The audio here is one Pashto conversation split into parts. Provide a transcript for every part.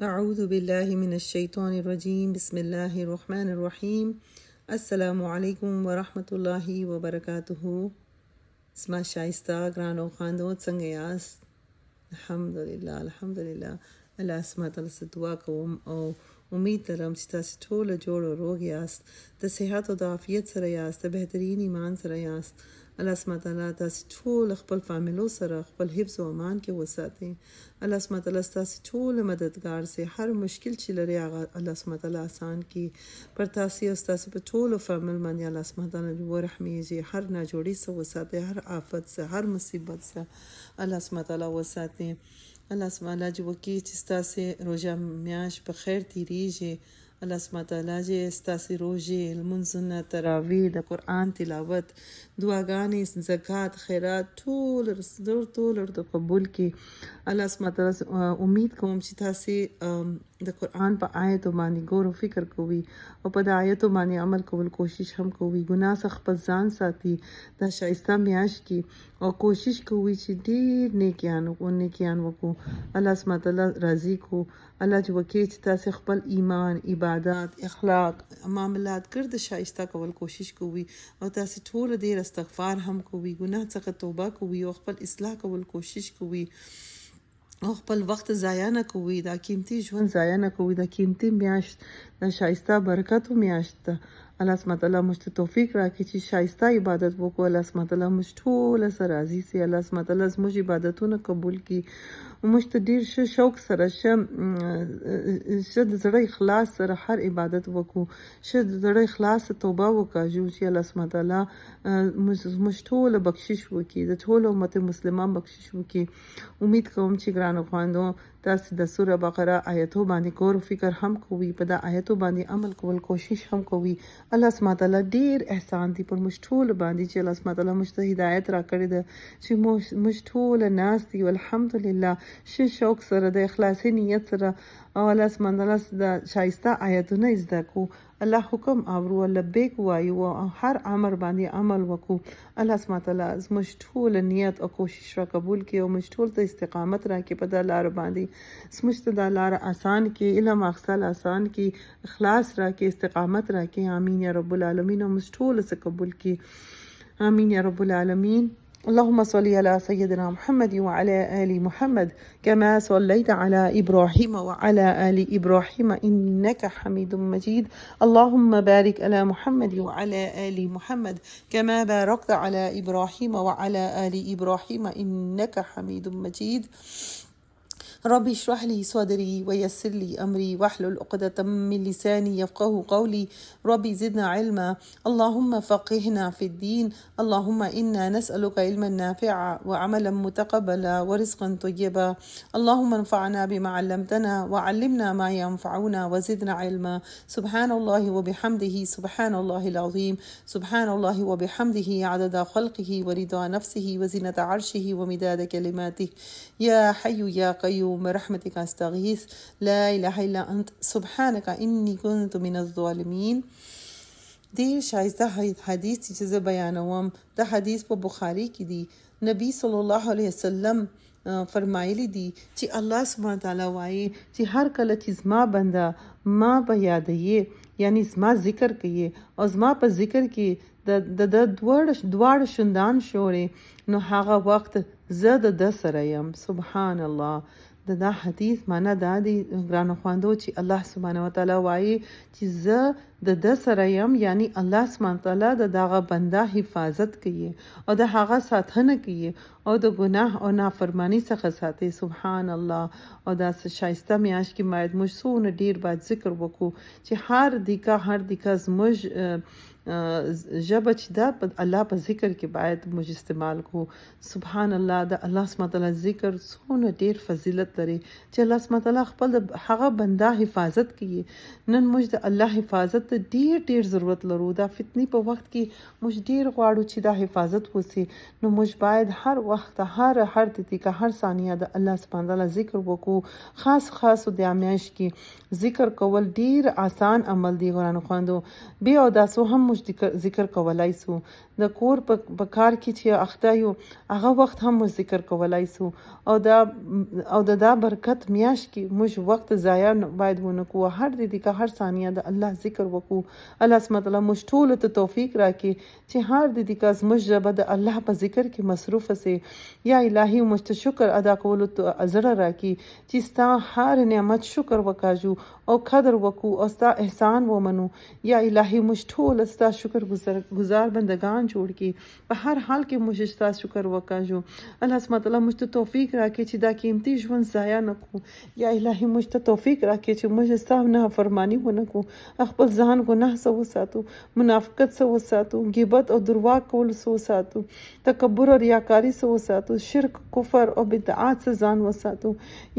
أعوذ بالله من الشيطان الرجيم بسم الله الرحمن الرحيم السلام عليكم ورحمة الله وبركاته. اسما شایسته ګرانو خواندو څنګه یاست؟ الحمدلله الله اسما تعالی څخه دعا کوم او امید لرم چې تاسو ټول جوړ او روغ یاست، د صحت او د عافیت سره یاست، د بهترین ایمان سره یاست. الله سبحانه تعالی تاسو ټول خپل فامیلو سره خپل حفظ او امان کې وساتي. الله سبحانه تعالی تاسو ټول مددگار سي، هر مشکل چې لري هغه الله سبحانه تعالی آسان کی پر تاسو او تاسو په ټول فامیل باندې الله سبحانه تعالی ورحميږي، هر ناجوړي سره وساتي، هر آفت سره، هر مصیبت سره الله سبحانه تعالی وساتي. الله سبحانه تعالی جو کی چې تاسو روزه میاش په خیر تیریږي. الله سبحانه تعالی چې تاسو روزه المنځونه تراویح د قران تلاوت دعاګانې زکات خیرات ټول د قبول کی. الله سبحانه تعالی امید کوم چې تاسو د قران په آیت باندې غور او فکر کوئ او په د آیت باندې عمل کول کوشش هم کوئ، ګناه څخه خپل ځان ساتي دا شایسته میاش کی او کوشش کوئ چې ډیر نیکیان وکړو. الله سبحانه تعالی راضي کو. الله جو وکي چې تاسو خپل ایمان عبادت اخلاق معاملات ګرد شایسته کول کوشش کوئ او تاسو ټول ډیر استغفار هم کوئ، ګناه څخه توبه کوئ او خپل اصلاح کول کوشش کوئ او خپل وخت ضایع نه کوئ، دا قیمتي ژوند ضایع نه کوئ، دا قیمتي میاشت دا شایسته برکتو میاشت ده. الله سبحانه تعالی موږ ته توفیق راکړي چې شایسته عبادت وکړو. الله سبحانه تعالی موږ ټول سره راضي سي. الله سبحانه تعالی زموږ عبادتونه قبول کړي. موږ ته ډیر شوق سره د زړه اخلاص سره هر عبادت وکړو، د زړه اخلاص توبه وکړو چې الله سبحانه تعالی موږ ټول بخشش وکړي، د ټول امت مسلمان بخشش وکړي. امید کوم چې ګرانو خواندو تاسو د سوره بقره آیتو باندې غور فکر هم کوئ، په دا آیتو باندې عمل کول کوشش هم کوئ. الله سبحانه تعالی ډیر احسان دي پر موږ ټول باندې چې الله سبحانه تعالی موږ ته هدایت راکړي ده چې موږ ټول ناس دي الحمدلله شوق سره د اخلاصي نیت سره او الله سبحانه تعالی د شایسته آیتونه زده کو، الله حکم اورو، لبیک وایو او هر امر باندې عمل وکړو. الله سبحانه تعالی زموږ ټول نیت او کوشش را قبول کړي او موږ ټول ته استقامت راکړي په د لار باندې، زموږ ته د لار آسان کړي، علم اخستل آسان کړي، اخلاص راکړي، استقامت راکړي. امين یا رب العالمین. او موږ ټول څه قبول کړي. امين يا رب العالمين. اللهم صل على سيدنا محمد وعلى آل محمد كما صليت على إبراهيم وعلى آل إبراهيم إنك حميد مجيد. اللهم بارك على محمد وعلى آل محمد كما باركت على إبراهيم وعلى آل إبراهيم إنك حميد مجيد. ربي اشرح لي صدري ويسر لي أمري واحلل عقدة من لساني يفقه قولي. ربي زدنا علما. اللهم فقهنا في الدين. اللهم إنا نسألك علما نافعا وعملا متقبلا ورزقا طيبا. اللهم انفعنا بما علمتنا وعلمنا ما ينفعنا وزدنا علما. سبحان الله وبحمده سبحان الله العظيم. سبحان الله وبحمده عدد خلقه ورضا نفسه وزنة عرشه ومداد كلماته. يا حي يا قيوم برحمتك استغيث لا اله الا انت سبحانك اني كنت من الظالمين. ډیر شایسته حدیث چې زه بیانوم د حدیث په بخاری کې دی. نبی صلی الله علیه وسلم فرمایلی دي چې الله سبحانه تعالی وایي چې هر کله چې زما بنده ما په یادې یعنی زما ذکر کوي او زما په ذکر کې د دوړ شوندان شوري نو هغه وخت زه د سره یم. سبحان الله. دا حدیث معنا دا دی ګرانو خواندو چې الله سبحانه وتعالی وایي چې زه د سره یم، یعنی الله سبحانه وتعالی دغه بنده حفاظت کوي او د هغه ساتنه کوي او د ګناه او نافرمانی څخه ساتي. سبحان الله. او دا شایسته میاش کې باید موږ څونه ډیر باید ذکر وکړو چې هر دیکا زموږ ژبه چې دا الله په ذکر کې باید موږ استعمال کو. سبحان الله. د الله سبحانه تعالی ذکر څونه ډیر فضیلت لري چې الله سبحانه تعالی خپل هغه بنده حفاظت کوي. نن موږ د الله حفاظت ته ډیر ضرورت لرو. دا فتنې په وخت کې موږ ډیر غواړو چې دا حفاظت وسی، نو موږ باید هر وخت هر دقیقه هر ثانیه د الله سبحانه تعالی ذکر وکړو. خاص د میاشت کې ذکر کول ډیر آسان عمل دی. قرآن خواندو بیا او داسو هم موږ ذکر کولای سو. د کور په کار کې چې اخته یو هغه وخت هم موږ ذکر کولای سو. او دا برکت میاشت کې موږ وخت ضایع باید ونه کو. هر دقیقه هر ثانیه د الله ذکر وکړو. الله سبحانه تعالی موږ ټول ته توفیق راکړي چې هر دقیقه موږ ژبه د الله په ذکر کې مصروف سي. یا الهي موږ ته شکر ادا کولو ته زړه راکړي چې ستا هر نعمت شکر وکاږو او قدر وکړو او ستا احسان ومنو. یا الهي موږ ټول ستا شکر گزار بندگان جوړ کړي. په هر حال کې موږ ستا شکر وکاږو. الله سبحانه تعالی موږ ته توفیق راکړي چې دا قیمتي ژوند ضایع نه کړو. یا الهي موږ ته توفیق راکړي چې موږ ستا نه فرمانی ونه کو، خپل ځان ګناه څخه وساتو، منافقت څخه وساتو، غیبت او درواغ کول څخه وساتو، تکبر او ریاکاری څخه وساتو، شرک کفر او بدعات څخه ځان وساتو.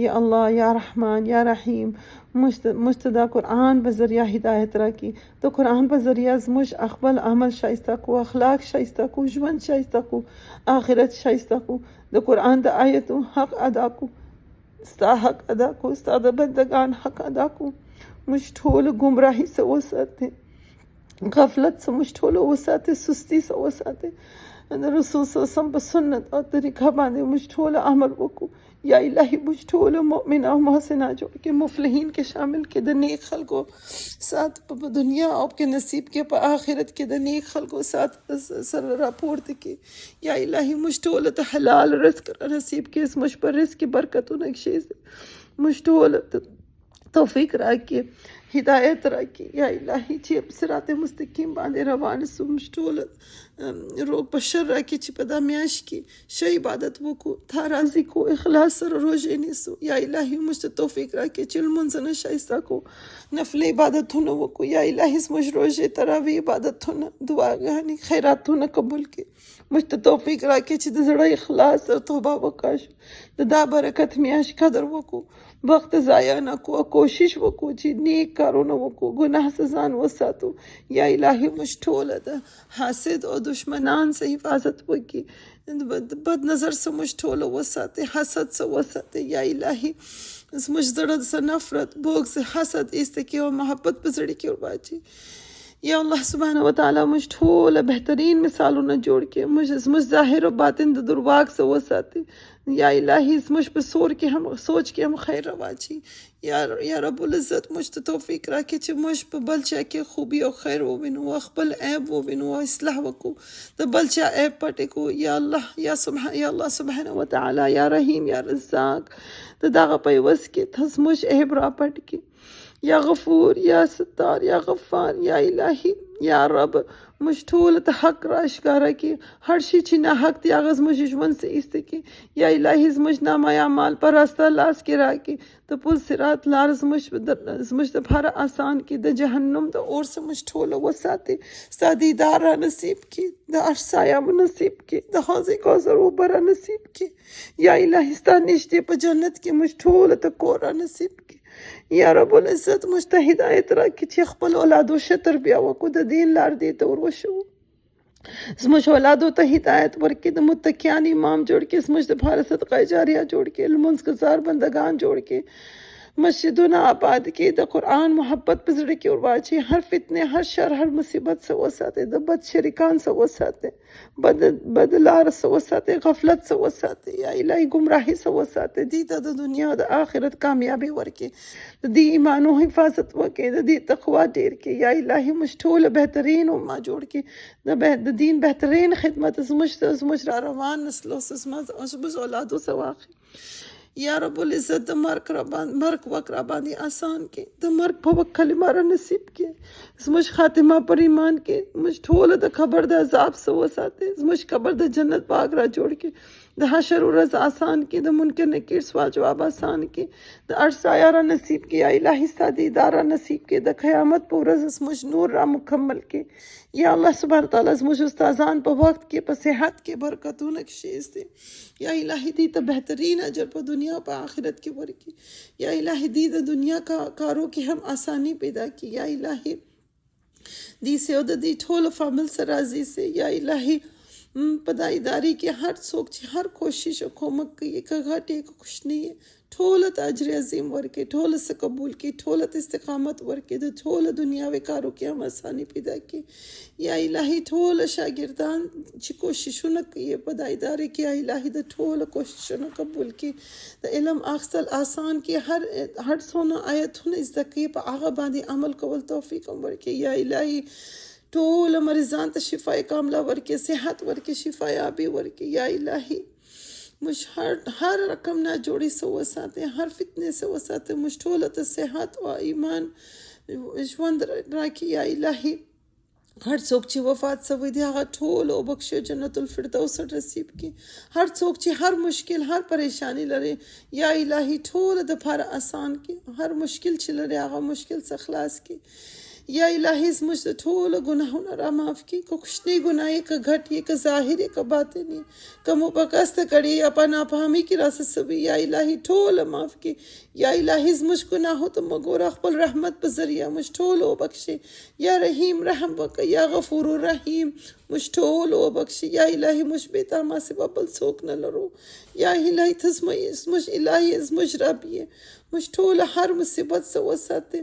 یا الله یا رحمان یا رحیم مجتدا قرآن په ذریعہ هدایت راکړي. د قرآن په ذریعہ زموږ خپل عمل شایسته کو، اخلاق شایسته کو، ژوند شایسته کو، آخرت شایسته کو. د قرآن د آیتو حق ادا کو، ستا حق ادا کو، ستا د بندگان حق ادا کو. موږ ټول گمراهی څخه وساتي، غفلت څخه موږ ټول وساتي، سستی څخه وساتي. د رسول صلی الله علیه وسلم په سنت او طریقه باندې موږ ټول عمل وکړو. یا الهي موږ ټول مؤمن او محسنه جوړ کې مفلحین کې شامل کې د نیک خلکو سات په دنیا او کې نصیب کې په آخرت کې د نیک خلکو سات سره راپورته کې. یا الهي موږ ټول ته حلال رزق نصیب کې، موږ په رزق کې برکتونه کې موږ ټول توفیق راکړي، هدایت راکړي. یا الهي چې صراط مستقیم باندې روان سو، موږ ټول روغ بشر راکړي چې په دا میاشت کې ښه عبادت وکړو، تا راضي کو، اخلاص سره روژې نیسو. یا الهي موږ ته توفیق راکړي چې لمونځونه ښایسته کو، نفل عبادتونه وکړو. یا الهي زموږ روژې تراویح عبادتونه دعاګانې خیراتونه قبول کړي. موږ ته توفیق راکړي چې د زړه اخلاص سره توبه وکړو، د دا برکت میاشت قدر وکړو، وخت ضایع نه کو، کوشش وکړو چې نیک کارونه وکړو، ګناه څخه ځان وساتو. یا الهي موږ ټول د حاسد او دشمنان څخه حفاظت وکړي، د بد نظر څخه موږ ټول وساتي، حسد څخه وساتي. یا الهي زموږ زړه څخه نفرت، بغض، حسد ایسته کړي او محبت په زړه کې ورواچي. یا الله سبحانه وتعالی موږ ټول بهترین مثالونه جوړ کړي، زموږ ظاهر او باطن د درواغ څخه وساتي. یا الهي زموږ په سوچ کې هم خیر واچي. یا رب العزت موږ ته توفیق راکړي چې موږ په بل چا کې خوبي او خیر ووینو، خپل عیب ووینو او اصلاح وکړو، د بل چا عیب پټ کړو. یا الله سبحانه وتعالی یا رحیم یا رزاق د دغه په عوض کې ته زموږ عیب را پټ کړي. یا غفور یا ستار یا غفار یا الهي یا رب موږ ټول ته حق را ښکاره کړي، هر شي چې نه حق دی هغه زموږ ژوند څخه ایسته کړي. یا الهي زموږ نامه اعمال په راسته لاس کې راکړي، د پل صراط لار زموږ دپاره آسان کړي، د جهنم د اور څخه موږ ټول وساتي، ستا دیدار را نصیب کړي، د عرش سایه نصیب کړي، د حوض کوثر اوبه را نصیب کړي. یا الهي ستا نږدې په جنت کې موږ ټول ته کور را نصیب کړي. یا رب العزت موږ ته هدایت راکړي چې خپل اولادو ښه تربیه وکړو، د دین لار دې ته وروښو، زموږ اولادو ته هدایت ورکړي، د متقیان امام جوړ کړي، زموږ دپاره صدقه جاریه جوړ کړي، لمونځ ګزار بندگان جوړ کړي، مسجدونه آباد کړي، د قرآن محبت په زړه کې ورواچي، هر فتنې، هر شر، هر مصیبت څخه وساتي، د بد شریکان څخه وساتي، بد لار څخه وساتي، غفلت څخه وساتي. یا الهي گمراهي څخه وساتي، دې ته د دنیا او د آخرت کامیابي ورکړي، د دې ایمانو حفاظت وکړي، د دې تقوا ډېر کړي. یا الهي موږ ټول بهترین امه جوړ کړي، د دین بهترین خدمت زموږ را روان نسلو زموږ اولادو څخه واخلي. یا رب العزت د مرګ وخت را باندې آسان کړي، د مرګ په وخت کلمه را نصیب کړي، زموږ خاتمه پر ایمان کې موږ ټول د قبر د عذاب څخه وساتي، زموږ قبر د جنت باغ را جوړ کړي، د حشر ورځ آسان کړي، د منکر نکیر سوال جواب آسان کړي، د عرش سایه را نصیب کړي. یا الهي ستا دیدار را نصیب کړي، د قیامت په ورځ زموږ نور را مکمل کړي. یا الله سبحانه تعالی زموږ استادان په وخت کې په صحت کې برکتونه کښېږدي. یا الهي دې ته بهترین اجر په دنیا په آخرت کې ورکړي. یا الهي دې د دنیا کارو کې هم آسانی پیدا کړي. یا الهي دی سه او د دې ټولو فامیل سره راځي سه یا الهي په دا ادارې کې هر څوک چې هر کوشش او کومک کوي که غټ یې که کوچنی یې ټوله ته اجر عظیم ورکړي ټوله څه قبول کړي ټوله ته استقامت ورکړي د ټوله دنیاوي کارو کې هم اساني پیدا کړي یا الهي ټوله شاګردان چې کوششونه کوي په دا ادارې کې یا الهي د ټوله کوششونه قبول کړي د علم اخیستل آسان کې هر څونه آیتونه زده کوي په هغه باندې عمل کول توفیق هم ورکړي یا الهي ټول مریضان ته شفای کامله ورکړي صحت ورکړي شفایابي ورکړي یا الهي موږ هر رقم نه جوړې سه وساتې هر فتنې سه وساتې موږ ټوله ته صحت او ایمان ژوند راکړي یا الهي هر څوک چې وفات شوی دی هغه ټول وبخښي جنت الفردوس نصیب کړي هر څوک چې هر مشکل هر پریشانی لري یا الهي ټول د لپاره آسان کړي هر مشکل چې لري هغه مشکل څخه خلاص کړي یا الهي زموږ د ټولو ګناهونه رامعاف کړي که کوچنی ګناه یې که غټ یې که ظاهر یې که باطن یې که مو په قصده کړي یا په ناپاهمي کې راسه سوي یا الهي ټوله معاف کړي یا الهي زموږ ګناهو ته مه ګوره خپل رحمت په ذریعه موږ ټوله وبخښي یا رحیم رحم وکړه یا غفور رحیم موږ ټوله وبخښي یا الهي موږ بې تا ما سوا بل څوک نه لرو یا الهي ته زموږ الهي زموږ رب یې موږ ټوله هر مصیبت څه وساتې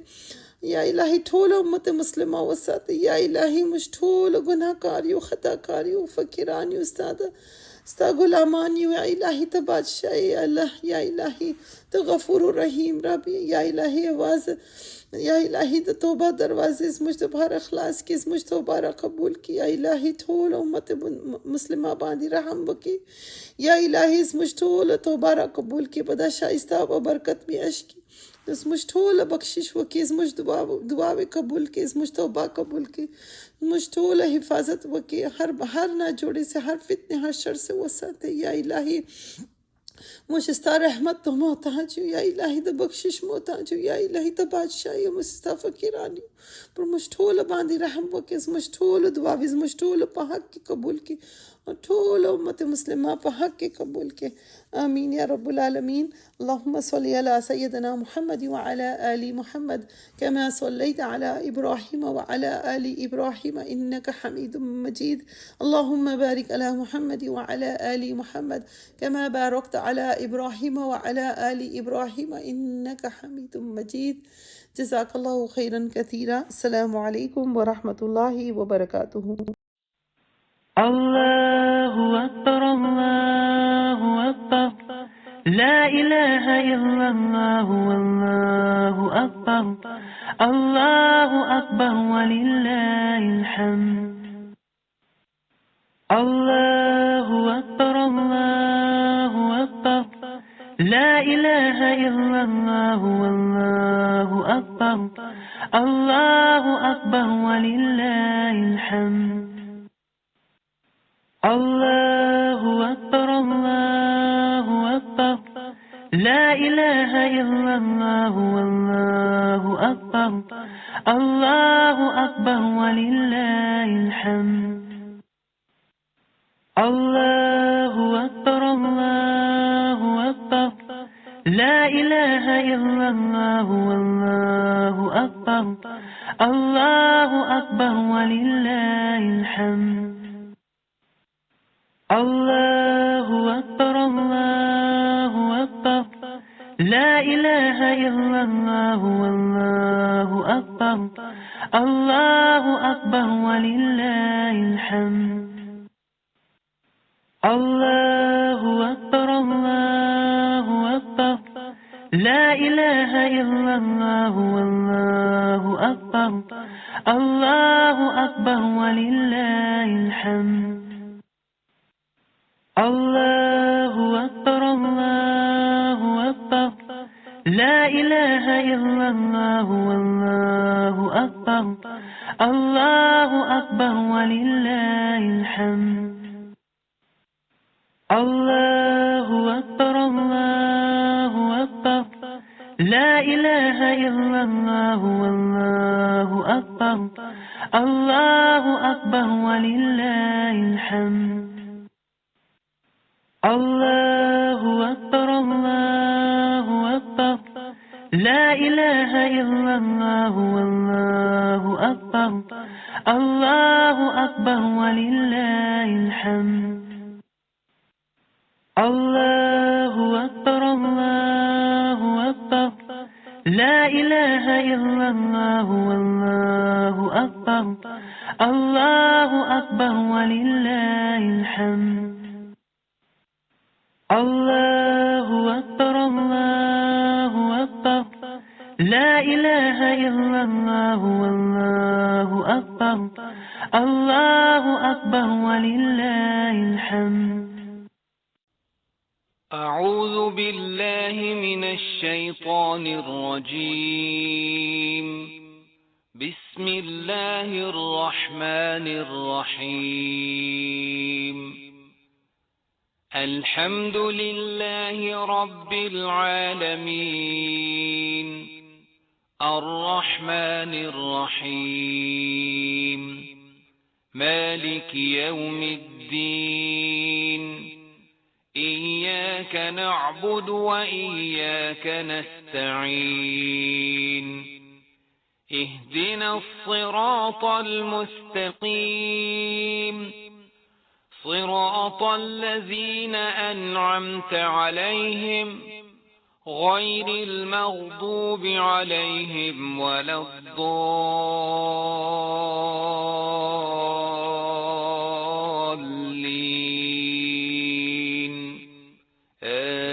یا الهي ټول امت مسلمه وساتي یا الهي موږ ټول ګناهکار یو خطاکار یو فقیران یو ستا غلامان یو یا الهي ته بادشاہ یا الله یا الهي ته غفور رحیم رب یا الهي आवाज یا الهي د توبه دروازې زموږ لپاره خلاص کړي زموږ توبه را قبول کړي یا الهي ټول امت مسلمه باندې رحم وکړي یا الهي زموږ ټول توبه را قبول کړي په دا شایسته او برکت میاشت کې زموږ ټوله بخشش وکړي زموږ دعاوې قبول کړي زموږ توبه قبول کړي زموږ ټوله حفاظت وکړي هر ناجوړې سه هر فتنې هر شر سه وساتي یا الهي موږ ستا رحمت ته محتاج یو یا الهي د بخشش محتاج یو یا الهي ته بادشاہ یو موږ ستا فقیران یو پر موږ ټوله باندې رحم وکړي زموږ ټوله دعاوې زموږ ټوله په حق کې قبول کړي او ټول امت مسلمه په حق کې قبول کړي آمین یا رب العالمین اللهم صل على سيدنا محمد وعلى آل محمد كما صليت على إبراهيم وعلى آل إبراهيم إنك حميد مجيد اللهم بارك على محمد وعلى آل محمد كما باركت على إبراهيم وعلى آل إبراهيم إنك حميد مجيد جزاك الله خيرا كثيرا السلام عليكم ورحمة الله وبركاته الله أكبر الله أكبر لا إله إلا الله والله أكبر الله أكبر ولله الحمد الله أكبر الله أكبر لا إله إلا الله والله أكبر الله أكبر ولله الحمد الله أكبر الله أكبر لا إله إلا الله والله أكبر الله أكبر ولله الحمد الله أكبر الله أكبر لا إله إلا الله والله أكبر الله أكبر ولله الحمد الله أكبر الله أكبر لا إله إلا الله والله أكبر الله أكبر ولله الحمد الله أكبر الله أكبر لا إله إلا الله والله أكبر الله أكبر ولله الحمد الله أكبر الله أكبر لا إله إلا الله والله أكبر الله أكبر ولله الحمد الله أكبر الله أكبر لا إله إلا الله والله أكبر الله أكبر ولله الحمد الله أكبر الله أكبر لا إله إلا الله والله أكبر الله أكبر ولله الحمد الله أكبر الله أكبر لا إله إلا الله والله أكبر الله أكبر ولله الحمد الله أكبر الله أكبر لا إله إلا الله والله أكبر الله أكبر ولله الحمد أعوذ بالله من الشيطان الرجيم بسم الله الرحمن الرحيم الحمد لله رب العالمين الرحمن الرحيم مالك يوم الدين إياك نعبد وإياك نستعين اهدنا الصراط المستقيم صراط الذين أنعمت عليهم غير المغضوب عليهم ولا الضالين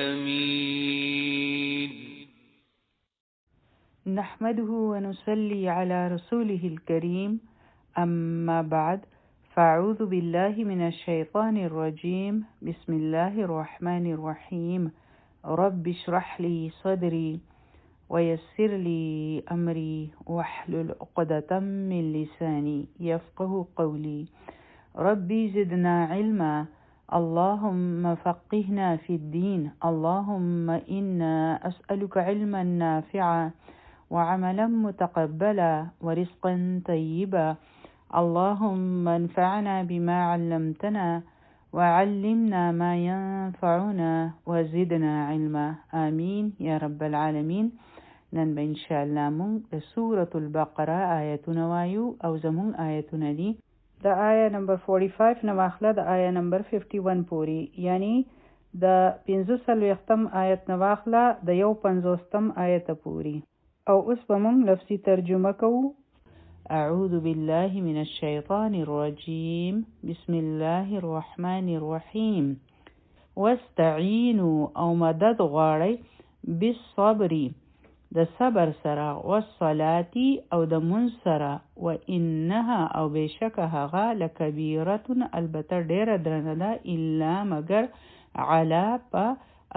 آمين. نحمده ونصلي على رسوله الكريم أما بعد فأعوذ بالله من الشيطان الرجيم بسم الله الرحمن الرحيم رب اشرح لي صدري ويسر لي أمري واحلل عقدة من لساني يفقه قولي ربي زدنا علما اللهم فقهنا في الدين اللهم إنا أسألك علما نافعا وعملا متقبلا ورزقا طيبا اللهم انفعنا بما علمتنا وعلمنا ما ينفعنا وزدنا علما آمين يا رب العالمين. نن به انشاء الله مونږ د سورة البقره آیتونه وایو او زمونږ آیتونه دي د آیه نمبر 45 نه واخله د آیه نمبر 51 پورې، یعنی د 45م آیت نه واخله د 51م آیت پورې. او اوس به مونږ لفظي ترجمه کوو. أعوذ بالله من الشيطان الرجيم بسم الله الرحمن الرحيم واستعينوا او مدد غواړئ بالصبر د صبر سره والصلاة او د منځ سره وإنها او بشک هغه لکبیرة البته ډیره درنه ده الا مگر علا په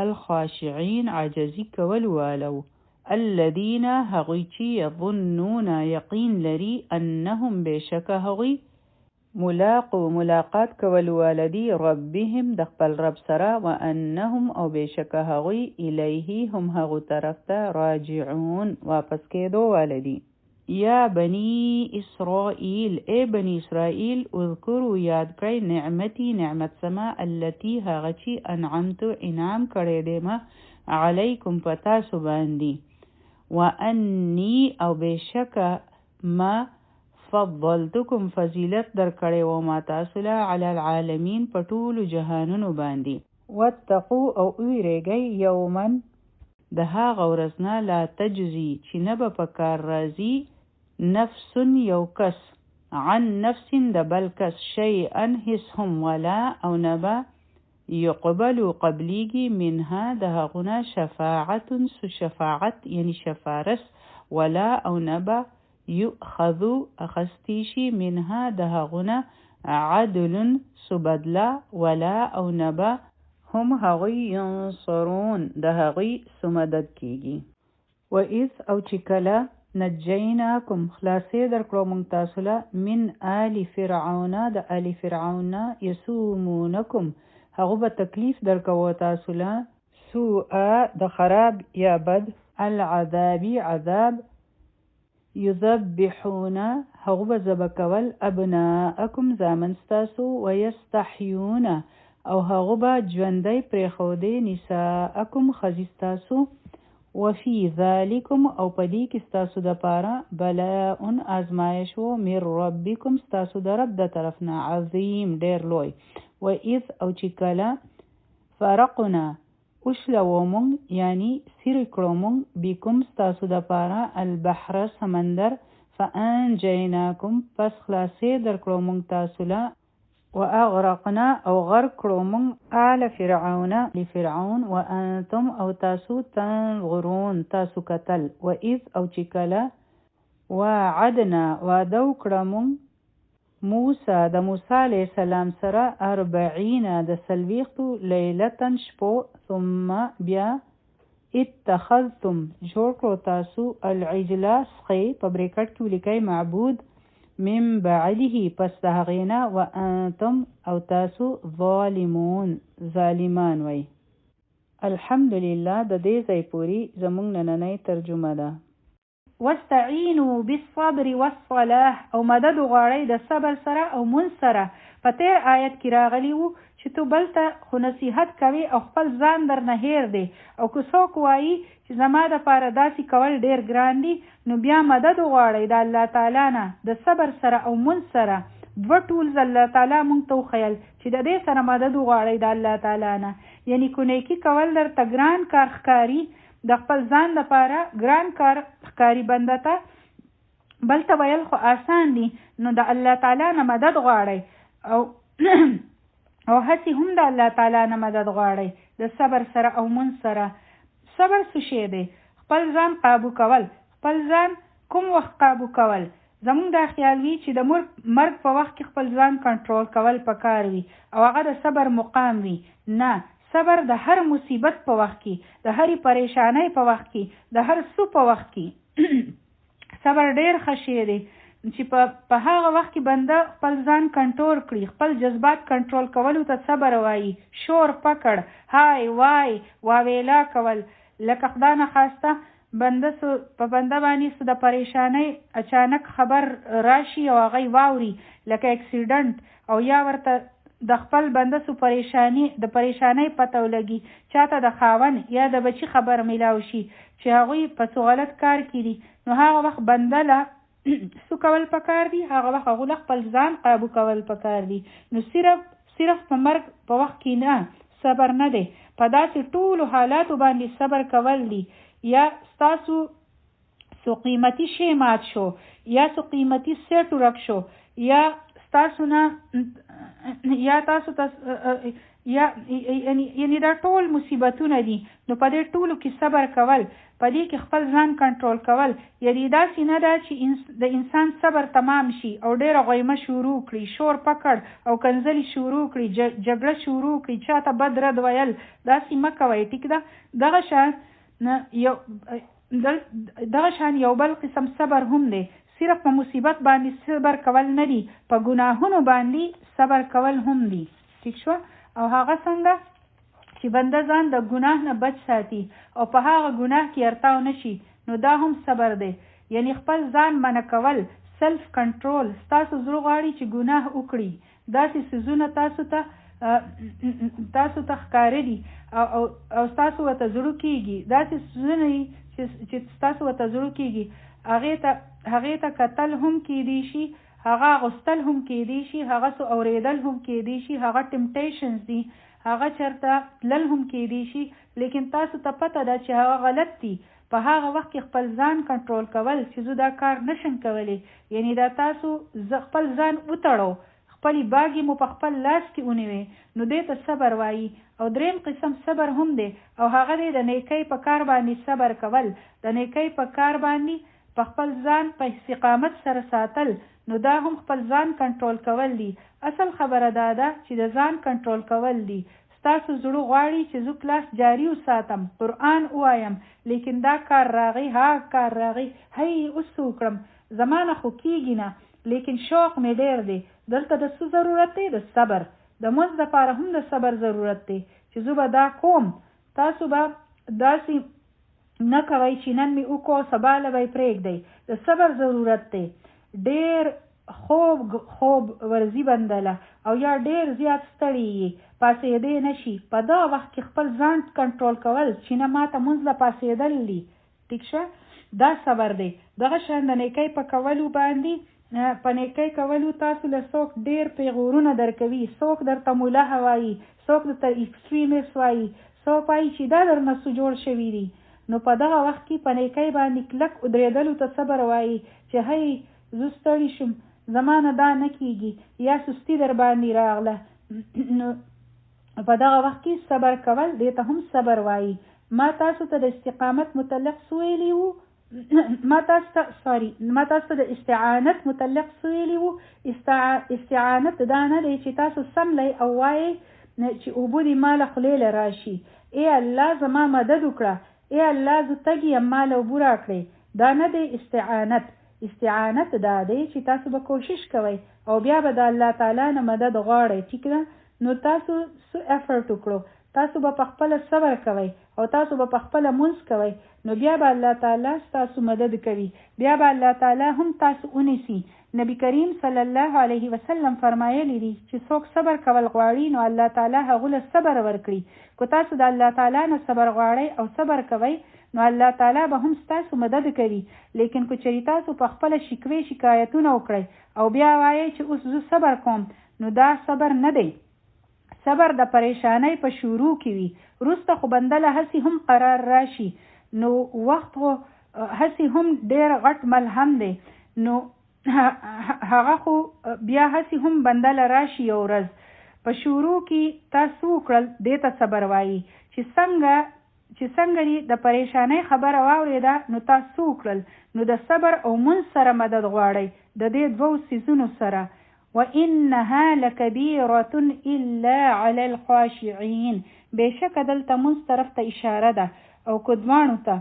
الخاشعين عجزی کول والو الذين هغوی چې يظنون یقین لري انهم بشک هغوی ملاقات کول والدی ربهم د خپل رب سره وانهم او بشک هغوی الیه هم هغو طرف ته راجعون واپس کېدو والدی. یا بنی اسرائیل ای بنی اسرائیل اذکروا یاد کړئ نعمتی نعمت سما التي هغه چې انعمت انعام کړی دی ما علیکم پتاسو باندې وانی او بشک ما فضلتکم فضیلت در کړی و ما تاسو له علی العالمین په ټولو جهانونو باندې. واتقوا او ویریږئ یوما د هغه ورځ نه لا تجزي چې نه به په کار راځي نفس یو کس عن نفس د بل کس شیئا هیڅ هم ولا او نه به یقبل قبلیږي منها د هغونه شفاعت شفاعت یعنی شفارس ولا او نه به یؤخذو اخستیشی منها د هغونه عدل سبدلا ولا او نه به هم هغوی ینصرون د هغوی سمدد کیږي. و اذ او چې کله نجیناکم خلاصې درکړو موږ تاسو له من آل فرعون د آل فرعون یسومونکم هغه به تکلیف درکوه تاسو له سوء د خراب یا بد العذابی عذاب یذبحون هغه به ذبح کول ابناءکم زامن ستاسو ویستحیون او هغه به ژوندی پرېښودې نساءکم ښځې ستاسو وفي ذالکم او پدې کې ستاسو د پاره بلاء آزمایش و من ربکم ستاسو د رب د طرفنا عظیم ډیر لوی و اذ او چې کله فرقنا اوشلومون یعنی سیر کړومون بكم ستاسو د پاره البحر سمندر فانجیناکم پس خلاصې در کړومون تاسو له واغرقنا او غرق کړومون آل فرعون لفرعون وانتم او تاسو تنظرون تاسو کتل و اذ او چې کله وعدنا وعدو کړومون موسی د موسی علیه السلام سره 40 د سلويختو لیلتن شپو ثم بیا اتخذتم جوړ کړو تاسو العجل سقي په بریکټ کې ولیکئ معبود من بعده پس د هغې نه وانتم او تاسو ظالمون ظالمان وی. الحمدلله د دې ځای پورې زموږ نننۍ ترجمه ده. واستعینوا بالصبر والصلاة او مدد غواړئ د صبر سره او مونځ سره. په تیر آیت کې راغلی وو چې تو بل ته خو نصیحت کوي او خپل ځان در نه هیر دی او که څوک وایي چې زما دپاره داسې کول ډیر ګران دي نو بیا مدد غواړئ د الله تعالی نه د صبر سره او مونځ سره. 2 ټولز الله تعالی مونږ ته وښیل چې د دې سره مدد غواړئ د الله تعالی نه. یعنی کو نیکي کول درته ګران کار ښکاري د خپل ځان لپاره ګران کار ښکاري بنده ته بل ته ویل خو آسان دي نو د الله تعالی نه مدد غواړئ او او هسې هم د الله تعالی نه مدد غواړئ د صبر سره او مونځ سره. صبر څه شی دی؟ خپل ځان قابو کول. خپل ځان کوم وخت قابو کول؟ زمونږ دا خیال وي چې د مرګ په وخت کې خپل ځان کنټرول کول پکار وي او هغه د صبر مقام وي. نه، صبر د هر مصیبت په وخت کې، د هرې پریشانۍ په وخت کې، د هر څه په وخت کې صبر ډیر ښه شی دی چې په هغه وخت کې بنده خپل ځان کنټرول کړي. خپل جذبات کنټرول کولو ته صبر وایي. شور پکړ، هاي وای واویلا کول، لکه خدای نه خواسته په بنده باندې څه د پریشانۍ اچانک خبر راشي او هغه واوري لکه اکسیډنټ او یا ورته د خپل بنده سو د پریشانۍ پته ولګي، چاته د خاوند یا د بچی خبر میلاو شي چې هغوی په څه غلط کار کړي نو هغه وخت بنده له سو کول پکار دي، هغه وخت هغه خپل ځان قابو کول پکار دي. نو صرف په مرګ په وخت کې نه صبر نه دی، په داسې ټولو حالاتو باندې صبر کول دي. یا ستاسو سو قیمتي شی مات شو، یا سو قیمتي سیټ ورک شو، یا ستاسو نه یا تاسو یعنی دا ټول مصیبتونه دي. نو په دې ټولو کې صبر کول، په دې کې خپل ځان کنټرول کول، یعنی داسې نه ده چې د انسان صبر تمام شي او ډېره غیمه شروع کړي، شور پکړ او کنځلې شروع کړي، جګړه شروع کړي، چاته بد رد ویل، داسې مه کوئ. ټیک ده. دغه شان یو بل قسم صبر هم دی. صرف په مصیبت باندې صبر کول نه دي، په ګناهونو باندې صبر کول هم دي. ٹھیک شو؟ او هغه څنګه چې بنده ځان د ګناه نه بچ ساتي او په هغه ګناه کې ارتاو نشي نو دا هم صبر دی. یعنی خپل ځان منع کول، سلف کنټرول. ستاسو زړه غواړي چې ګناه وکړي، داسې څیزونه تاسو ته ښکاره دي او ستاسو ورته زړه کېږي، داسې څیزونه چې ستاسو ورته زړه کېږي، هغې ته کتل هم کېدی شي، هغه غوستل هم کېدی شي، هغه سو اورېدل هم کېدی شي، هغه ټمپټیشنز دي، هغه چرته تلل هم کېدی شي، لیکن تاسو ته پته ده چې هغه غلط دي. په هغه وخت کې خپل ځان کنټرول کول چې زه دا کار نشم کولی، یعنی دا تاسو خپل ځان وتړو، خپلې باګې مو په خپل لاس کې ونیوي، نو دې ته صبر وایي. او دریم قسم صبر هم دی او هغه دی د نیکۍ په کار باندې صبر کول، د نیکۍ په کار باندې په خپل ځان په استقامت سره ساتل، نو دا هم خپل ځان کنټرول کول دي. اصل خبره دا ده چې د ځان کنټرول کول دي. ستاسو زړه غواړي چې زه کلاس جاری وساتم، قرآن ووایم، لیکن دا کار راغی، ها کار راغی، هی اوس وکړم، زمانه خو کېږي نه، لیکن شوق مې ډېر دی. دلته د څه ضرورت دی؟ د صبر. د مونځ دپاره هم د صبر ضرورت دی چې زه به دا کوم. تاسو به داسې نه کوئ چې نن مې وکړو سبا له به یې پرېږدئ. د صبر ضرورت دی. ډېر خوب ورځي بندله او یا ډېر زیات ستړي یې، پاسېدې نشي. په دغه وخت کې خپل ځان کنټرول کول چې نه ماته مونځ له پاسېدل دي. ټیک شوه؟ دا صبر دی. دغه شان د نیکۍ په کولو باندې په نیکۍ کولو تاسو له څوک ډېر پیغورونه درکوي، څوک درته ملح وایي، څوک درته ایکسټریمیست وایي، څوک وایي چې دا درنه څه جوړ شوي دي. نو په دغه وخت کې په نیکۍ باندې کلک ودرېدلو ته صبر وایي چې هی زه ستړي شم، زما نه دا نه کېږي، یا سستي در باندې راغله. نو په دغه وخت کې صبر کول دې ته هم صبر وایي. ما تاسو ته د استقامت متعلق سویلی وو، ما تاسو ته د استعانت متعلق سویلی وو. استعانت دا نه دی چې تاسو سملی او وایي چې اوبه دې ما له خولې له راشي، ای الله زما مدد وکړه، ای الله زه تږي یم ما له اوبه راکړئ. دا نه دی استعانت. استعانت دا دی چې تاسو به کوشش کوئ او بیا به د الله تعالی نه مدد غواړئ. ټیک ده؟ نو تاسو څه افرټ وکړو، تاسو به په خپله صبر کوئ او تاسو به په خپله مونځ کوئ، نو بیا به الله تعالی ستاسو مدد کوي، بیا به الله تعالی هم تاسو ونیسي. نبی کریم صلی الله علیه وسلم فرمایلی دي چې څوک صبر کول غواړي نو الله تعالی هغه له صبر ورکړي. که تاسو د الله تعالی نه صبر غواړئ او صبر کوئ نو الله تعالی به هم ستاسو مدد کوي. لیکن که چېرې تاسو په خپله شکوې شکایتونه وکړئ او بیا وایئ چې اوس زه صبر کوم، نو دا صبر نه دی. صبر د پریشانۍ په شروع کې وي، وروسته خو بنده له هسې هم قرار راشي. نو وخت خو هسې هم ډېر غټ ملهم دی، نو هغه خو بیا هسې هم بنده له راشي یو ورځ. په شروع کې تاسو وکړل دې ته صبر وایي. چې څنګه د پریشانۍ خبره واورېده نو تاسو وکړل، نو د صبر او مونځ سره مدد غواړئ د دې دوو څیزونو سره. وَإِنَّهَا لَكَبِيرَةٌ إِلَّا عَلَى الْخَاشِعِينَ. بېشکه دلته مونځ طرف ته اشاره ده او کدوانو ته.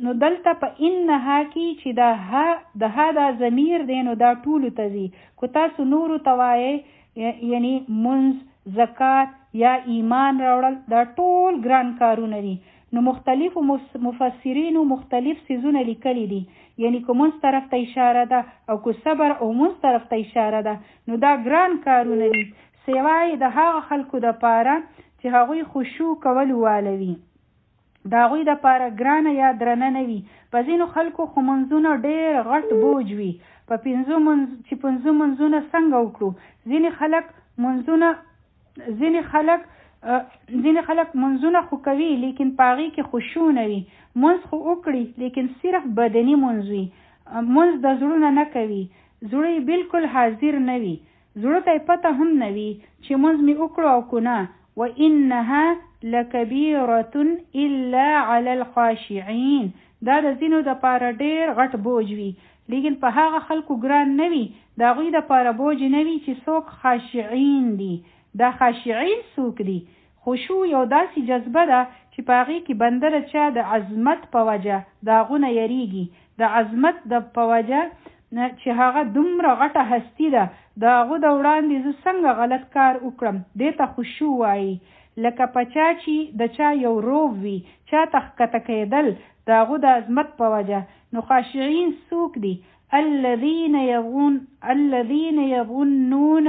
نو دلته په انها کې چې د ها دا ضمیر دی نو دا ټولو ته ځي. که تاسو نورو ته وایئ یعنی مونځ، زکات یا ایمان راوړل دا ټول ګران کارونه دي. نو مختلفو مفسرینو مختلف څیزونه لیکلي دي، یعنی که مونځ طرف ته اشاره ده او که صبر او مونځ طرف ته اشاره ده نو دا ګران کارونه دي، سوای د هغه خلکو دپاره چې هغوی خشوع کول والوي، د هغوی دپاره ګرانه یا درنه نه وي. په ځینو خلکو خو منځونه ډېر غټ بوج وي، په پنځه منځونه څنګه وکړو. ځینې خلک منځونه خو کوي لیکن په هغې کې خشوع نه وي. منځ خو وکړي لیکن صرف بدني منځ وي، منځ د زړونه نه کوي، زړه یې بلکل حاضر نه وي، زړه ته یې پته هم نه وي چې منځ مې وکړو او که نه. وَإِنَّهَا لَكَبِيرَةٌ إِلَّا عَلَى الْخَاشِعِينَ. دا د ځینو دپاره ډېر غټ بوج وي لیکن په هغه خلکو ګران نه وي، د هغوی دپاره بوج نه وي چې څوک خاشعین دي. دا خاشعین څوک دي؟ خشوع یو داسې جذبه ده چې په هغې کې بنده د چا د عظمت په وجه د هغونه یریږي، د عظمت په وجه چې هغه دومره غټه هستی ده، د هغو د وړاندې زه څنګه غلط کار وکړم، دې ته خشوع وایي. لکه په چا چې د چا یو روب وي، چا ته ښکته کېدل د هغو د عظمت په وجه. نو خاشعین څوک دي؟ الذین یظنون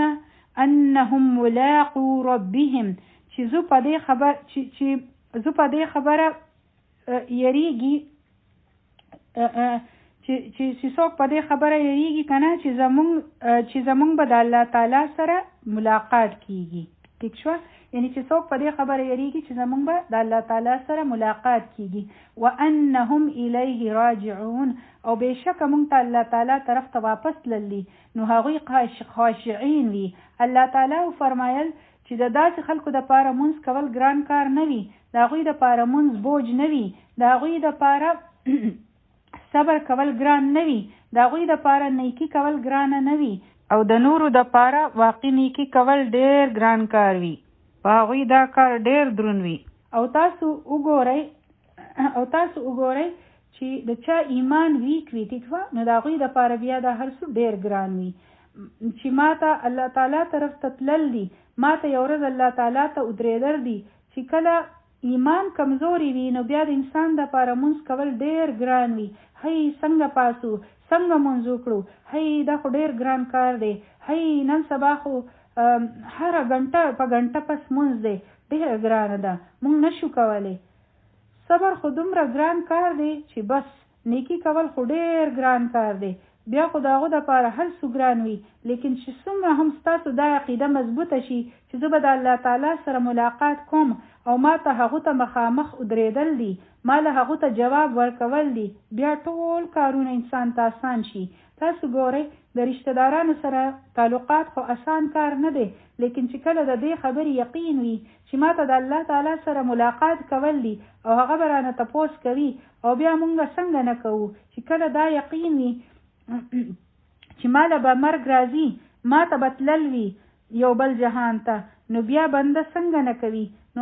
انهم ملاقو ربهم. چې زه په دې خبره یریږي، چې څوک په دې خبره یریږي که نه چې زمونږ به د الله تعالی سره ملاقات کیږي. ټیک شوه؟ یعنی چې څوک په دې خبره یریږي چې زمونږ به د الله تعالی سره ملاقات کیږي. وانهم الیه راجعون. او بېشکه مونږ ته الله تعالی طرف ته واپس تللی، نو هغوی خاشعین وي. الله تعالی فرمایل چې د داسې خلکو دپاره مونځ کول ګران کار نه وي، د هغوی دپاره مونځ بوج نه وي، د هغوی دپاره صبر کول ګران نه وي، د هغوی دپاره نیکي کول ګرانه نه وي، او د نورو دپاره واقع نیکي کول ډېر ګران کار وي، په هغوی دا کار ډېر دروند وي. او تاسو وګورئ چې د چا ایمان ویک وي، ټیک وه، نو د هغوی دپاره بیا دا هر څه ډېر ګران وي. چې ما ته الله تعالی طرف ته تلل دي، ما ته یو ورځ الله تعالی ته ودرېدل دي. چې کله ایمان کمزوري وي نو بیا د انسان دپاره مونځ کول ډېر ګران وي. هی څنګه پاسو، څنګه مونځ وکړو، هی دا خو ډېر ګران کار دی، هی نن سبا خو هر غنټه په غنټه پس مونږ دی ډېر ګرانه ده مونږ نشو کولی. صبر خو دومره ګران کار دی چې بس نیکی کول خو ډېر ګران کار دی. بیا خو د هغو دپاره هر څه ګران وي، لیکن چې څومره هم ستاسو دا عقیده مضبوطه شي چې زه به د الله تعالی سره ملاقات کوم او ما ته هغو ته مخامخ ودرېدل دي، ما له هغو ته جواب ورکول دي، بیا ټول کارونه انسان ته آسان شي. تاسو ګورئ د رشته دارانو سره تعلقات خو آسان کار نه دی، لیکن چې کله د دې خبرې یقین وي چې ما ته د الله تعالی سره ملاقات کول دي او هغه به رانه تپوس کوي او بیا مونږ څنګه نه کوو، چې کله دا یقین وي چې ما له به مرګ راځي، ما ته به تلل وي یو بل جهان ته، نو بیا بنده څنګه نه کوي. نو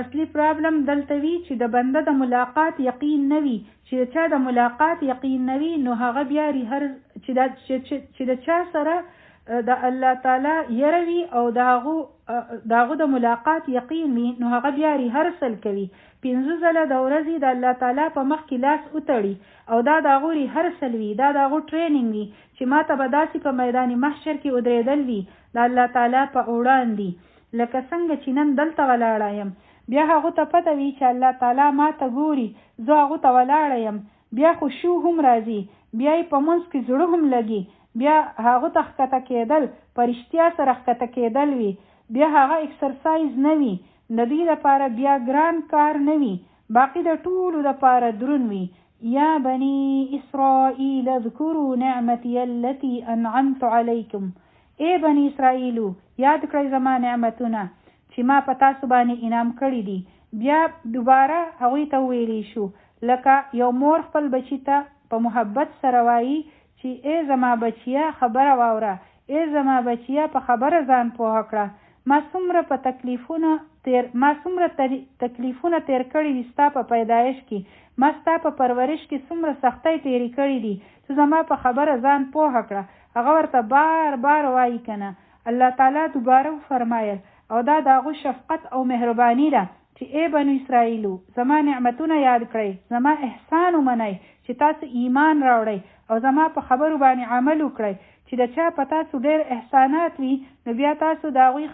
اصلي پرابلم دلته وي چې د بنده د ملاقات یقین نه وي. چې چا د ملاقات یقین نه وي نو هغه بیا چې د چا سره د الله تعالی یره وي او د هغو د ملاقات یقین وي نو هغه بیا ریهرسل کوي، 5 ځله د ورځې د الله تعالی په مخ کې لاس وتړي او دا د هغو ریهرسل وي، دا د هغو ټریننګ وي چې ما ته به داسې په میدان محشر کې ودرېدل وي د الله تعالی په وړاندې لکه څنګه چې نن دلته ولاړه یم. بیا هغو ته پته وي چې الله تعالی ما ته ګوري، زه هغو ته ولاړه یم، بیا خشوع هم راځي، بیا یې په منځ کې زړه هم لګي، بیا هغو ته ښکته کېدل په رښتیا سره ښکته کېدل وي، بیا هغه اکسرسایز نه وي، د دوی لپاره بیا ګران کار نه وي، باقي د ټولو لپاره دروند وي. یا بني اسرائیل اذکروا نعمتي التي انعمت علیکم، ای بني اسرائیلو یاد کړئ زما نعمتونه چې ما په تاسو باندې انعام کړي دي. بیا دوباره هغوی ته ویلی شو لکه یو مور خپل بچی ته په محبت سره وایي چې ای زما بچیه خبره واوره، ای زما بچیه په خبره ځان پوهه کړه، ما څومره تکلیفونه تیر کړي دي ستا په پیدایش کې، ما ستا په پرورش کې څومره سختۍ تیرې کړي دي، ته زما په خبره ځان پوهه کړه. هغه ورته بار بار وایي کنه. الله تعالی دوباره فرمایل او دا د هغو شفقت او مهرباني ده چې ای بنو اسرائیلو زما نعمتونه یاد کړئ، زما احسان ومنئ چې تاسو ایمان راوړئ او زما په خبرو باندې عمل وکړئ. چې د چا په تاسو ډېر احسانات وي نو بیا تاسو د هغوی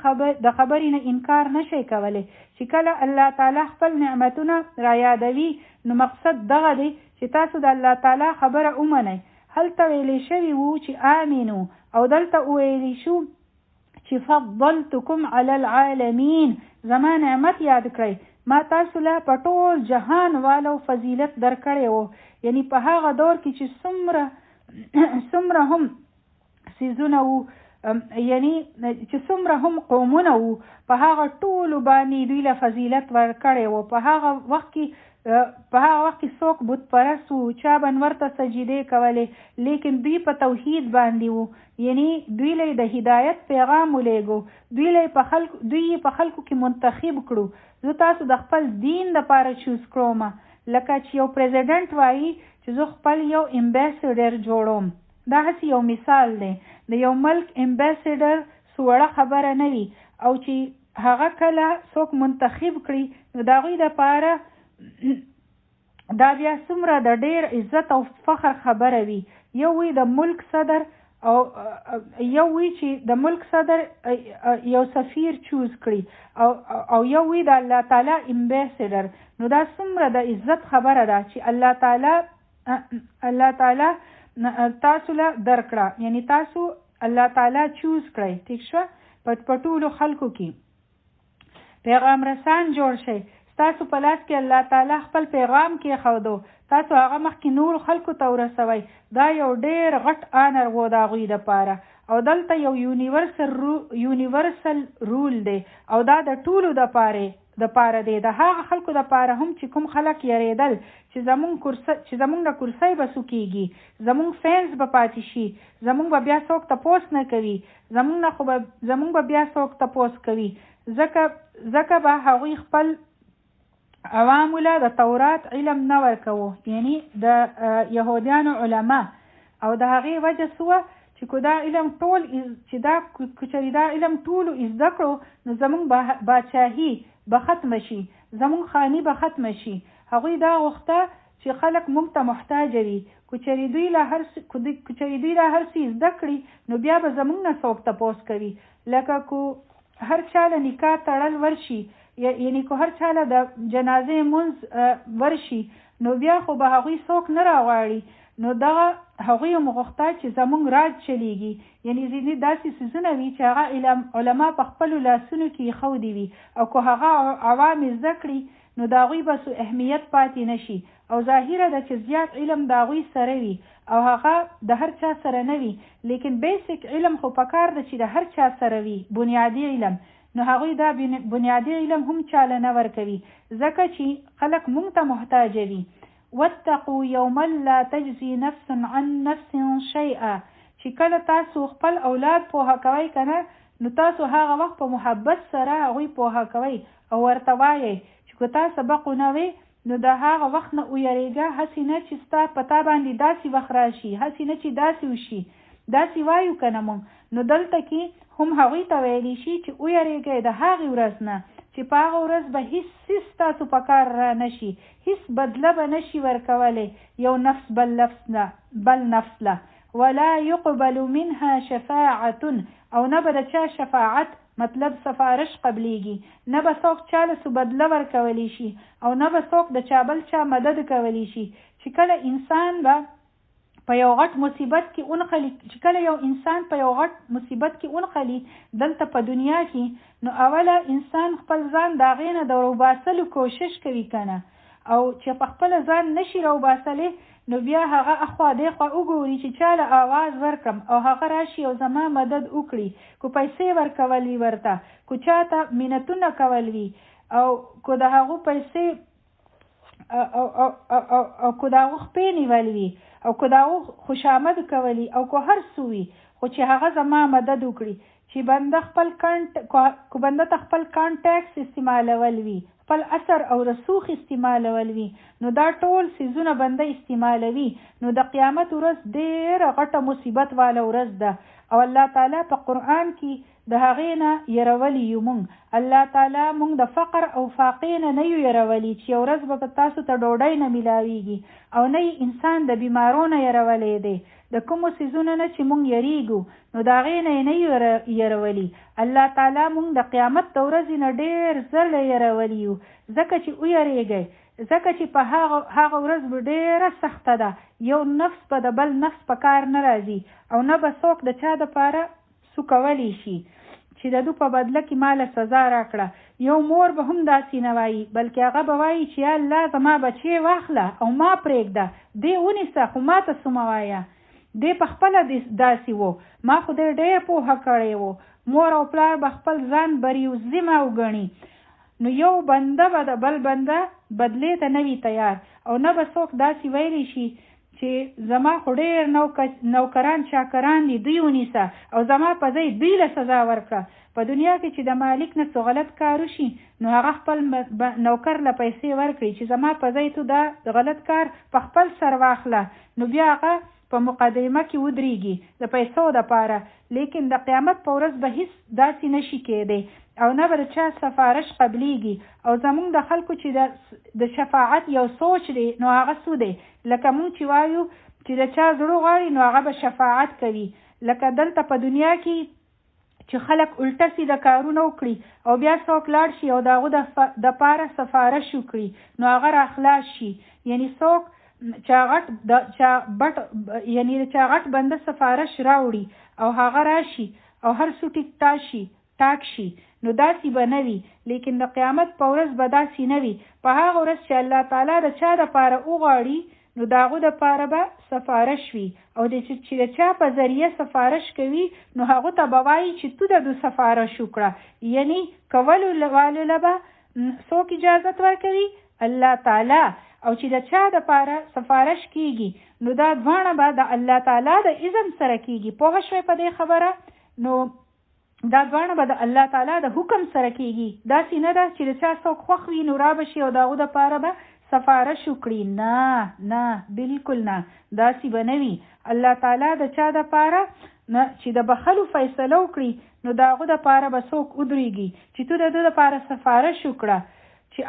د خبرې نه انکار نشئ کولی. چې کله الله تعالی خپل نعمتونه را یادوي نو مقصد دغه دی چې تاسو د الله تعالی خبره ومنئ. هلته ویلی شوي وو چې آمنو او دلته ویلی شو چې فضلتکم علی العالمین، زما نعمت یاد کړئ، ما تاسو له په ټول جهان والو فضیلت درکړی وو. یعنی په هغه دور کې چې څومره هم سیزونه وو، یعنی چې څومره هم قومونه وو، په هغه ټولو باندې دوی له فضیلت ورکړی وو. په هغه وخت کې څوک بت پرست وو، چا به ورته سجدې کولې، لیکن دوی په توحید باندې وو. یعنی دوی له د هدایت پیغام ولیږو، دوی په خلکو کې منتخب کړو. زه تاسو د خپل دین دپاره چوز کړم، لکه چې یو پریزیډنټ وایي چې زه خپل یو امبیسډر جوړوم. دا هسې یو مثال دی، د یو ملک امبیسډر سوړه خبره نه وي، او چې هغه کله څوک منتخب کړي نو د هغوی دپاره دا بیا څومره د ډېر عزت او فخر خبره وي. یو وی د ملک صدر او یو وی چې د ملک صدر یو سفیر چوز کړي او یو وی د الله تعالی امبیسډر، نو دا څومره د عزت خبره ده چې الله تعالی تاسو له درکړه، یعنی تاسو الله تعالی چوز کړئ. ٹھیک شوه؟ په ټولو خلکو کې پیغام رسان جوړ شئ. تاسو په لاس کې الله تعالی خپل پیغام کې خودو، تاسو هغه مخکې نور خلکو ته ورسوئ. دا یو ډېر غټ آنر و د هغوی دپاره، او دلته یو یونیورسل رول دی او دا د ټولو دپاره دی، د هغه خلکو دپاره هم چې کوم خلک یریدل چې زمونږ د کرسۍ به سوکېږي، زمونږ فینس به پاتې شي، زمونږ به بیا څوک تپوس نه کوي، زمونږ به بیا څوک تپوس کوي، ځکه به هغوی خپل عوامو له د تورات علم نه ورکوو، یعنی د یهودیانو علما. او د هغې وجه سوه چې دا علم ټولو زده کړو نو زمونږ باچاهي به ختمه شي، زمونږ خاني به ختمه شي. هغوی دا غوښته چې خلک موږ ته محتاج وي. که چېرې دوی لا هر څه زده کړي نو بیا به زموږ نه څوک تپوس کوي. لکه که هر چا له نکاح تړل ورشي، یعنی که هر چا له د جنازې مونځ ورشي نو بیا خو به هغوی څوک نه راغواړي. نو دغه هغوی هم غوښته چې زموږ راج چلیږي. یعنی ځینې داسې څیزونه وي چې هغه علما په خپلو لاسونو کې ایښودي وي، او که هغه عوام زده کړي نو د هغوی به څه اهمیت پاتې نشي. او ظاهره ده چې زیات علم د هغوی سره وي او هغه د هر چا سره نه وي، لیکن بیسیک علم خو پکار ده چې د هر چا سره وي، بنیادی علم. نو هغوی دا بنیادی علم هم چاله نه ورکوي، ځکه چې خلک مونږ ته محتاج وي. واتقوا یوما لا تجزي نفس عن نفس شیئا، چې کله تاسو خپل اولاد پوهه کوئ کنه نو تاسو هغه وخت په محبت سره هغوی پوهه کوئ او ورته وایئ چې که تا سبق ونه وی نو د هغه وخت نه ویریږه، هسې نه چې ستا په تا باندې داسې وخت راشي، هسې نه چې داسې وشي. داسې وایو که نه مونږ. نو دلته کې هم هغوی ته ویلی شي چې ویریږئ د هغې ورځ نه چې په هغه ورځ به هیڅ څیز تاسو په کار را نشي، هیڅ بدله به نشي ورکولی یو نفس بل نفس له. ولا يقبل منها شفاعة، او نه به د چا شفاعت مطلب سفارش قبلیږي، نه به څوک چاله سو بدله ورکولی شي او نه به څوک د چا بل چا مدد کولی شي. چې کله انسان به په یو غټ مصیبت کې اونخلي، چې کله یو انسان په یو غټ مصیبت کې اونخلي دلته په دنیا کې، نو اوله انسان خپل ځان د هغې نه د راوباسلو کوشش کوي کنه، او چې په خپله ځان نشي راوباسلی نو بیا هغه اخوا دېخوا وګوري چې چاله آواز ورکړم او هغه راشي او زما مدد وکړي، که پیسې ورکول وي ورته، که چاته منتونه کول وي، او که د هغو پیسې او که د هغو خپې نیول وي، او که د هغو خوشامد کولی، او که هر څه وي، خو چې هغه زما مدد وکړي. چې بنده ته خپل کانټیکس استعمالول وي، خپل اثر او رسوخ استعمالول وي، نو دا ټول څیزونه بنده استعمالوي. نو د قیامت ورځ ډېره غټه مصیبت والا ورځ ده، او الله تعالی په قرآن کې د هغې نه یرولی یو مونږ. الله تعالی مونږ د فقر او فاقې نه یو یرولی چې یو ورځ به تاسو ته ډوډۍ نه میلاویږي، او نه انسان د بیمارو نه یرولی دی. د کومو څیزونو نه چې مونږ یریږو نو د هغې نه یې نه یرولی. الله تعالی مونږ د قیامت د ورځې نه ډېر زر یرولی یو، ځکه چې ویریږئ، ځکه چې په هغه ورځ به ډېره سخته ده. یو نفس به د بل نفس په کار نه راځي، او نه به څوک د چا دپاره څه کولی شي چې د دو په بدله کې ماله سزا راکړه. یو مور به هم داسې نه وایي، بلکې هغه به وایي چې یا الله زما بچی واخله او ما پرېږده، دې ونیسه خو ما ته څه مه وایه. دې په خپله داسې وو، ما خو دې ډېر پوهه کړی وو. مور او پلار به خپل ځان بریوزمه وګڼي، نو یو بنده به د بل بنده بدلې ته نه وي تیار، او نه به څوک داسې ویلی شي چې زما خو ډېر نوکران چاکران دي، دوی ونیسه او زما په ځای دوی له سزا ورکړه. په دنیا کې چې د مالک نه څه غلط کار وشي نو هغه خپل نوکر له پیسې ورکړي چې زما په ځای تو دا غلط کار په خپل سر واخله، نو بیا هغه په مقدمه کې ودرېږي د پیسو دپاره. لیکن د قیامت په ورځ به هیڅ داسې نشي کېدی، او نه به د چا سفارش قبلیږي. او زمونږ د خلکو چې د شفاعت یو سوچ دی نو هغه څه دی، لکه مونږ چې وایو چې د چا زړه غواړي نو هغه به شفاعت کوي. لکه دلته په دنیا کې چې خلک الټه سیده کارونه وکړي او بیا څوک لاړ شي او د هغو دپاره سفارش وکړي نو هغه راخلاص شي. یعنی څوک چا غټ بنده سفارش راوړي او هغه راشي او هر څه ټاک شي، نو داسې به نه وي. لیکن د قیامت په ورځ به داسې نه وي. په هغه ورځ چې الله تعالی د چا دپاره وغواړي نو د هغو دپاره به سفارش وي، او چې د چا په ذریعه سفارش کوي نو هغو ته به وایي چې تو د دو سفارش وکړه. یعنی کولو والو له به څوک اجازت ورکوي؟ الله تعالی. او چې د چا دپاره سفارش کیږي نو دا دواړه به د الله تعالی د اذن سره کیږي. پوه شوې په دې خبره؟ نو دا دواړه به د الله تعالی د حکم سره کیږي. داسې نه ده چې د چا څوک خوښ وي نو را به شي او د هغو دپاره به سفارش وکړي. نه بالکل نه، داسې به نه وي. الله تعالی د چا دپاره چې د بخلو فیصله وکړي نو د هغو دپاره به څوک ودرېږي چې تو د ده دپاره سفارش وکړه، چې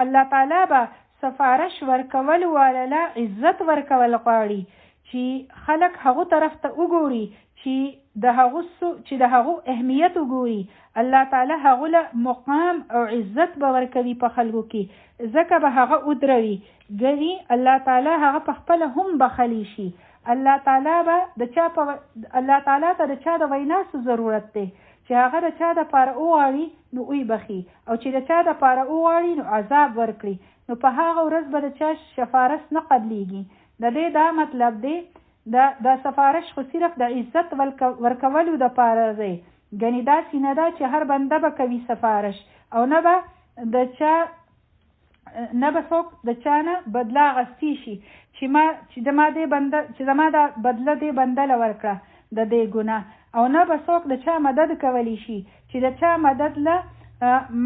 الله تعالی به سفارش ورکول والا عزت ورکول غواړي چې خلک هغه طرف ته وګوري چې د هغه اهمیت وګوري. الله تعالی هغه له مقام او عزت به ورکوي په خلکو کې، ځکه به هغه ودروي. ګني الله تعالی هغه په خپل هم بخلی شي. الله تعالی ته د چا د وینا څه ضرورت دی چې هغه د چا د پاره وغواړي نو وی بخي، او چې د چا د پاره وغواړي نو عذاب ورکړي. نو په هغه ورځ به د چا سفارش نه قبليږي. د دې دا مطلب دی دا سفارش خو صرف د عزت ورکولو د پاره دی. ګنې داسې نه ده چې هر بنده به کوي سفارش، او نه به څوک د چا نه بدله اخیستی شي چې زما دا بدله دې بنده له ورکړه د دې ګناه، او نه به څوک د چا مدد کولی شي چې د چا مدد له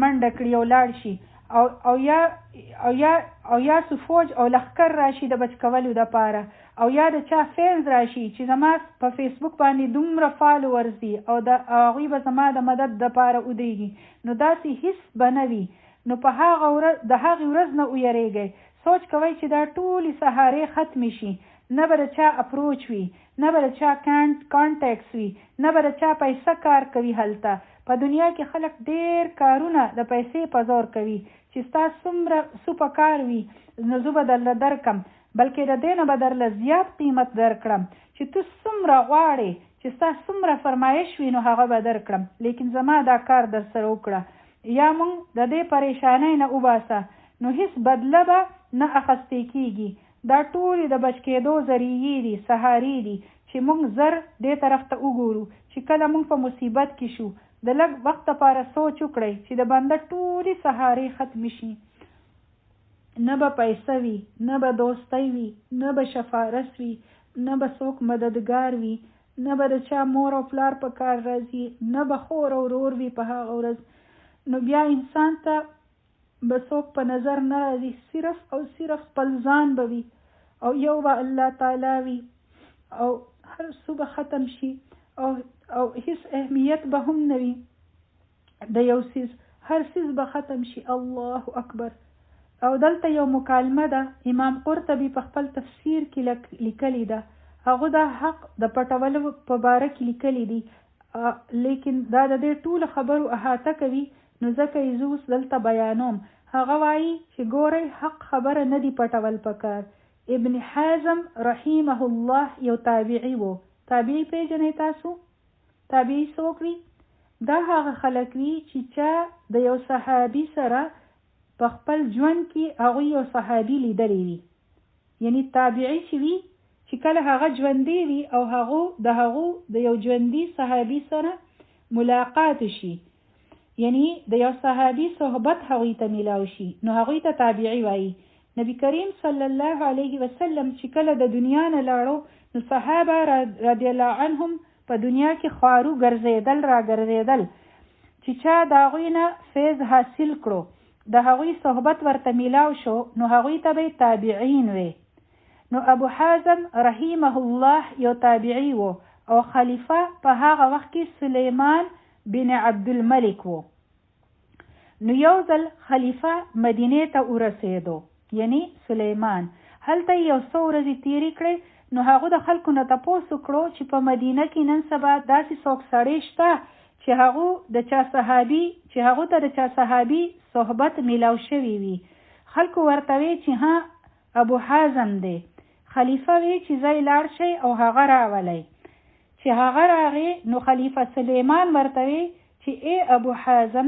منډه کړي او لاړ شي، او یا فوج او لښکر راشي د بچ کولو دپاره، او یا د چا فینز راشي چې زما په فیسبوک باندې دومره فالوورز دي او هغوی به زما د مدد دپاره ودرېږي. نو داسې هیڅ به نه وي. نو په د هغې ورځ نه ویریږئ. سوچ کوئ چې دا ټولې سهارې ختمې شي، نه به د چا اپروچ وي، نه به د چا کانټیکس وي، نه به د چا پیسه کار کوي. هلته په دنیا کې خلک ډېر کارونه د پیسې په زور کوي چې ستا څومره سوپه کار وي نو زه به درله درکم، بلکې د دې نه به درله زیات قیمت درکړم چې تو څومره غواړې چې ستا څومره فرمایش وي نو هغه به درکړم، لیکن زما دا کار در سره وکړه. یا مونږ د دې پریشانۍ نه وباسه نو هیڅ بدله به نه اخیستې کېږي. دا ټولې د بچ کېدو ذریعې دي، سهارې دي چې مونږ زر دې طرف ته وګورو چې کله مونږ په مصیبت کې شو د لږ وخت لپاره سوچ وکړئ چې د بنده ټولې سهارې ختمې شي. نه به پیسه وي، نه به دوستی وي، نه به شفارس وي، نه به څوک مددگار وي، نه به د چا مور او پلار په کار راځي، نه به خور او ورور وي په هغه ورځ. نو بیا انسان ته به څوک په نظر نه راځي، صرف او صرف خپل ځان به وي، او یو به الله تعالی وي، او هر څه به ختم شي، او هیڅ اهمیت به هم نه وي د یو څیز، هر څیز به ختم شي. الله اکبر. او دلته یو مکالمه ده، امام قرطبي په خپل تفسیر کې لیکلی ده. هغه دا حق د پټولو په باره کې لیکلی دي، لیکن دا د دې ټولو خبرو احاطه کوي، نو ځکه یې زه اوس دلته بیانوم. هغه وایي چې ګورئ حق خبره نه دي پټول پکار. ابن حزم رحمه الله یو تابعي و. تابعي پیژنئ تاسو؟ تابعي څوک وي؟ دا هغه خلک وي چې چا د یو صحابي سره په خپل ژوند کې هغوی یو صحابي لیدلی وي. یعنی تابعي چې وي چې کله هغه ژوندی وي او هغه د یو ژوندي صحابي سره ملاقات شي، یعنی د یو صحابي صحبت هغوی ته میلاو شي، نو هغوی ته تابعي وایي. نبی کریم صلی الله علیه وسلم چې کله د دنیا نه لاړو نو صحابه رضی الله عنهم په دنیا کې خوارو ګرځېدل چې چا د هغوی نه فیض حاصل کړو، د هغوی صحبت ورته میلاو شو، نو هغوی ته به تابعین وي. نو ابو حازم رحمه الله یو تابعی و، او خلیفه په هغه وخت کې سلیمان بن عبدالملک و. نو یو ځل خلیفه مدینه ته ورسېدو، یعنی سلیمان. هلته یو څو ورځې تیرې کړې. نو هغه د خلکو نه تپوس وکړو چې په مدینه کې نن سبا داسې څوک سړی شته چې هغه ته د چا صحابي صحبت میلاو شوی وي. خلکو ورته وی چې ها ابو حازم دی. خلیفه وی چې ځای لاړ شئ او هغه راولئ. چې هغه راغی نو خلیفه سلیمان ورته وی چې ای ابو حازم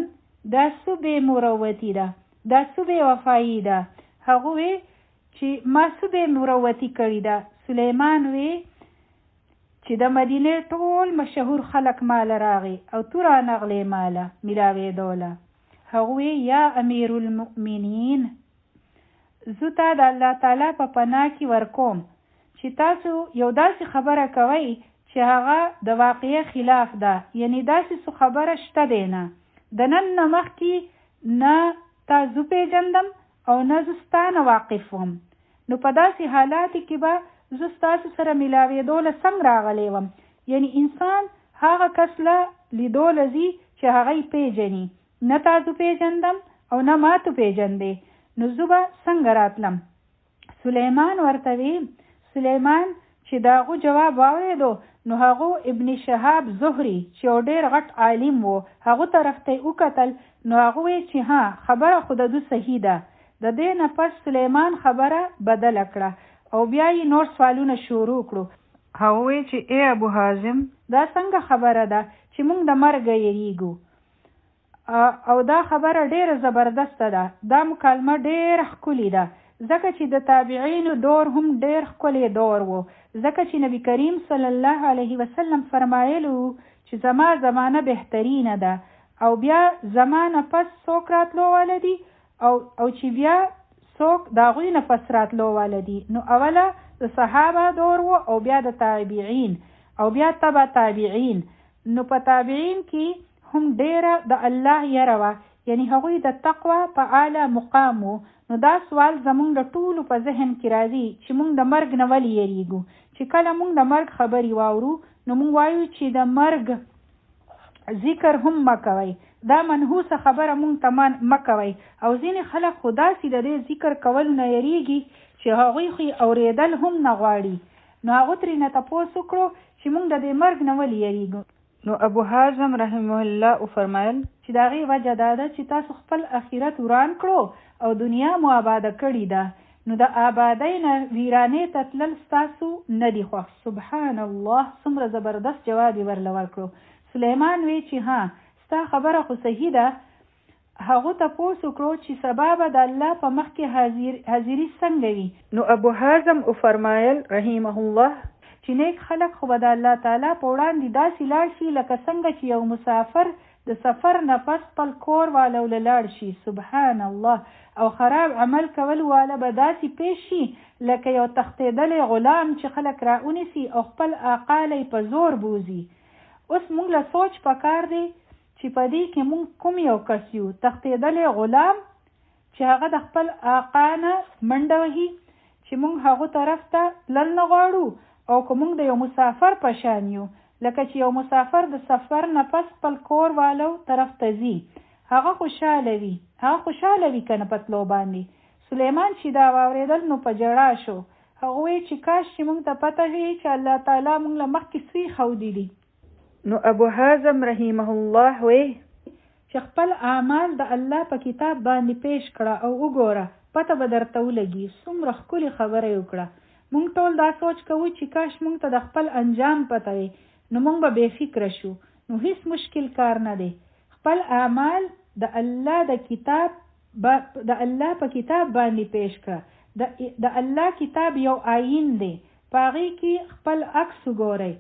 دا څه بې مروتي ده، دا څه بې وفایي ده. هغه وی چې ما څه بې مروتي کړې ده. سلیمان وی چې د مدینه ټول مشهور خلک مال راغی او تو را نغلې ماله میلاوېدوله. هغه وی یا امیر المؤمنین، زه تا د الله تعالی په پناه کې ورکوم چې تاسو یو داسې خبره کوئ چې هغه د واقعي خلاف ده، یعنی داسې څه خبره شته دی نه. د نن نه مخکې نه تا زه پیژندم او نه زه ستا نه واقف وم، نو په داسې حالاتو کې به زه ستاسو سره میلاوېدوله څنګه راغلی وم. یعنی انسان هغه کس له لیدوله ځي چې هغه یې پیژني. نه تاسو پیژندم او نه ما تو پیژندې، نو زه به څنګه راتلم؟ سلیمان ورته وی سلیمان چې داغو جواب واورېدو نو هغه ابن شهاب زهري چې یو ډېر غټ عالم و هغه طرف ته وکتل نو هغه وی چې ها خبره خو د دوی صحیح ده. د دې نه پس سلیمان خبره بدله کړه او بیا یې نور سوالونه شروع کړو. هغه وی چې ای ابو حازم دا څنګه خبره ده چې موږ د مرګ یریږو او دا خبره ډیره زبردسته ده. دا مکالمه ډیره ښکلې ده ځکه چې د تابعینو دور هم ډیر ښکلی دور و ځکه چې نبی کریم صلی الله علیه وسلم فرمایلو چې زما زمانه بهترینه ده او بیا زمانه پس څوک راتلو والدي او چې بیا څوک د هغوی نه پس راتلو والدي. نو اوله د صحابه دور و او بیا د تابعین او بیا تبع تابعین. نو په تابعین کې هم ډیره د الله یره وه یعنی هغوی د تقوا په اعلی مقام وو. نو دا سوال زمونږ د ټولو په ذهن کې راځي چې مونږ د مرګ نه ولې یریږو. چې کله مونږ د مرګ خبرې واورو نو مونږ وایو چې د مرګ ذکر هم مکوئ دا منحوسه خبره مونږ ته مه کوئ. او ځینې خلک خو داسې د دې ذکر کولو نه یریږي چې هغوی خو اورېدل هم نه غواړي. نو هغو ترېنه تپوس وکړو چې مونږ د دې مرګ نه ولې یریږو. نو ابو حازم رحمه الله وفرمایل چې د هغې وجه دا ده چې تاسو خپل آخرت وران کړو او دنیا مو آباده کړې ده. نو د آبادۍ نه ویرانې ته تلل ستاسو نه دي خوښ. سبحان الله څومره زبردست جواب یې ورله ورکړو. سلیمان وی چې ها ستا خبره خو صحیح ده. هغو تپوس وکړو چې سبا به د الله په مخ کې حاضري څنګه وي. نو ابو حازم وفرمایل رحمه الله چې نیک خلک خو به د الله تعالی په وړاندې داسې لاړ شي لکه څنګه چې یو مسافر د سفر نه پس خپل کور والا له لاړ شي. سبحان الله. او خراب عمل کول والا به داسې پیش شي لکه یو تښتېدلی غلام چې خلک راونیسي او خپل آقا لی په زور بوزي. اوس موږ له سوچ پکار دی چې په دې کې موږ کوم یو کس یو تښتېدلی غلام چې هغه د خپل آقا نه منډه وهي چې موږ هغو طرف ته تلل نه غواړو او که موږ د یو مسافر په شان یو لکه چې یو مسافر د سفر نه پس خپل کور والو طرف ته ځي هغه خوشحاله وي که نه په تلو باندې. سلیمان چې دا واورېدل نو په ژړا شو. هغه وایي چې کاش چې موږ ته پته وي چې الله تعالی موږ له مخکې څه ښودي دي. نو ابو حازم رحمه الله وایي چې خپل اعمال د الله په کتاب باندې پیش کړه او وګوره پته به درته ولګي. څومره ښکلې خبره یې وکړه. موږ ټول دا سوچ کوو چې کاش موږ ته د خپل انجام پته وي نو موږ به بې فکره شو. نو هیڅ مشکل کار نه دی. خپل اعمال د الله په کتاب باندې پیش کړه. د الله کتاب یو آیین دی. په هغې کې خپل عکس وګورئ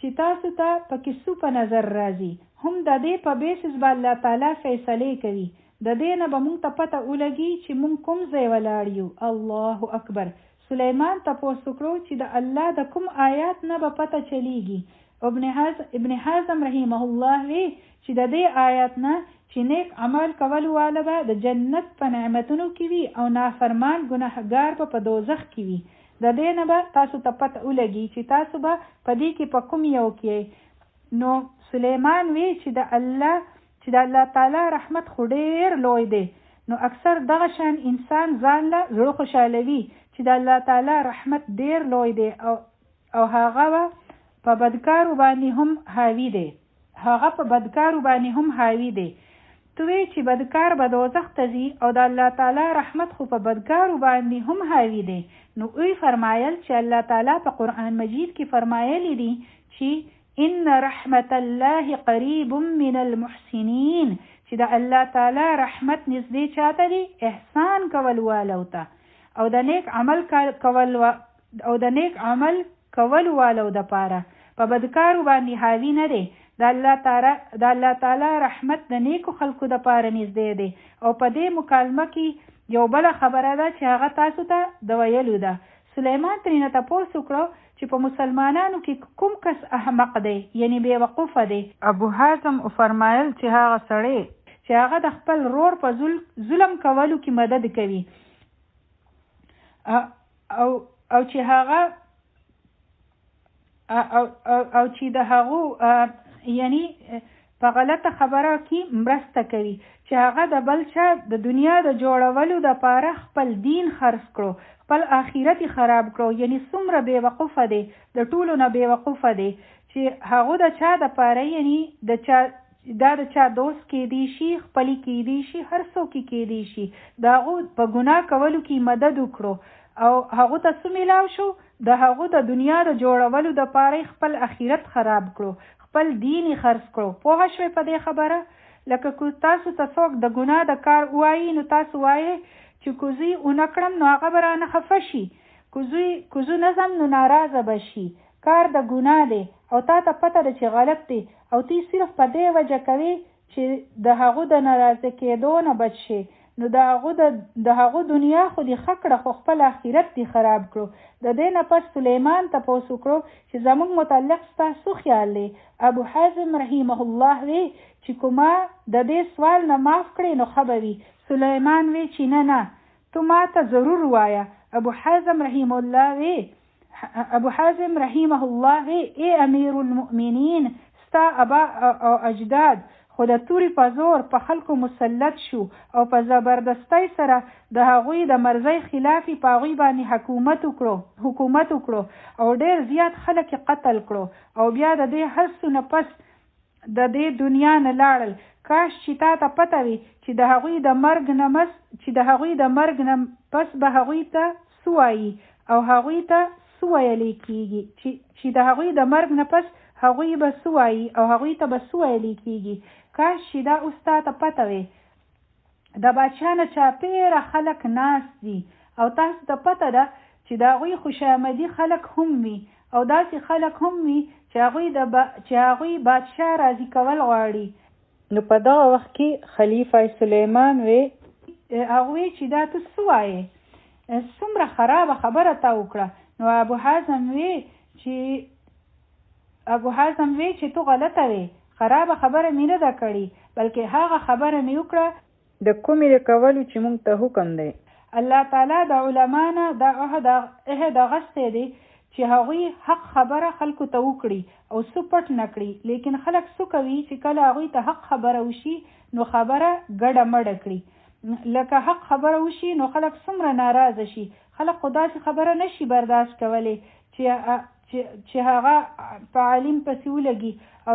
چې تاسو ته پکې څه په نظر راځي. هم د دې په بیسس به الله تعالی فیصلې کوي. د دې نه به موږ ته پته ولګي چې موږ کوم ځای ولاړ یو. الله اکبر. سلیمان تپوس وکړو چې د الله د کوم آیات نه به پته چلیږي. ابن حازم رحمه الله وی چې د دې آیات نه چې نیک عمل کول والا به د جنت په نعمتونو کې وي او نافرمان ګناهګار به په دوزخ کې وي. د دې نه به تاسو ته پته ولګي چې تاسو به په دې کې په کوم یو کې. نو سلیمان وی چې د الله تعالی رحمت خو ډېر لوی دی. نو اکثر دغه شان انسان ځان له زړه خوشحالوي چې د الله تعالی رحمت ډېر لوی دی او هغه په بدکارو باندې هم حاوي دی. تو وی چې بدکار به دوزخ ته ځي او د الله تعالی رحمت خو په بدکارو باندې هم حاوي دی. نو اوی فرمایل چې الله تعالی په قرآن مجید کې فرمایلی دی چې ان رحمت الله قریب من المحسنین چې د الله تعالی رحمت نږدې چاته دی احسان کول والو ته او د نیک عمل کول والو د پاره په بدکارو باندې حاوی نه دی. د الله تعالی رحمت د نیکو خلکو د پاره نږدې دی. او په دې مکالمه کې یو بله خبره ده چې هغه تاسو ته د ویلو ده. سلیمان ترېنه تپوس وکړو چې په مسلمانانو کې کوم کس احمق دی یعنی بې وقوفه دی. ابو حازم فرمایل چې هغه سړی چې هغه د خپل رور په ظلم کولو کې مدد کوي او چې هغه او چې د هغو یعنی په غلطه خبره کې مرسته کوي چې هغه د بل چا د دنیا د جوړولو دپاره خپل دین خرڅ کړو، خپل آخرت خراب کړو. یعنی څومره بېوقوفه دی، د ټولو نه بېوقوفه دی چې هغه د چا دپاره یعنی دا د چا دوست کېدی شي، خپلې کېدی شي، هر څوک یې کېدی شي، د هغو په ګناه کولو کې مدد وکړو او هغو ته څه میلاو شو؟ د هغو د دنیا د جوړولو دپاره خپل آخرت خراب کړو، خپل دین یې خرڅ کړو. پوهه شوې په دې خبره؟ لکه که تاسو ته څوک د ګناه د کار ووایي نو تاسو وایئ چې کوزی ونه کړم نو هغه به رانه خفه شي، کوزو نظم نو ناراضه به شي. کار د ګناه دی او تا ته پته ده چې غلط دی او تی صرف په دې وجه کوي چې د هغو د ناراضه کېدو نه بچ شي، نو د هغو دنیا خو دې ښه کړه خو خپل آخرت دې خراب کړو. د دې نه پس سلیمان تپوس وکړو چې زموږ متعلق ستاسو خیال دی؟ ابو حازم رحمه الله وی چې کومه د دې سوال نه معاف کړي نو ښه به وي. سلیمان وی چې نه تو ما ته ضرور وایه. ابو حازم رحمه الله وی ای امیر المؤمنین، ستا ابا او اجداد خو د تورې په زور په خلکو مسلط شو او په زبردستۍ سره د هغوی د مرضۍ خلافي په هغوی باندې حکومت وکړو او ډېر زیات خلک قتل کړو او بیا د دې هر څه نه پس د دې دنیا نه لاړل. کاش چې تا ته پته وي چې د هغوی د مرګ نه پس به هغوی ته څه وایي او هغوی ته څه ویلی کېږي، چې د هغوی د مرګ نه پس هغوی به څه وایي او هغوی ته به څه ویلی کېږي. کاش چې دا اوس تا ته پته وي د باچا نه چاپېره خلک ناست دي او تاسو ته پته ده چې د هغوی خوشامدي خلک هم وي او داسې خلک هم وي چې هغوی بادشاه راضي کول غواړي. نو په دغه وخت کې خلیفه سلیمان وی هغوی چې دا ته څه وایې، څومره خرابه خبره تا وکړه. نو ابو حازم وی چې تو غلطه وی، خرابه خبره مې نه ده کړې بلکې هغه خبره مې وکړه د کومې د کولو چې موږ ته حکم دی. الله تعالی د علما نه دا عهد اخیستی دی چې هغوی حق خبره خلکو ته وکړي او څه پټ نه کړي. لیکن خلک څه کوي چې کله هغوی ته حق خبره وشي نو خبره ګډه مډه کړي. لکه حق خبره وشي نو خلک څومره ناراضه شي. خلک خو داسې خبره نشي برداشت کولی چې هغه په عالم پسې ولګي او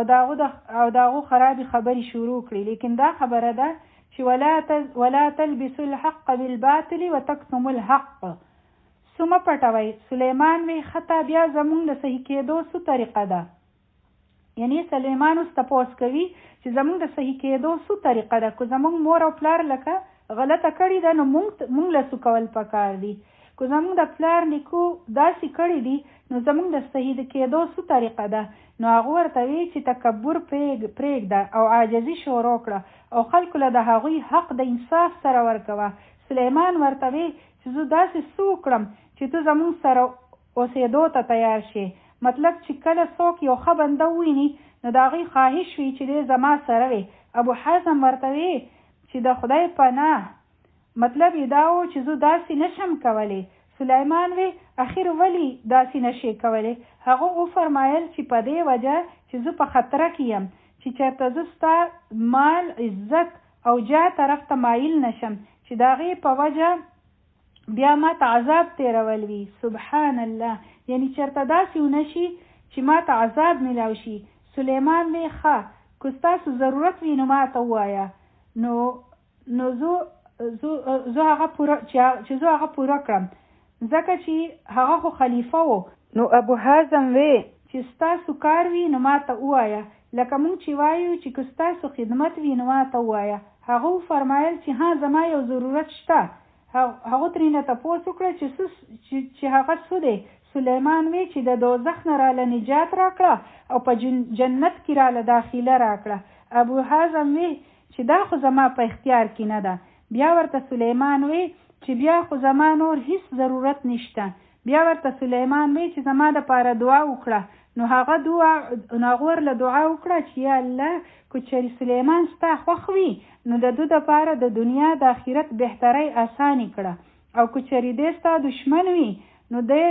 د هغو خرابې خبرې شروع کړي. لیکن دا خبره ده چې ولا تلبسوا الحق بالباطل وتكتموا الحق. څه مه پټوئ. سلیمان وی خطا بیا زمونږ د صحیح کېدو څه طریقه ده؟ یعنی سلیمان اوس تپوس کوي چې زمونږ د صحیح کېدو څه طریقه ده؟ که زمونږ مور او پلار لکه غلطه کړې ده نو مونږ له څه کول پکار دي؟ که زمونږ د پلار نیکو داسې کړي دي نو زمونږ د صحیح کېدو څه طریقه ده؟ نو هغه ورته وی چې تکبر پرېږده او عاجزي شروع کړه او خلکو له د هغوی حق د انصاف سره ورکوه. سلیمان ورته وی چې زه داسې څه وکړم چې ته زمونږ سره اوسېدو ته تیار شي. مطلب چې کله څوک یو ښه بنده وویني نو د هغوی خواهش وي چې دی زما سره وي. ابو حازم ورته وی چې د خدای پناه، مطلب یې دا و چې زه داسې نشم کولی. سلیمان وی اخر ولی داسې نشي کولی؟ هغه وفرمایل چې په دې وجه چې زه په خطره کې یم چې چېرته زه ستا مال، عزت او جاه طرف ته مایل نشم چې د هغې په وجه بیا ما ته عذاب تیرول وي. سبحان الله، یعنی چېرته داسې ونشي چې ما ته عذاب میلاو شي. سلیمان وی ښه که ستاسو ضرورت وي نو ما ته ووایه نو زه هغه پوره کړم ځکه چې هغه خو خلیفه و. نو ابو حازم وی چې ستاسو کار وي نو ما ته ووایه، لکه مونږ چې وایو چې که ستاسو خدمت وي نو ما ته ووایه. هغه فرمایل چې ها زما یو ضرورت شته. هغه ترېنه تپوس وکړه چې هغه څه دی؟ سلیمان وی چې د دوزخ نه راله نجات راکړه او په جنت کې راله داخله راکړه. ابو حازم وی چې دا خو زما په اختیار کې نه ده. بیا ورته سلیمان وی چې بیا خو زما نور هیڅ ضرورت نشته. بیا ورته سلیمان وی چې زما دپاره دعا وکړه. نو هغه ورله دعا وکړه چې یا الله که چېرې سلیمان ستا خوښ وي نو د ده دپاره د دنیا د آخرت بهترۍ اسانې کړه او که چېرې دی ستا دشمن وي نو دی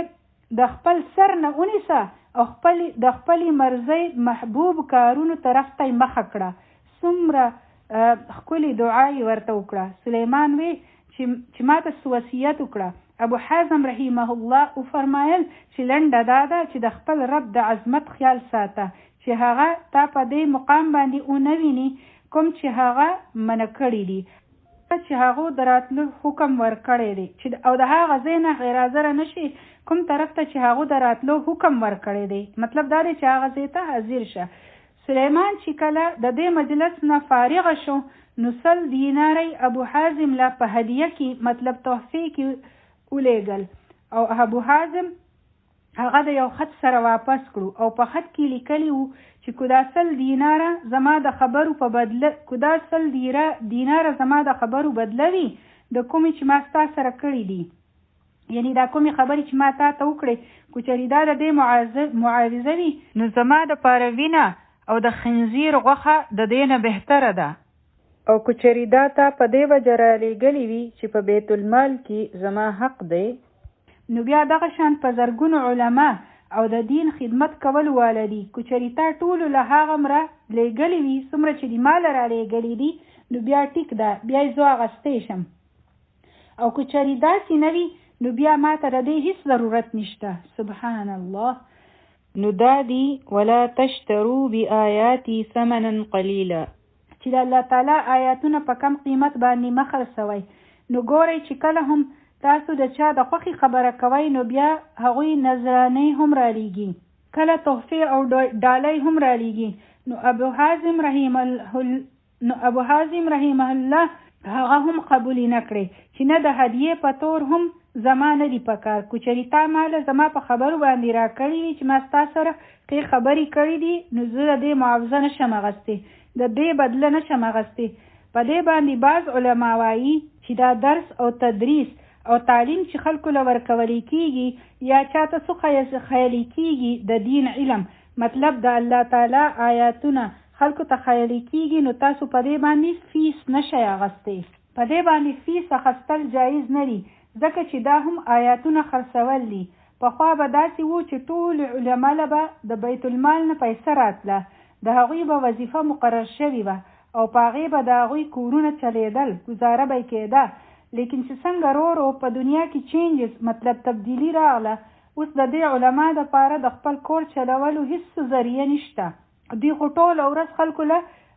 د خپل سر نه ونیسه او د خپلې مرضۍ محبوب کارونو طرف ته یې مخه کړه. څومره ښکلې دعا یې ورته وکړه. سلیمان وی چې ما ته وصیت وکړه. ابو حازم رحمه الله فرمایل چې لنډه دا ده چې د خپل رب د عظمت خیال ساته چې هغه تا په دې مقام باندې اونه ویني کوم چې هغه منع کړي دي، چې هغه د راتلو حکم ورکړی دی، چې او د هغه ځای نه غیر حاضره نشي کوم طرف ته چې هغه د راتلو حکم ورکړی دی. مطلب دا دی چې هغه ځای ته حاضر شه. سلیمان چې کله د دې مجلس نه فارغ شو نو 100 دیناری ابو حازم لا په هدیه کې مطلب تحفې کې ولیږل او ابو حازم هغه د یو خط سره واپس کړو او په خط کې لیکلی وو چې کو دا 100 دیناره زما د خبرو په بدله کو دا 100 دیناره زما د خبرو بدلوي د کومې چې ما ستا سره کړي دي، یعنی دا کومې خبرې چې ما تا ته وکړې کو چېرې دا د دې معاوضه وي نو زما د پاره وینه او د خنزیر غوښه د دې نه بهتره ده، او که چېرې دا تا په دې وجه رالیږلي وي چې په بیت المال کې زما حق دی نو بیا دغه شان په زرګونو علما او د دین خدمت کول واله دي. که چېرې تا ټولو له هغه مره لیږلي وي څومره چې د مال رالیږلي دي نو بیا ټیک ده، بیا یې زه اخیستی شم. او که چېرې داسې نه وي نو بیا ما ته د دې هیڅ ضرورت نشته. سبحان الله. نو دا دی ولا تشترو بآیاتی ثمنا قلیلا، چې د الله تعالی آیاتونه په کم قیمت باندې مه خرڅوئ. نو ګورئ چې کله هم تاسو د چا د خوښې خبره کوئ نو بیا هغوی نذرانۍ هم رالیږي، کله تحفې او ډالۍ هم رالیږي. نو ابو حازم رحمه الله هغه هم قبول نه کړي چې نه د هدیې په طور هم زما نه دي پکار. کو چېرې تا ماله زما په خبرو باندې راکړي وي چې ما ستا سره ښې خبرې کړي دي نو زه د دې معاوضه نشم اخیستی، د دې بدله نشم اخیستی. په دې باندې بعض علما وایي چې دا درس او تدریس او تعلیم چې خلکو له ورکولی کېږي یا چاته څه خیالي کېږي د دین علم، مطلب د الله تعالی آیاتونه خلکو ته خیالي کېږي نو تاسو په دې باندې فیس نشئ اخیستی. په دې باندې فیس اخیستل جایز نه دي ځکه چې دا هم آیاتونه خرڅول دي. پخوا به داسې وو چې ټول علما له به د بیت المال نه پیسه راتله، د هغوی به وظیفه مقرر شوې وه او په هغې به د هغوی کورونه چلیدل، ګزاره به یې کېده. لیکن چې څنګه ورو په دنیا کې چینجز مطلب تبدیلی راغله، اوس د دې علما دپاره د خپل کور چلولو هیڅ ذریعه نشته. دوی خو ټوله ورځ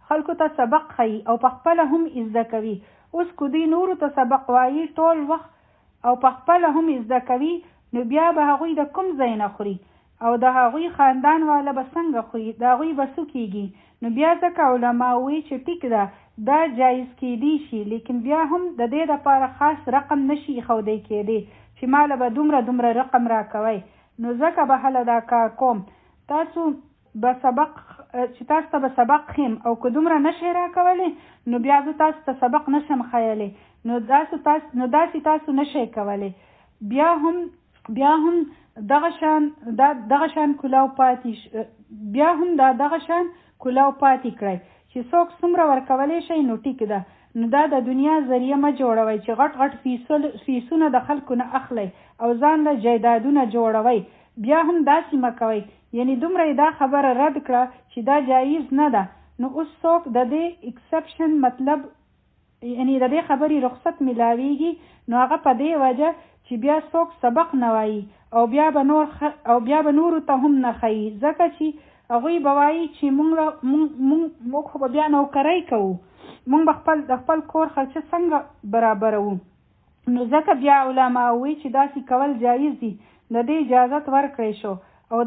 خلکو ته سبق ښیي او په خپله هم زده کوي. اوس که دوی نورو ته سبق وایي ټول وخت او په خپله هم زده کوي نو بیا به هغوی د کوم ځای نه خوري او د هغوی خاندان والا به څنګه خوري، د هغوی به څه کېږي. نو بیا ځکه علما وایي چې ټیک ده دا جایز کېدی شي، لیکن بیا هم د دې دپاره خاص رقم نشي ایښودی کېدی چې ماله به دومره رقم راکوئ. نو ځکه به هله دا کار کوم تاسو ته به سبق خیم او که دومره نشئ راکولی نو بیا زه تاسو ته سبق نشم ښیلی، نو داسې تاسو نشئ کولی. بیا هم دغه شان کلاو پاتې کړئ چې څوک څومره ورکولی شئ نو ټیک ده. نو دا د دنیا ذریعه مه جوړوئ چې غټ فیسونه د خلکو نه اخلئ او ځان له جایدادونه جوړوئ. بیا هم داسې مه کوئ، یعنی دومره یې دا خبره رد کړه چې دا جایز نه ده. نو اوس څوک د دې اکسپشن مطلب یعنی د دې خبرې رخصت ملاویږي نو هغه په دې وجه چې بیا څوک سبق نه وایي او بیا به نورو ته هم نه ښیي، ځکه چې هغوی به وایي چې موږ خو به بیا نوکرۍ کوو، موږ به د خپل کور خرچه څنګه برابروو. نو ځکه بیا علما وایي چې داسې کول جایز دي، د دې اجازت ورکړی شو. او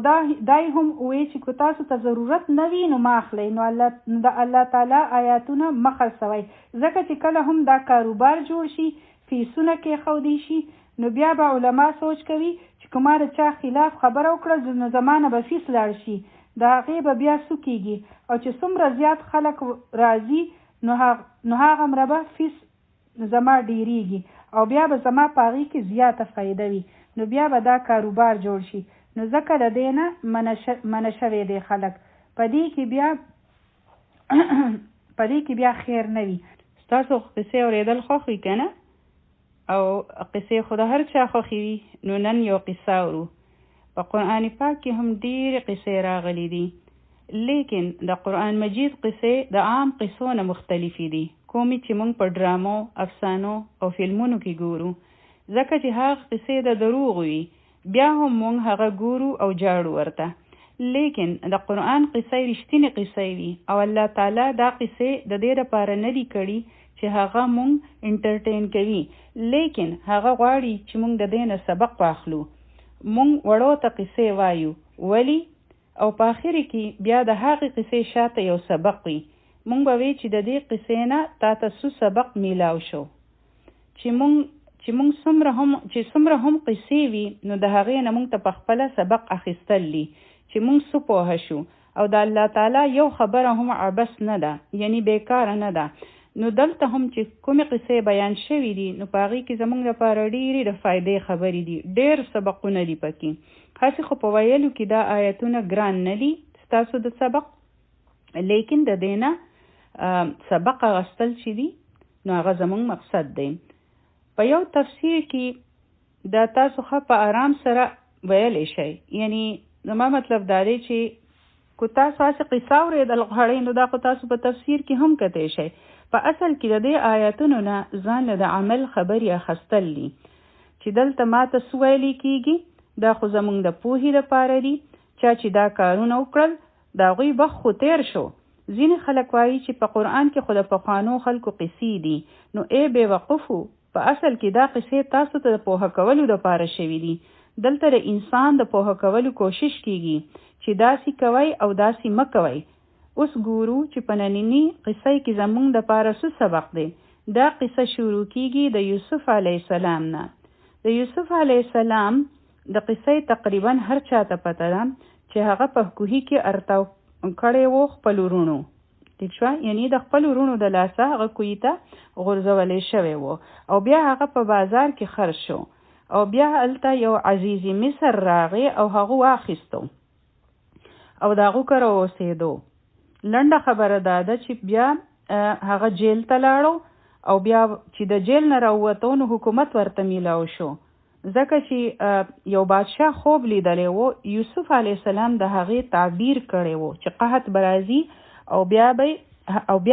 دای هم وایي چې که تاسو ته ضرورت نه وي نو ما اخلئ، نو د الله تعالی آیاتونه مه خرڅوئ، ځکه چې کله هم دا کاروبار جوړ شي فیسونه کېښودی شي نو بیا به علما سوچ کوي چې که ما د چا خلاف خبره وکړه نو زما نه به فیس لاړ شي، د هغې به بیا څه کېږي، او چې څومره زیات خلک راځي نو هغه مره به فیس زما ډیریږي او بیا به زما په هغې کې زیاته فایده وي، نو بیا به دا کاروبار جوړ شي. نو ځکه د دې نه منع شوی دی خلک، په دې کې بیا خیر نه وي. ستاسو قصې اورېدل خوښ وي که نه؟ او قصې خو د هر چا خوښې وي. نو نن یو قصه اورو. په قرآن پاک کې هم ډېرې قصې راغلي دي، لیکن د قرآن مجید قصې د عام قصو نه مختلفې دي، کومې چې موږ په ډرامو، افسانو او فلمونو کې ګورو. ځکه چې هغه قصې د دروغ وي، بیا هم موږ هغه ګورو او جاړو ورته. لیکن د قرآن قصې رښتینې قصې وي او الله تعالی دا قصې د دې لپاره نه دي کړي چې هغه موږ انټرټین کوي، لیکن هغه غواړي چې موږ د دې نه سبق واخلو. موږ وړو ته قصې وایو، ولی؟ او په آخر کې بیا د هغې قصې شاته یو سبق وي. موږ به وی چې د دې قصې نه تاته څه سبق میلاو شو. چې موږ څومره هم قصې وي نو د هغې نه موږ ته په خپله سبق اخیستل دي چې موږ څه پوهه شو. او د الله تعالی یو خبره هم عبث نه ده، یعنی بیکاره نه ده. نو دلته هم چې کومې قصې بیان شوي دي نو په هغې کې زموږ لپاره ډېرې د فایدې خبرې دي، ډېر سبقونه دي پکې. هسې خو په ویلو کې دا آیتونه ګران نه دي ستاسو د سبق، لیکن د دې نه سبق اخیستل چې دي نو هغه زموږ مقصد دی. په یو تفسیر کې دا تاسو ښه په آرام سره ویلی شئ. یعنی زما مطلب دا دی چې کو تاسو هسې قصه اورېدل غواړئ نو دا خو تاسو په تفسیر کې هم کتی شئ. په اصل کې د دې آیاتونو نه ځان له د عمل خبرې اخیستل دي چې دلته ماته څه ویلي کېږي، دا خو زموږ د پوهې دپاره دي. چا چې دا کارونه وکړل د هغوی وخت خو تیر شو. ځینې خلک وایي چې په قرآن کې خو د پخوانو خلکو قصې دي. نو بې وقفو، په اصل کې دا قصې تاسو ته د پوهه کولو دپاره شوي دي. دلته د انسان د پوهه کولو کوشش کېږي چې داسې کوئ او داسې مه کوئ. اوس ګورو چې په ننني قصې کې زموږ دپاره څه سبق دی. دا قصه شروع کېږي د یوسف علیه السلام نه. د یوسف علیه السلام د قصې تقریبا هر چاته پته ده چې هغه په کوهي کې ارتاو کړی و خپل ورونو. ټیک شوه؟ یعنی د خپل ورونو د لاسه هغه کوهي ته غورځولی شوی و او بیا هغه په بازار کې خرڅ شو او بیا هلته یو عزیز مصر راغی او هغه واخیستو او د هغو کره اوسېدو. لنډه خبره دا ده چې بیا هغه جیل ته لاړو او بیا چې د جیل نه راووتو نو حکومت ورته میلاو شو، ځکه چې یو بادشاه خوب لیدلی و. یوسف علیه السلام د هغې تعبیر کړی و چې قحط به راځي او بیا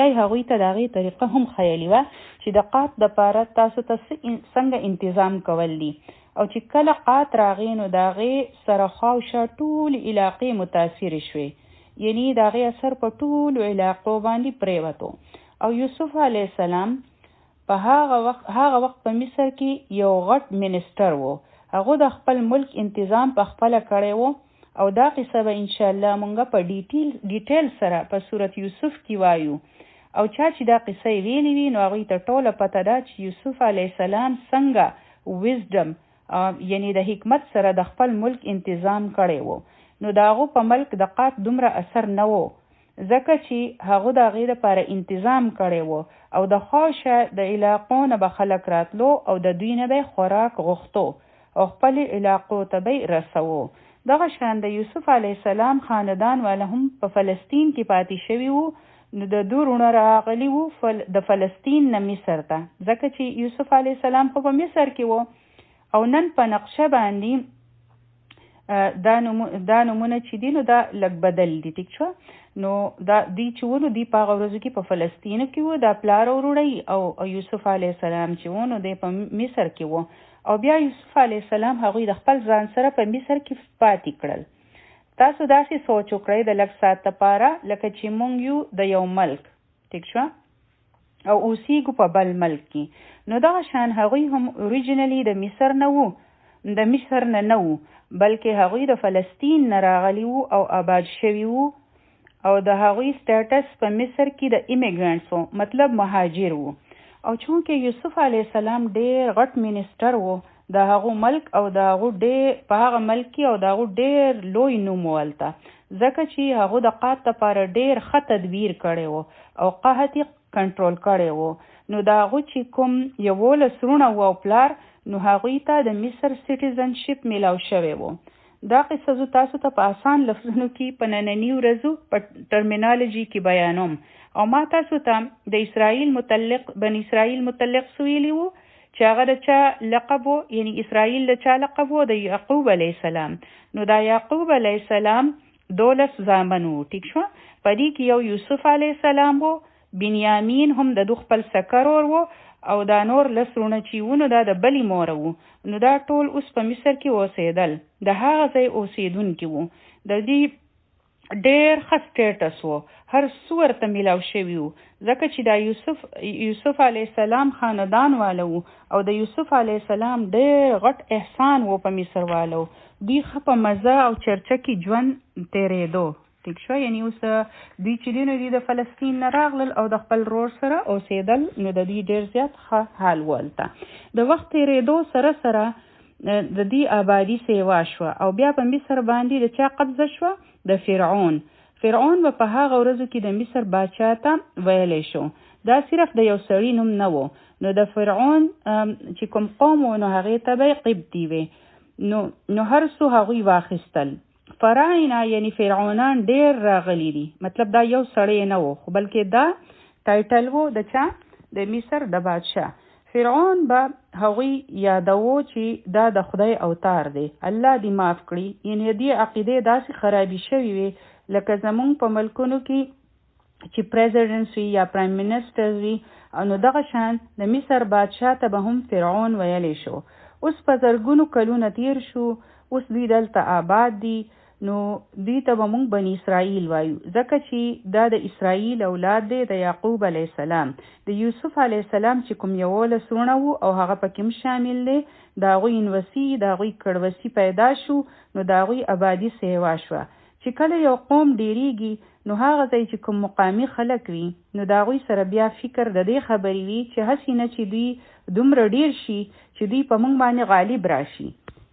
یې هغوی ته د هغې طریقه هم ښیلې وه چې د قحط دپاره تاسو ته څنګه انتظام کول دي. او چې کله قحط راغی نو د هغې سره خواوشا ټولې علاقې متاثرې شوې، یعنی د هغې اثر په ټولو علاقو باندې پرېوتو. او یوسف علیه السلام په هغه وخت په مصر کې یو غټ منسټر و. هغه د خپل ملک انتظام په خپله کړی و او دا قصه به انشاءالله مونږ په ډیټیل سره په سورت یوسف کې وایو. او چا چې دا قصه ویلې وي نو هغوی ته ټوله پته ده چې یوسف علیه السلام څنګه ویزډم یعنی د حکمت سره د خپل ملک انتظام کړی و. نو د هغو په ملک د قحط دومره اثر نه و، ځکه چې هغه د هغې لپاره انتظام کړی و او د خواوشا د علاقو نه به خلک راتلو او د دوی نه به خوراک غوښتو او خپلې علاقو ته به رسوو. دغه شان د یوسف علیه السلام خاندان والا هم په فلسطین کې پاتې شوي وو. نو د دوی وروڼه راغلي وو د فلسطین نه مصر ته، ځکه چې یوسف علیه السلام خو په مصر کې و. او نن په نقشه باندې دا نمونه چې دي نو دا لږ بدل دي. ټیک شوه؟ نو دا دوی چې ونو دوی په هغه ورځو کې په فلسطینو کې وو، دا پلار او وروڼه او یوسف علیه السلام چې و نو دی په مصر کې و. او بیا یوسف علیه السلام هغوی د خپل ځان سره په مصر کې پاتې کړل. تاسو داسې سوچ وکړئ د لږ ساعت لپاره لکه چې مونږ یو د یو ملک، ټیک شوه، او اوسیږو په بل ملک کې. نو دغه شان هغوی هم اوریجنلی د مصر نه وو، بلکې هغوی د فلسطین نه راغلي وو او آباد شوي وو او د هغوی سټیټس په مصر کې د ایمیګرنټس وو، مطلب مهاجر وو. او چونکې یوسف علیه السلام ډېر غټ منسټر وو د هغو ملک او د هغو په هغه ملک کې او د هغو ډېر لوی نوم ولته، ځکه چې هغو د قحط لپاره ډېر ښه تدبیر کړی وو او قحط یې کنټرول کړی وو. نو د هغو چې کوم 11 وروڼه وو او پلار، نو هغوی ته د مصر سټیزنشپ میلاو شوی وو. دا قصه زه تاسو ته په آسان لفظونو کې په ننني ورځو په ټرمینالوژي کې بیانوم. او ما تاسو ته د بن اسرائیل متلق سویلی وو چې هغه د چا لقب وو، یعنی اسرائیل د چا لقب وو؟ د یعقوب علیه السلام. نو دا یعقوب علیه السلام 12 زامن وو. ټیک شو. په دې کې یو یوسف علیه السلام وو، بنیامین هم د خپل سکرور وو، او دا نور لسرونه چې ونه دا د بلی مور وو. نو دا ټول اوس په مصر کې اوسېدل. د هغه ځای اوسېدونکي وو. د دې ډېر ښه سټیټس وو، هر څه ورته میلاو شوي وو، ځکه چې دا یوسف علیه السلام خاندان والا وو، او د یوسف علیه السلام ډېر غټ احسان وو په مصر والو. دوی ښه په مزه او چرچه کې ژوند تېرېدو. ټیک شو. یعنی اوس دوی چې دی نو دوی د فلسطین نه راغلل او د خپل رور سره اوسېدل، نو د دوی ډېر زیات ښه حال ولته. د وخت تېرېدو سره سره د دې آبادي سیوا شوه، او بیا په مصر باندې د چا قبضه شوه؟ د فرعون. فرعون به په هغه ورځو کې د مصر باچا ته ویلی شو. دا صرف د یو سړي نوم نه و. نو د فرعون چې کوم قوم و نو هغې ته به قبطي وي. نو هر څو هغوی واخیستل. فراعنه یعنی فرعونان ډېر راغلي دي. مطلب دا یو سړی نه و، خو بلکې دا ټایټل و د چا؟ د مصر د بادشاه. فرعون به هغوی یادوو چې دا د خدای اوتار دی، الله دې معاف کړي. یعنی دې عقیدې داسې خرابي شوي وي لکه زمونږ په ملکونو کې چې پریزیډنټس وي یا پرایم منسټرز وي، نو دغه شان د مصر بادشاه ته به هم فرعون ویلی شو. اوس په زرګونو کلونه تیر شو، اوس دوی دلته آباد دي. نو دوی ته به مونږ بني اسرائیل وایو، ځکه چې دا د اسرائیل اولاد دی، د یعقوب علیه السلام. د یوسف علیه السلام چې کوم 11 ورونه وو او هغه پکې هم شامل دی، د هغوی انوسي، د هغوی کړوسي پیدا شو، نو د هغوی آبادي سیوا شوه. چې کله یو قوم ډیریږي، نو هغه ځای چې کوم مقامي خلک وي، نو د هغوی سره بیا فکر د دې خبرې وي چې هسې نه چې دوی دومره ډیر شي چې دوی په مونږ باندې غالب راشي.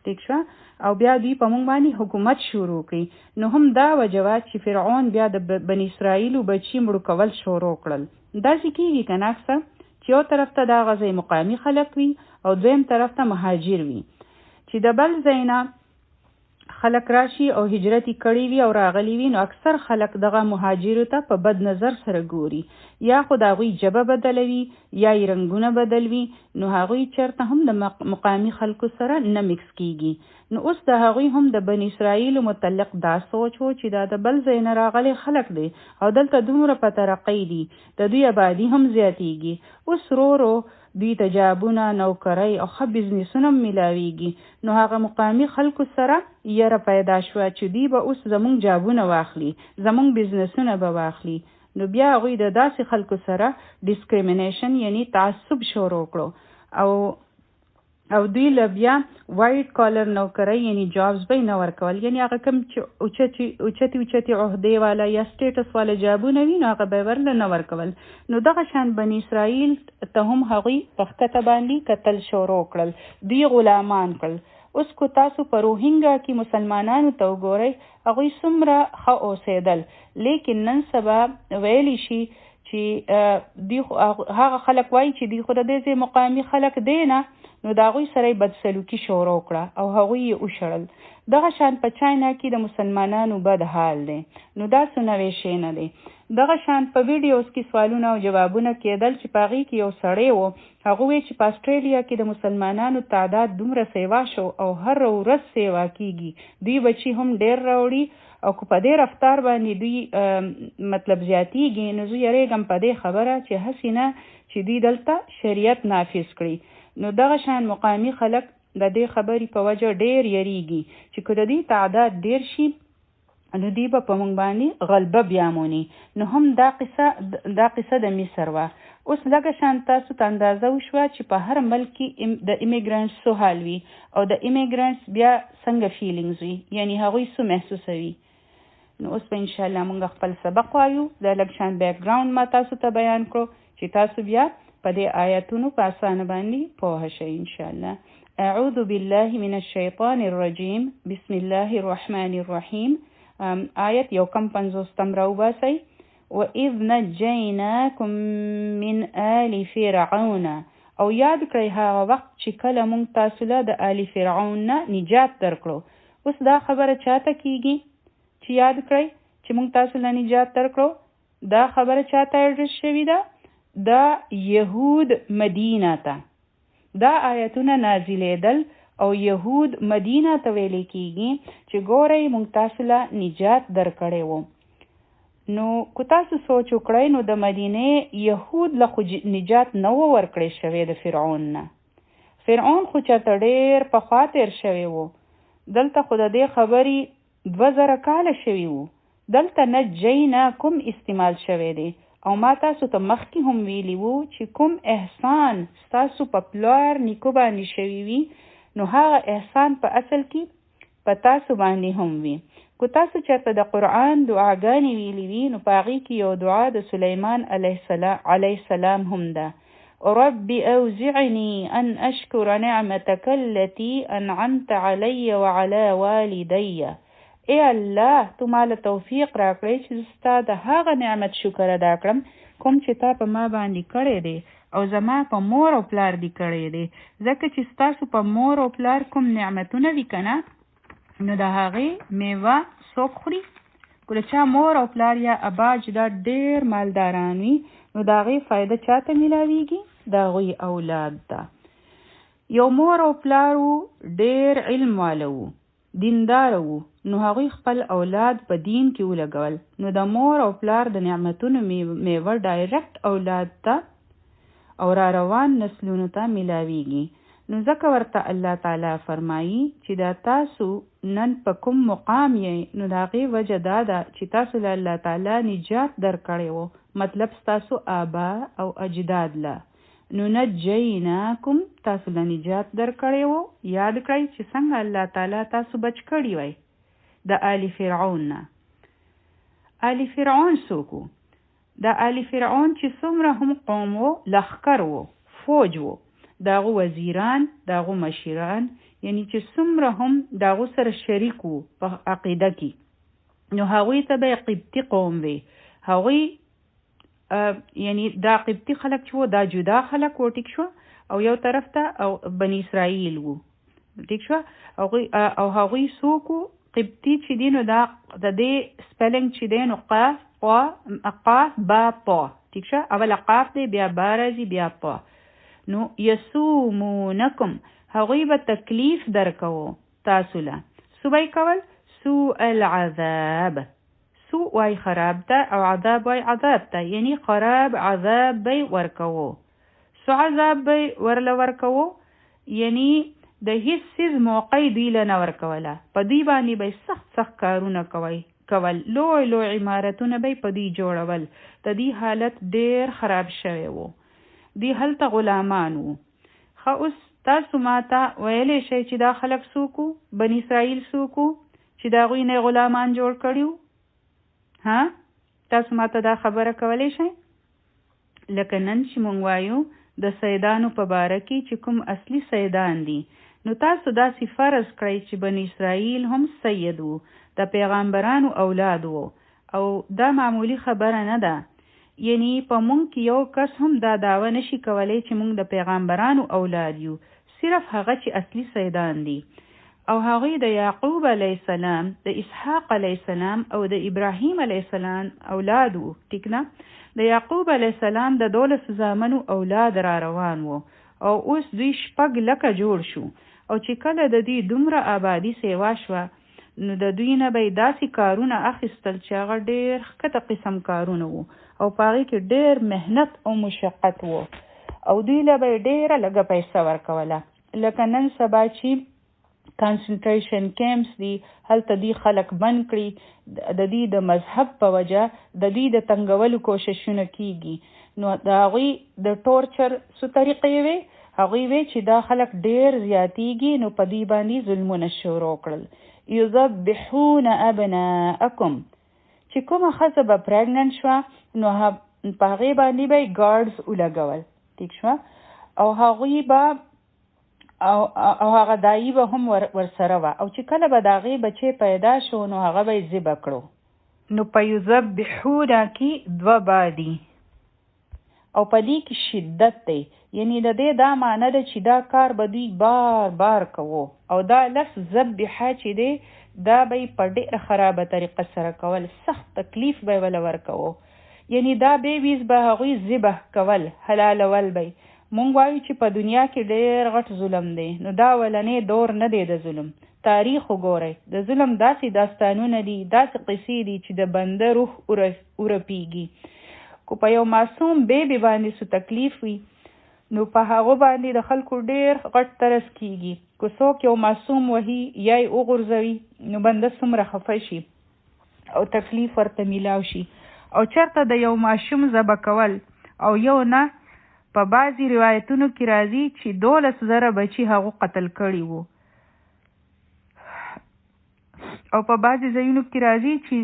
ټیک شو. او بیا دوی په مونږ باندې حکومت شروع کړي. نو هم دا وجه وه چې فرعون بیا د بني اسرائیلو بچي مړو کول شروع کړل. داسې کېږي که نه اکثر چې یو طرف ته د هغه ځای مقامي خلک وي او دویم طرف ته مهاجر وي. چې د بل ځای نه خلک راشي او هجرت کړي وي او راغلي وي، نو اکثر خلک دغه مهاجرو ته په بد نظر سره ګوري، یا خو د هغوی ژبه بدلوي یا یې رنګونه بدلوي. نو هغوی چېرته هم د مقامي خلکو سره نه مکس کېږي. نو اوس د هغوی هم د بني اسرائیلو متعلق دا سوچ و چې دا د بل ځای نه راغلی خلک دی او دلته دومره په ترقۍ دي، د دوی آبادي هم زیاتېږي. اوس ورو دوی ته جابونه، نوکرۍ او ښه بزنسونه هم میلاویږي. نو هغه مقامي خلکو سره یره پیدا شوه چې دوی به اوس زمونږ جابونه واخلي، زمونږ بزنسونه به واخلي. نو بیا هغوی د داسې خلکو سره ډسکریمنیشن یعنی تعصب شروع کړو. او دوی له بیا وایټ کالر نوکرۍ یعنی جابز به نه ورکول، یعنی هغه کوم چې اوچتې عهدې والا یا سټیټس والا جابونه وي، نو هغه به ورله نه ورکول. نو دغه شان بني اسرائیل ته هم هغوی په ښکته باندې کتل شروع کړل، دوی غلامان کړل. اوس کو تاسو په روهینګا کې مسلمانانو ته وګورئ، هغوی څومره ښه اوسېدل. لیکن نن سبا ویلی شي چې هغه خلک وایي چې دوی خو د دې ځای مقامي خلک دی نه، نو د هغوی سره یې بدسلوکي شروع کړه او هغوی یې وشړل. دغه شان په چاینا کې د مسلمانانو بد حال دی. نو دا څه نوی شی نه دی. دغه شان په ویډیوز کې سوالونه او جوابونه کېدل چې په هغې کې یو سړی و، هغه وایي چې په اسټرالیا کې د مسلمانانو تعداد دومره سیوا شو او هر ورځ سیوا کېږي، دوی بچي هم ډېر راوړي، او که په دې رفتار باندې دوی مطلب زیاتېږي، نو زه یریږم په دې خبره چې هسې نه چې دوی دلته شریعت نافظ کړي. نو دغه شان مقامي خلک د دې خبرې په وجه ډېر یریږي چې که د دې تعداد ډېر شي، نو دوی به په موږ باندې غلبه بیاموني. نو هم دا قصه د مصر وه. اوس لږه شان تاسو ته اندازه وشوه چې په هر ملک کې د ایمیګرانټس څه حال وي او د ایمیګرانټس بیا څنګه فیلینګز وي، یعنی هغوی څه محسوسوي. نو اوس به انشاءالله موږ خپل سبق وایو. دا لږ شان بیک ګراوند ما تاسو ته بیان کړو چې تاسو بیا په دې آیاتونو په اسانه باندې پوه شئ انشاءالله. اعوذ بالله من الشیطان الرجیم، بسم الله الرحمن الرحیم. آیت یو کم 50 راوباسئ. وَإِذْ نَجَّيْنَاكُمْ مِنْ آلِ فِرْعَوْنَ، او یاد کړئ هغه وخت چې کله موږ تاسو له د آل فرعون نه نجات درکړو. اوس دا خبره چاته کیږي چې یاد کړئ چې موږ تاسو له نجات درکړو؟ دا خبره چاته اډرس شوې ده؟ دا یهود مدینه ته. دا آیتونه نازلېدل او يهود مدینه ته ویل کیږي چې ګورئ مونږ تاسو له نجات درکړی وو. نو کو تاسو سوچ وکړئ نو د مدینه يهود له خو نجات نه ورکړی شوی د فرعون نه. فرعون خو چاته ډېر پخوا تیر شوی وو. دلته خو د دې خبرې 2000 کاله شوي وو. دلته نجیناکم استعمال شوی دی او ما تاسو ته مخکې هم ویلي وو چې کوم احسان ستاسو په پلار نیکو باندې شوي وي نو هغه احسان په اصل کې په تاسو باندې هم وي. کو تاسو چېرته د قرآن دعاګانې ویلي وي نو په هغې کې یو دعا د سلیمان علیه السلام هم ده. رب اوزعني ان اشکر نعمتك التي انعمت علي وعلى والدي. ای الله تو مال توفیق راکړی چې ستا د هغه نعمت شکر ادا کړم کوم چې تا په ما باندې کړی دی او زما په مور او پلار دی کړی دی. ځکه چې ستاسو په مور او پلار کوم نعمتونه وي که نه نو د هغې میوه څوک خوري؟ که د چا مور او پلار یا اباج دا ډېر مالداران وي نو د هغې فایده چاته میلاویږي؟ د هغوی اولاد ده. یو مور او پلار و ډېر علم واله و دیندار وو نو هغوی خپل اولاد په دین کې ولګول نو د مور او پلار د نعمتونو میوه ډایرکټ اولاد ته او را روان نسلونو ته ملاویږي. نو ځکه ورته الله تعالی فرمایي چې دا تاسو نن په کوم مقام یې نو د هغې وجه دا ده چې تاسو له الله تعالی نجات درکړی وو. مطلب ستاسو آبا او اجداد له نو نجیناکم تاسو له نجات درکړی وو. یاد کړئ چې څنګه الله تعالی تاسو بچ کړي وای د آل فرعون نه. آل فرعون څوک وو؟ د آل فرعون چې څومره هم قوم وو لښکر وو فوج وو د هغو وزیران د هغو مشران یعنی چې څومره هم د هغو سره شریک وو په عقیده کې نو هغوی ته به قبطي قوم وي. هغوی یعنی دا قبطي خلک چې وو دا جدا خلک وو ټیک شو او یو طرف ته او بني اسرائیل وو ټیک شو. او هغوی څوک وو؟ قبطي چې دی نو دا د دې سپیلنګ چې دی نو قاف با پا ټیک شو. اوله قاف دی بیا با راځي بیا پا. نو یسومونکم هغوی به تکلیف درکوو تاسو له. څه به یې کول؟ سوء العذاب. سوء وای خراب ته او عذاب وای عذاب ته یعنی خراب عذاب به ورکوو. سو عذاب به ورله ورکوو یعنی د هیڅ څیز موقع دوی له نه ورکوله. په دوی باندې به سخت کارونه کول. لوی عمارتونه به په دوی جوړول. د دوی حالت ډیر خراب شوی وو. دوی هلته غلامان وو. ښه اوس تاسو ماته ویلی شئ چې دا خلک څوک وو؟ بني اسرائیل څوک وو چې د هغوی نه غلامان جوړ کړي وو؟ تاسو ماته دا خبره کولی شئ؟ لکه نن چې مونږ وایو د سیدانو په باره کې چې کوم اصلي سیدان دي نو تاسو داسې فرض کړئ چې بني اسرائیل هم سید وو د پیغمبرانو اولاد وو او دا معمولی خبره نه ده. یعنی په مونږ کې یو کس هم دا دعوه نشي کولی چې مونږ د پیغمبرانو اولاد یو. صرف هغه چې اصلي سیدان دي او هغوی د یعقوب علیه السلام د اسحاق علیه السلام او د ابراهیم علیه السلام اولاد وو. ټیک نه؟ د یعقوب علیه السلام د 12 زامنو اولاد را روان وو او اوس دوی 6 لکه جوړ شو او چې کله د دې دومره آبادي سیوا شوه نو د دوی نه به داسې کارونه اخیستل چې هغه ډېر ښکته قسم کارونه وو او په هغې کې ډېر محنت او مشقت وو او دوی له به یې ډېره لږه پیسه ورکوله. لکه نن سبا چې کانسنټریشن کیمپس دي هلته دوی خلک بند کړي د دوی د مذهب په وجه د دوی د تنګولو کوششونه کیږي نو د هغوی د ټورچر څو طریقې وي هغوی وی چې دا خلک ډیر زیاتیږي نو په دوی باندې ظلمونه شروع کړل. یذبحون ابناءکم چې کومه ښځه به پریګننټ شوه نو په هغې باندې به یې ګارډز ولګول. ټیک شوه. او هغوی به او هغه دایی به هم ورسره وه او چې کله به د هغې بچی پیدا شو نو هغه به یې ذبح کړو. نو په یذبحونه کې 2 با دي او په دې کې شدت دی یعنی د دې دا معنی ده چې دا کار به دوی بار کوو او دا لفظ ذبحه چې دی دا به یې په ډېره خرابه طریقه سره کول. سخت تکلیف به یې وله ورکوو یعنی دا بیبیز به هغوی ذبح کول حلالول به مونږ وایو چې په دنیا کې ډېر غټ ظلم دی، نو دا ولنې دور نه دی د ظلم. تاریخ وګورئ، د ظلم داسې داستانونه دي، داسې قصې دي چې د بنده روح ورپیږي. کو په یو معصوم بیبي باندې څه تکلیف وي، نو په هغه باندې د خلکو ډېر غټ ترس کیږي. که څوک یو معصوم وهي یا یې وغورځوي، نو بنده څومره خفه شي او تکلیف ورته میلاو شي. او چېرته د یو ماشوم ذبح کول او یو نه، په بعضې روایتونو کې راځي چې 12,000 بچي هغو قتل کړي وو، او په بعضې ځایونو کې راځي چې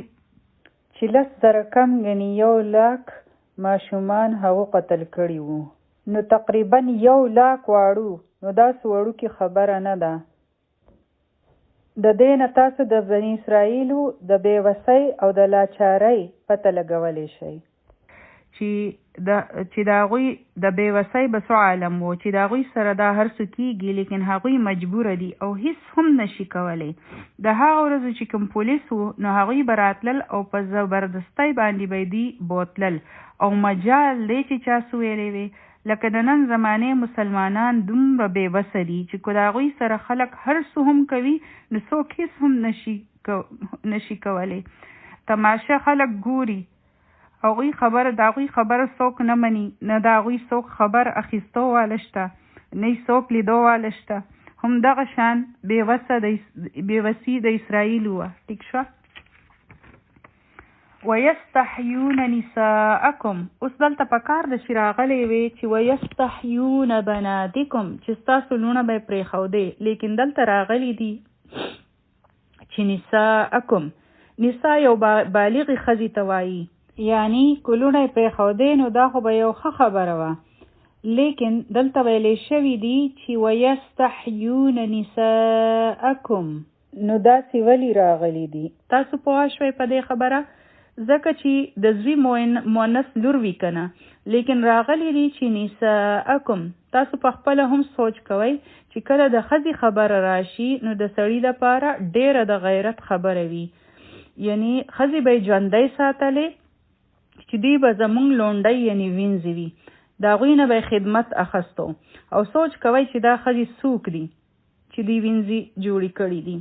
10,000 کم ګني 100,000 ماشومان هغو قتل کړي وو. نو تقریبا 100,000 واړو، نو داسې وړوکې خبره نه ده. د دې نه تاسو د بني اسرائیلو د بېوسۍ او د لاچارۍ پته لګولی شئ چې د هغوی د بېوسۍ به څه عالم و، چې د هغوی سره دا هر څه کېږي، لیکن هغوی مجبوره دي او هیڅ هم نشي کولی. د هغه ورځو چې کوم پولیس وو، نو هغوی به راتلل او په زبردستۍ باندې به دوی بوتلل، او مجال دی چې چا څه ویلی وي. لکه د نن زمانې مسلمانان دومره بېوسه دي چې که د هغوی سره خلک هر څه هم کوي، نو څوک هېڅ هم نشي کولی. تماشه خلک ګوري، د هغوی خبره څوک نه مني، نه د هغوی څوک خبر اخیستو واله شته، نه څوک لیدو واله شته. همدغه شان بېوسي د اسرائیل وه. ټیک شوه. وَيَسْتَحْيُونَ نِسَاءَكُمْ، اوس دلته په کار د چې راغلی وی چې وَيَسْتَحْيُونَ بَنَاتِكُمْ، چې ستاسو لوڼه به یې پرېښودې، لیکن دلته راغلی دي چې نساءکم، نساء یو بالغې ښځې ته وایي، یعنی که لوڼه یې پرېښودې نو دا خو به یو ښه خبره وه، لیکن دلته ویلی شوي دي چې وَيَسْتَحْيُونَ نِسَاءَکُمْ. نو داسې ولې راغلی دي؟ تاسو پوه شوئ په دې خبره؟ ځکه چې د زوی مؤنث لور وي که نه، لیکن راغلی دي چې نساءکم. تاسو په خپله هم سوچ کوئ چې کله د ښځې خبره راشي، نو د سړي لپاره ډېره د غیرت خبره وي، یعنی ښځې به یې ژوندی ساتلې چې دوی به زمونږ لونډۍ یعنی وینځې وي، د هغوی نه به یې خدمت اخیستو. او سوچ کوئ چې دا ښځې څوک دي چې دوی وینځي جوړې کړي دي.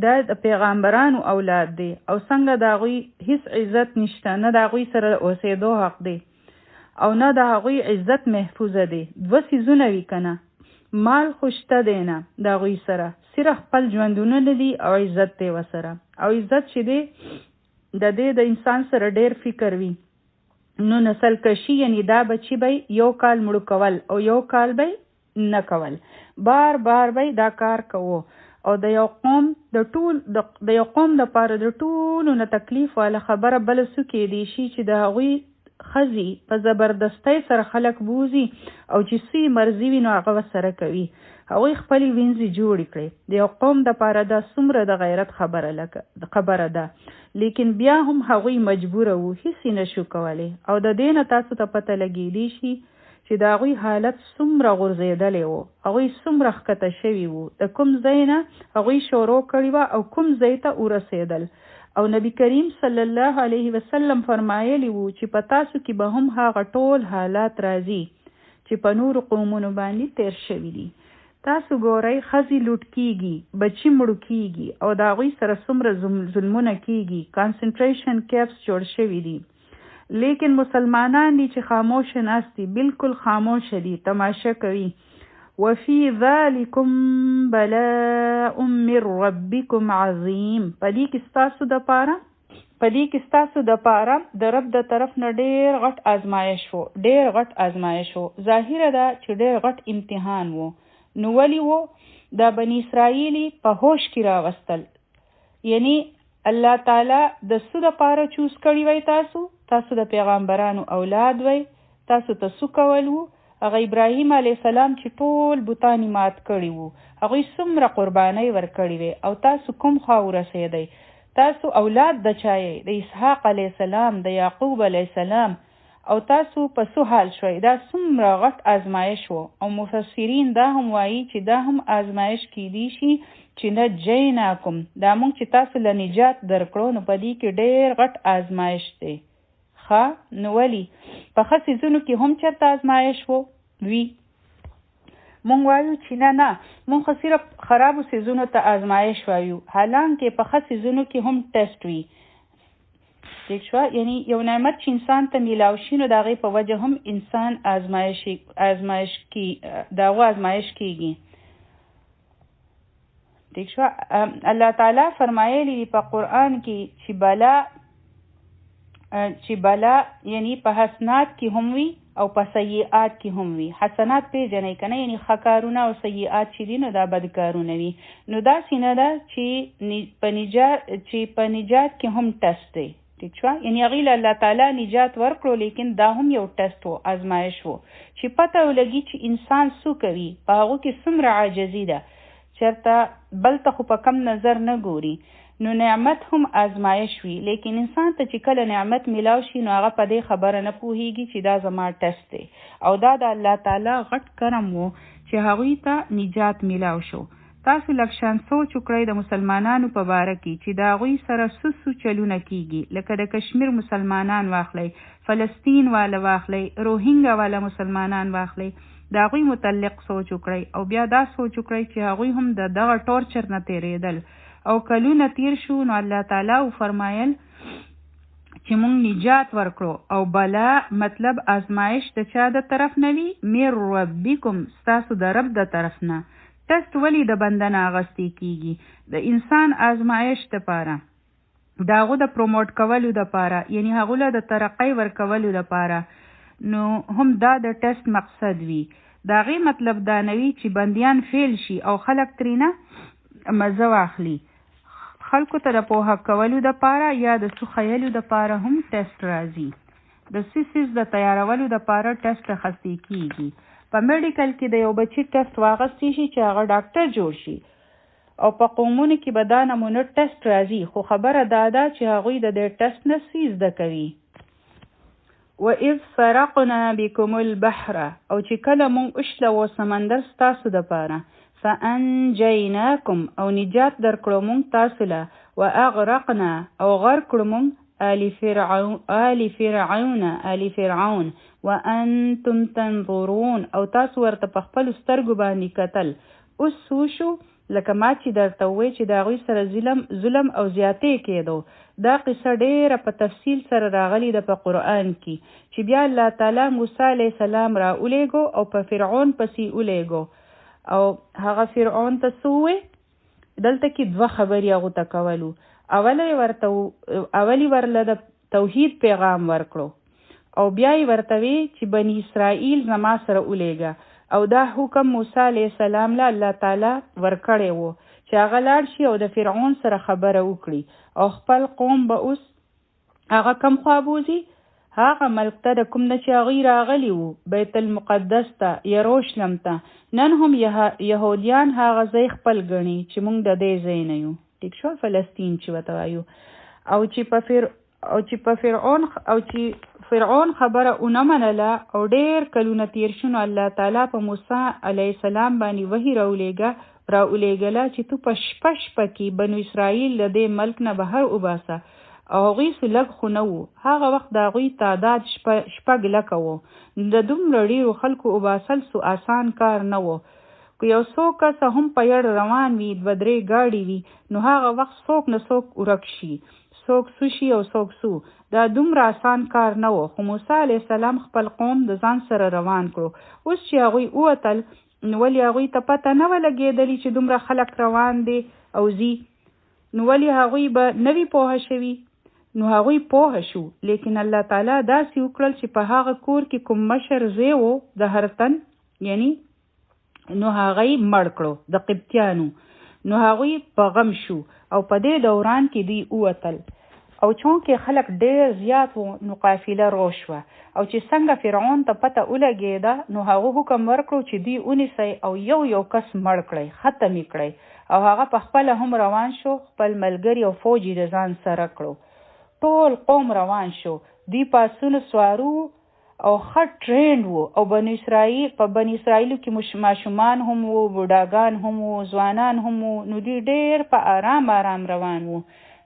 دا د پیغمبرانو اولاد دی، او څنګه د هغوی هیڅ عزت نشته، نه د هغوی سره اوسېدو حق دی، او نه د هغوی عزت محفوظه دی. 2 څیزونه وي که نه، مال خو شته دی نه د هغوی سره، صرف خپل ژوندونه دي او عزت دی ورسره. او عزت چې دی د دې د انسان سره ډېر فکر وي. نو نسل کشي یعنی دا بچي به 1 کال مړو کول او 1 کال به نه کول، بار به دا کار کوو. او د یو قوم د پاره د ټولو نه تکلیف والا خبره بله څه کېدی شي چې د هغوی ښځې په زبردستۍ سره خلک بوزي، او چې څه مرضي وي نو هغه ورسره کوي. هغوی خپلې وینځې جوړې کړې. د یو قوم دپاره دا څومره د غیرت خبره ده، لیکن بیا هم هغوی مجبوره وو، هیڅ یې نشو کولی. او د دې نه تاسو ته پته لګېدی شي چې د هغوی حالت څومره غورځېدلی وو، هغوی څومره ښکته شوي وو، د کوم ځای نه هغوی شروع کړې وه او کوم ځای ته ورسېدل. او نبی کریم صلی الله علیه وسلم فرمایلی وو چې په تاسو کې به هم هغه ټول حالات راځي چې په نورو قومونو باندې تیر شوي دي. تاسو ګورئ، ښځې لوټ کېږي، بچي مړو کېږي، او د هغوی سره څومره ظلمونه کېږي، کانسنټریشن کیمپس جوړ شوي دي، لیکن مسلمانان دي چې خاموش ناست دي، بالکل خاموش دي، تماشه کوي. وفي ذلكم بلاء من ربكم عظيم، پدې کې ستاسو د پاره د رب د طرف نه ډېر غټ آزمایش وو. ظاهره ده چې ډېر غټ امتحان وو. نو ولی وو؟ دا بني اسرائیلی په هوش کې راوستل، یعنی الله تعالی د څه دپاره چوز کړي وی، تاسو د پیغمبرانو اولاد وی، تاسو ته څه کول وو؟ هغه ابراهیم علیه السلام چې ټول بوتان مات کړي وو، هغوی څومره قربانۍ ورکړي وې، او تاسو کوم خوا ورسېدئ؟ تاسو اولاد د چا یې؟ د اسحاق علیه السلام، د یعقوب علیه السلام، او تاسو په څه حال شوئ؟ دا څومره غټ آزمایش و. او مفسرین دا هم وایي چې دا هم آزمایش کیدی شي چې نجیناکم، دا موږ چې تاسو له نجات درکړو، نو په دې کې ډېر غټ آزمایش دی. نو ولی په ښه څیزونو کې هم چېرته آزمایش وي، مونږ وایو چې نه مونږ خو صرف خرابو څیزونو ته آزمایش وایو، حالانکه په ښه څیزونو کې هم ټیسټ وي. ٹھیک شو؟ یعنی یو نعمت چې انسان ته میلاو شي نو د هغې په وجه هم انسان آزمایش کیږي. ٹھیک شو؟ الله تعالی فرمایلی په قرآن کې چې بلا یعنی په حسنات کې هم وي او په سیئات کې هم وي. حسنات پیژنئ که نه، یعنی ښه کارونه او سیئات چې دي نو دا بد کارونه وي. نو داسې نه ده چې په نجات کې هم ټیسټ دی. ٹھیک شو؟ یعنی هغې له الله تعالی نجات ورکړو، لیکن دا هم یو ټیسټ و، آزمایش و چې پته ولګي چې انسان څه کوي، په هغو کې څومره عاجزي ده، چېرته بل ته خو په کم نظر نه ګوري. نو نعمت هم آزمایش وي، لیکن انسان ته چې کله نعمت میلاو شي نو هغه په دې خبره نه پوهیږي چې دا زما ټیسټ دی، او دا د الله تعالی غټ کرم و چې هغوی ته نجات میلاو شو. تاسو لږ شان سوچ وکړئ د مسلمانانو په باره کې چې د هغوی سره څه چلونه کیږي، لکه د کشمیر مسلمانان واخلئ، فلسطین والا واخلئ، روهینګا والا مسلمانان واخلئ، د هغوی متعلق سوچ وکړئ او بیا دا سوچ وکړئ چې هغوی هم د دغه ټورچر نه تیریدل او کلونه تیر شو نو الله تعالی فرمایل چې مونږ نجات ورکړو. او بلا مطلب آزمایش د چا د طرف نه وي؟ میر ربکم، ستاسو د رب د طرف نه. ټیسټ ولې د بنده نه اغستی کیږي؟ د انسان آزمایش دپاره، د هغو د پروموټ کولو دپاره، یعنی هغو له د ترقۍ ورکولو دپاره، نو هم دا د ټیسټ مقصد وي. د هغې مطلب دا نه وي چې بندیان فیل شي او خلک ترېنه مزه واخلي. خلکو ته د پوهه کولو دپاره یا د څه ښیلو دپاره هم ټیسټ راځي. د سیسیز د تیارولو دپاره ټیسټ اخیستې کیږي. په میډیکل کې د یو بچي ټیسټ واخیستی شي چې هغه ډاکټر جوړ شي، او په قومونو کې به دا نمونه ټیسټ راځي، خو خبره دا ده چې هغوی د دې ټیسټ نه څه زده کوي. وَإِذْ فَرَقْنَا بِكُمُ الْبَحْرَ، او چې کله مونږ وشلوو سمندر ستاسو دپاره، فَأَنْجَيْنَاكُمْ، او نجات درکړو مونږ تاسو له، وَأَغْرَقْنَا، او غرق کړو مونږ آل فرعون وَأَنْتُمْ تَنْظُرُونَ، او تاسو ورته په خپلو سترګو باندې کتل. اوس څه شو؟ لکه ما چې درته ووایي چې د هغوی سره ظلم او زیاتې کېدو. دا قصه ډېره په تفصیل سره راغلې ده په قرآن کې، چې بیا الله تعالی موسی علیه السلام را ولیږو او په فرعون پسې ولیږو، او هغه فرعون ته څه ووایي؟ دلته کې دوه خبرې هغو ته کولو. اولی ورله د توحید پیغام ورکړو، او بیا یې ورته وی چې بني اسرائیل زما سره ولیږه، او دا حکم موسی علیه السلام له الله تعالی ورکړی و چې هغه لاړ شي او د فرعون سره خبره وکړي، او خپل قوم به اوس هغه کم خوا بوځي، هغه ملک ته د کوم نه چې هغوی راغلي وو، بیت المقدس ته، یروشلم ته. نن هم یهودیان هغه ځای خپل ګڼي چې موږ د دې ځای نه یو. ټیک شو؟ فلسطین چې ورته وایو. او چې فرعون خبره ونه منله او ډېر کلونه تیر شو، نو الله تعالی په موسی علیه السلام باندې وحی راولېږله چې تو په شپه کې بنو اسرائیل له دې ملک نه بهر وباسه. او هغوی څه لږ خو نه وو، هغه وخت د هغوی تعداد 6 لکه و. د دومره ډېرو خلکو وباسل څه آسان کار نه و. که یو څو کسه هم په یړ روان وي، 2-3 ګاډي وي، نو هغه وخت څوک نه څوک ورک شي، څوک څه شي او څوک څو. دا دومره آسان کار نه و، خو موسی علیه السلام خپل قوم د ځان سره روان کړو. اوس چې هغوی ووتل، نو ولې هغوی ته پته نه وه لګېدلې چې دومره خلک روان دي او ځي؟ نو ولې هغوی به نه وي پوهه شوي؟ نو هغوی پوهه شو، لیکن الله تعالی داسې وکړل چې په هغه کور کې کوم مشر زوی و د هر تن، یعنی نو هغه یې مړ کړو د قبطیانو. نو هغوی په غم شو، او په دې دوران کې دوی ووتل، او چونکې خلک ډېر زیات وو نو قافله روش وه. او چې څنګه فرعون ته پته ولګېده، نو هغه حکم ورکړو چې دوی ونیسئ او یو کس مړ کړئ، ختم یې کړئ. او هغه په خپله هم روان شو، خپل ملګري او فوج یې د ځان سره کړو. ټول قوم روان شو، دوی پاسونه سوارو او ښه ټرینډ وو. او په بني اسرائیلو کې ماشومان هم وو، بوډاګان هم وو، ځوانان هم وو. نو دوی ډېر په آرام روان وو.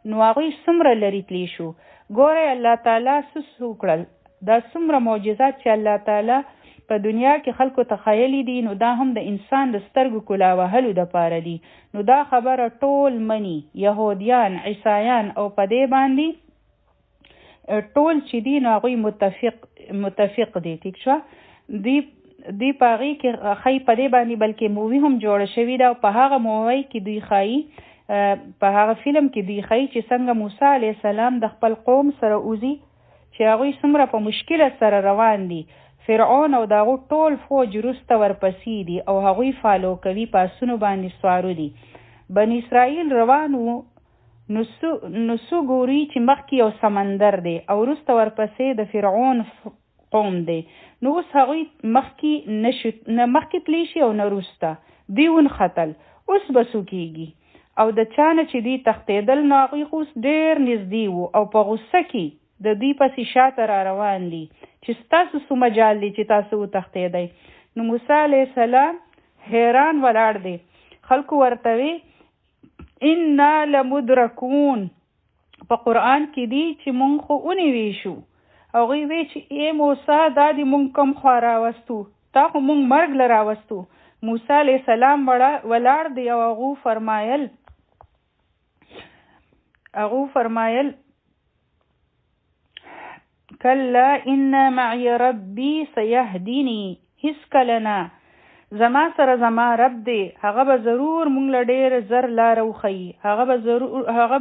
نو هغوی څومره لرې تلی شو. ګورئ الله تعالی څه وکړل، دا څومره معجزات چې الله تعالی په دنیا کې خلکو تخیلی دي نو دا هم د انسان د سترګو کلا وهلو دپاره دي. نو دا خبره ټول مني، یهودیان، عیسایان او په دې باندې ټول چې دي نو هغوی متفق دي. ټیک شوه. دوی په هغې کې ښایي په دې باندې بلکې مووي هم جوړه شوې ده او په هغه مووی کې دوی ښایي په هغه فلم کې دوی ښایي چې څنګه موسی علیه السلام د خپل قوم سره اوزي چې هغوی څومره په مشکله سره روان دي. فرعون او د هغو ټول فوج وروسته ورپسې دي او هغوی فالو کوي، په اسونو باندې سوارو دي. بني اسرائیل روان وو نو څو ګوري چې مخکې یو سمندر دی او وروسته ورپسې د فرعون قوم دی. نو اوس هغوی مخکې تلی شي او نه وروسته دوی ونښتل. اوس به څه کېږي؟ او د چا نه چې دوی تښتېدل نو هغوی خو اوس ډېر نږدې وو او په غوسه کې د دوی پسې شاته را روان دي چې ستاسو څه مجال دی چې تاسو وتښتېدئ. نو موسی علیه السلام حیران ولاړ دی. خلکو ورته وی انا لمدرکون، په قرآن کې دی چې مونږ خو ونیوی شو. هغوی وی چې ای موسی دا دې مونږ کوم خوا راوستو، تا خو مونږ مرګ له راوستو. موسی علیه السلام ولاړ دی او هغو فرمایل کلا ان معی ربی سیهدینی، هیڅ کله نه، زما سره زما رب دی، هغه به ضرور مونږ له ډېر زر لاره وښیي، هغه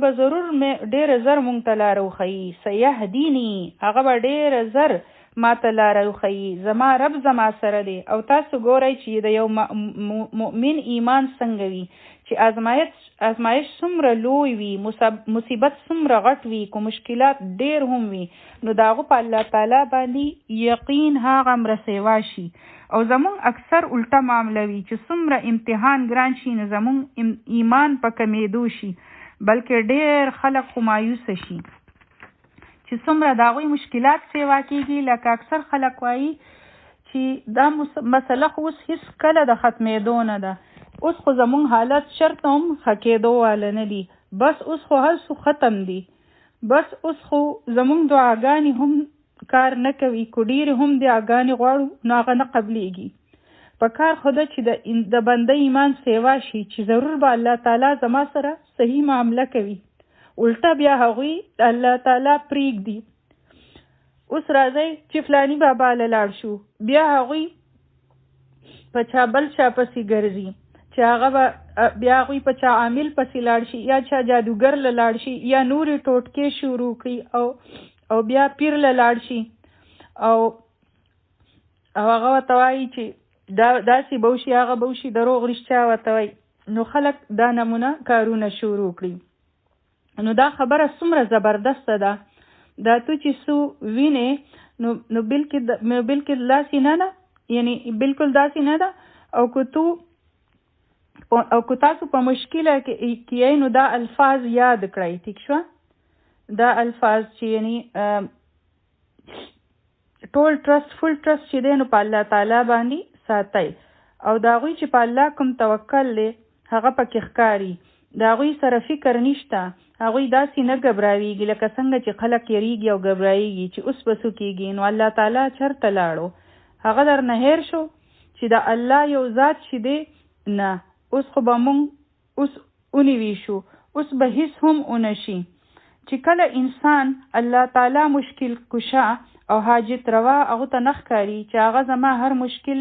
به ضرور ډېر زر مونږ ته لاره وښیي. سیهدینی، هغه به ډېر زر ما ته لاره وښیي. زما رب زما سره دی. او تاسو ګورئ چې د یو مؤمن ایمان څنګه وي چې ازمایش څومره لوی وي، مصیبت څومره غټ وي، که مشکلات ډېر هم وي، نو د هغو په الله تعالی باندې یقین هغه سیوا شي. او زمونږ اکثر الټه معامله وي چې څومره امتحان ګران شي نو زمونږ ایمان په کمیدو شي، بلکې ډېر خلک خو مایوسه شي چې څومره د هغوی مشکلات سیوا کېږي. لکه اکثر خلک وایي چې دا مسله خو اوس هېڅ کله د ختمېدو نه ده، اوس خو زمونږ حالت شرط هم ښه کېدو واله نه دي، بس اوس خو هر څه ختم دي، بس اوس خو زمونږ دعاګانې هم کار نه کوي، که ډېرې هم دعاګانې غواړو نو هغه نه قبلیږي. په کار خو ده چې د بنده ایمان سیوا شي چې ضرور به الله تعالی زما سره صحیح معامله کوي. الټه بیا هغوی الله تعالی پرېږدي. اوس راځئ چې فلاني بابا له لاړ شو، بیا هغوی په چا بل چا پسې ګرځي چې هغه به بیا هغوی په چا عامل پسې لاړ شي، یا چا جادوګر له لاړ شي، یا نورې ټوټکې شروع کړي او بیا پیر له لاړ شي او هغه ورته وایي چې داسې به وشي هغه به وشي، دروغ رښتیا ورته وایي. نو خلک دا نمونه کارونه شروع کړي. نو دا خبره څومره زبردسته ده، دا تو چې څو وینې نو بلکل داسې نه ده، یعنی بلکل داسې نه ده. او که تاسو په مشکله کې نو دا الفاظ یاد کړئ. ټیک شوه؟ دا الفاظ چې یعنی ټول فل ټرست چې دی نو په الله تعالی باندې ساتئ، او د هغوی چې په الله کوم توکل دی هغه پکې ښکاري، د هغوی سره فکر نشته، هغوی داسې نه ګبراویږي لکه څنګه چې خلک یریږي او ګبرایږي چې اوس به څه کېږي. نو الله تعالی چېرته لاړو؟ هغه درنه هیر شو چې د الله یو ذات چې دی نه، اوس خو به مونږ اوس ونیوي شو، اوس به هیڅ هم ونه شي. چې کله انسان الله تعالی مشکل کشا او حاجت روا هغه ته نه ښکاري چې هغه زما هر مشکل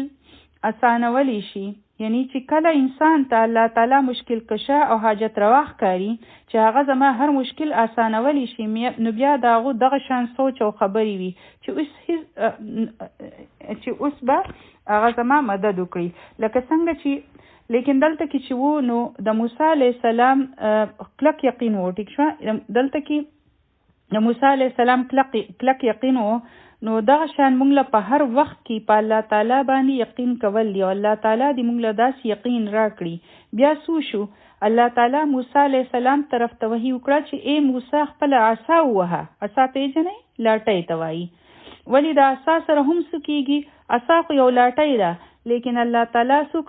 اسانولی شي، یعنی چې کله انسان ته الله تعالی مشکل کشا او حاجت روا ښکاري چې هغه زما هر مشکل اسانولی شي، نو بیا د هغو دغه شان سوچ او خبرې وي چې اوس به هغه زما مدد وکړي. لکه څنګه چې لیکن دلته کې چې وو نو د موسی علیه السلام کلک یقین وو. ټیک شوه؟ دلته کې د موسی علیه السلام کلک یقین وو. نو دغه شان مونږ له په هر وخت کې په الله تعالی باندې یقین کول دی، او الله تعالی دې مونږ له داسې یقین راکړي. بیا څه شو؟ الله تعالی موسی علیه السلام طرف ته وحی وکړه چې ای موسی خپله عصا ووهه. عصا پیژنئ؟ لاټۍ ته وایي. ولې د عصا سره هم څه کېږي؟ عصا خو یو لاټۍ ده، لیکن الله تعالی څه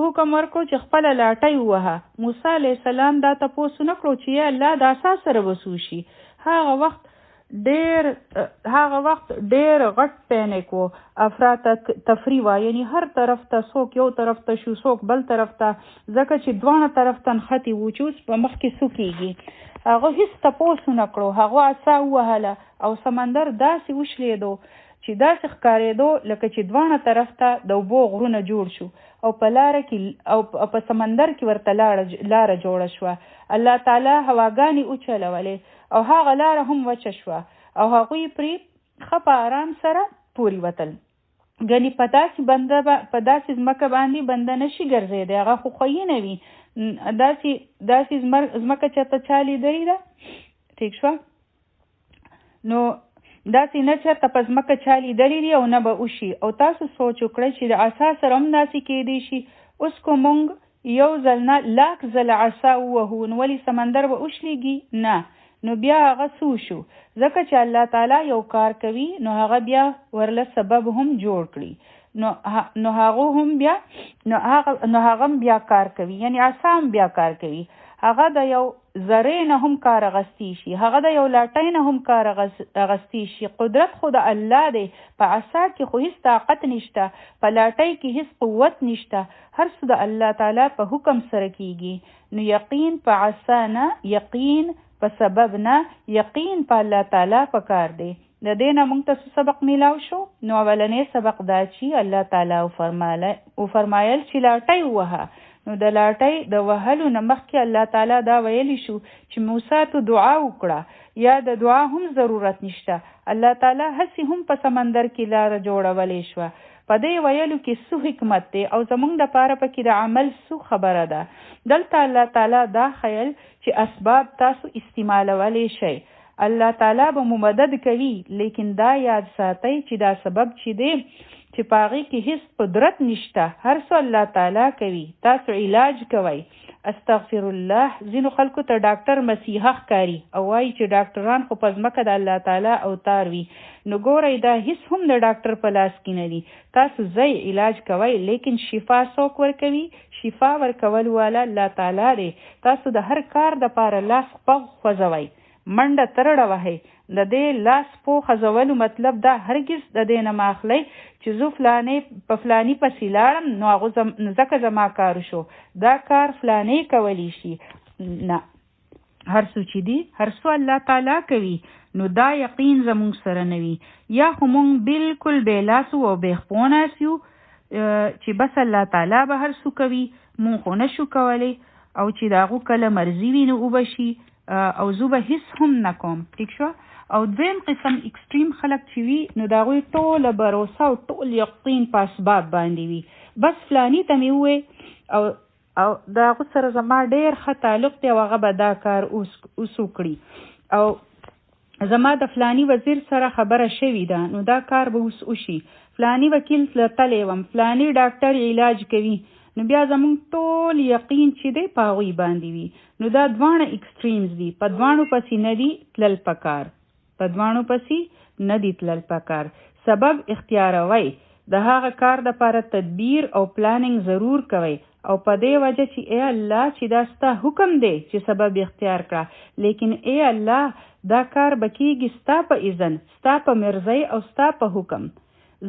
حکم ورکړو چې خپله لاټۍ ووهه. موسی علیه السلام دا تپوس نه کړو چې یا الله د عصا سره به څه وشي. هغه وخت هغه وخت ډېر غټ پینیک و، افراط تفریح وه، یعنی هر طرف ته څوک یو طرف ته شو، څوک بل طرف ته، ځکه چې دواړه طرف ته نښتې وو چې اوس په مخ کې څه کېږي. هغه هېڅ تپوس ونه کړو، هغه عصا ووهله او سمندر داسې وشلېدو چې داسې ښکارېدو لکه چې دواړه طرف ته د اوبو غرونه جوړ شو او په لاره کې او په سمندر کې ورته لاره جوړه شوه. الله تعالی هواګانې وچلولې او هغه لاره هم وچه شوه او هغوی پرې ښه په آرام سره پورې وتل. ګنې په داسې ځمکه باندې بنده نشي ګرځېدی، هغه خو خویونه وي. داسې ځمکه چې ته چا لیدلې ده، ټیک شوه، نو داسې نه چېرته په ځمکه چا لیدلې دي او نه به وشي. او تاسو سوچ وکړئ چې د عصا سره هم داسې کېدی شي. اوس کو مونږ یو ځل نه لاک ځله عصا ووهو نو ولې سمندر به وشلېږي؟ نه. نو بیا هغه څه وشو؟ ځکه چې الله تعالی یو کار کوي نو هغه بیا ورله سبب هم جوړ کړي، نو هغه هم بیا کار کوي، یعنی عصا هم بیا کار کوي. هغه د یو ذرې نه هم کار اغستی شي، هغه د یو لاټۍ نه هم کار اغستی شي. قدرت خو د الله دی. په عصا کې خو هیڅ طاقت نشته، په لاټۍ کې هیڅ قوت نشته، هر څه د الله تعالی په حکم سره کیږي. نو یقین په عصا نه، یقین په سبب نه، یقین په الله تعالی په کار دی. د دې نه موږ ته سبق میلاو شو. نو اولنې سبق دا چې الله تعالی وفرمایل چې لاټۍ ووهه. نو د لاټۍ د وهلو نه مخکې الله تعالی دا ویلی شو چې موسی ته دعا وکړه، یا د دعا هم ضرورت نشته. الله تعالی هسې هم په سمندر کې لاره جوړولی شوه. په دې ویلو کې څه حکمت دی او زموږ دپاره پکې د عمل څه خبره ده؟ دلته الله تعالی دا خیل چې اسباب تاسو استعمالولی شئ، الله تعالی به مو مدد کوي، لیکن دا یاد ساتئ چې دا سبب چې دی چې په هغې کې هیڅ قدرت نشته، هر څه الله تعالی کوي. تاسو علاج کوئ. استغفر الله. ځینو خلکو ته ډاکټر مسیحه ښکاري او وایي چې ډاکټران خو په ځمکه د الله تعالی اوتار وي. نو ګورئ دا هیڅ هم د ډاکټر په لاس کې نه دي. تاسو ځئ علاج کوئ، لیکن شفا څوک ورکوي؟ شفا ورکول والا الله تعالی دی. تاسو د هر کار دپاره لاس پغ خوځوئ، منډه ترړه وهئ. د دې لاس پو خوځولو مطلب دا هرګز د دې نه مه اخلئ چې زه په فلاني پسې لاړم نو ځکه زما کار شو، دا کار فلانې کولی شي. نه، هر څه چې دي هر څه الله تعالی کوي. نو دا یقین زموږ سره نه وي، یا خو مونږ بالکل بې لاسو او بې خپو ناست یو چې بس الله تعالی به هر څه کوي، مونږ خو نه شو کولی، او چې د هغو کله مرضي وي نو وبه شي او زه به هیڅ هم نه کوم. ټیک شوه. او دویم قسم اکسټریم خلک چې وي نو د هغوی ټوله بروسه او ټول یقین په اسباب باندې وي. بس فلاني ته مې ووایي او د هغو سره زما ډېر ښه تعلق دی او هغه به دا کار اوس وکړي، او زما د فلاني وزیر سره خبره شوې ده نو دا کار به اوس وشي، فلاني وکیل تللی وم، فلاني ډاکټر علاج کوي، نو بیا زموږ ټول یقین چې دی په هغوی باندې وي. نو دا دواړه اکسټریمز دي. په دواړو پسې نه دي تلل پکار، په دواړو پسې نه دي تلل پکار. سبب اختیاروئ. د هغه کار دپاره تدبیر او پلانینګ ضرور کوئ، او په دې وجه چې ای الله چې دا ستا حکم دی چې سبب اختیار کړه، لیکن ای الله دا کار به کېږي ستا په اذن، ستا په مرضۍ او ستا په حکم.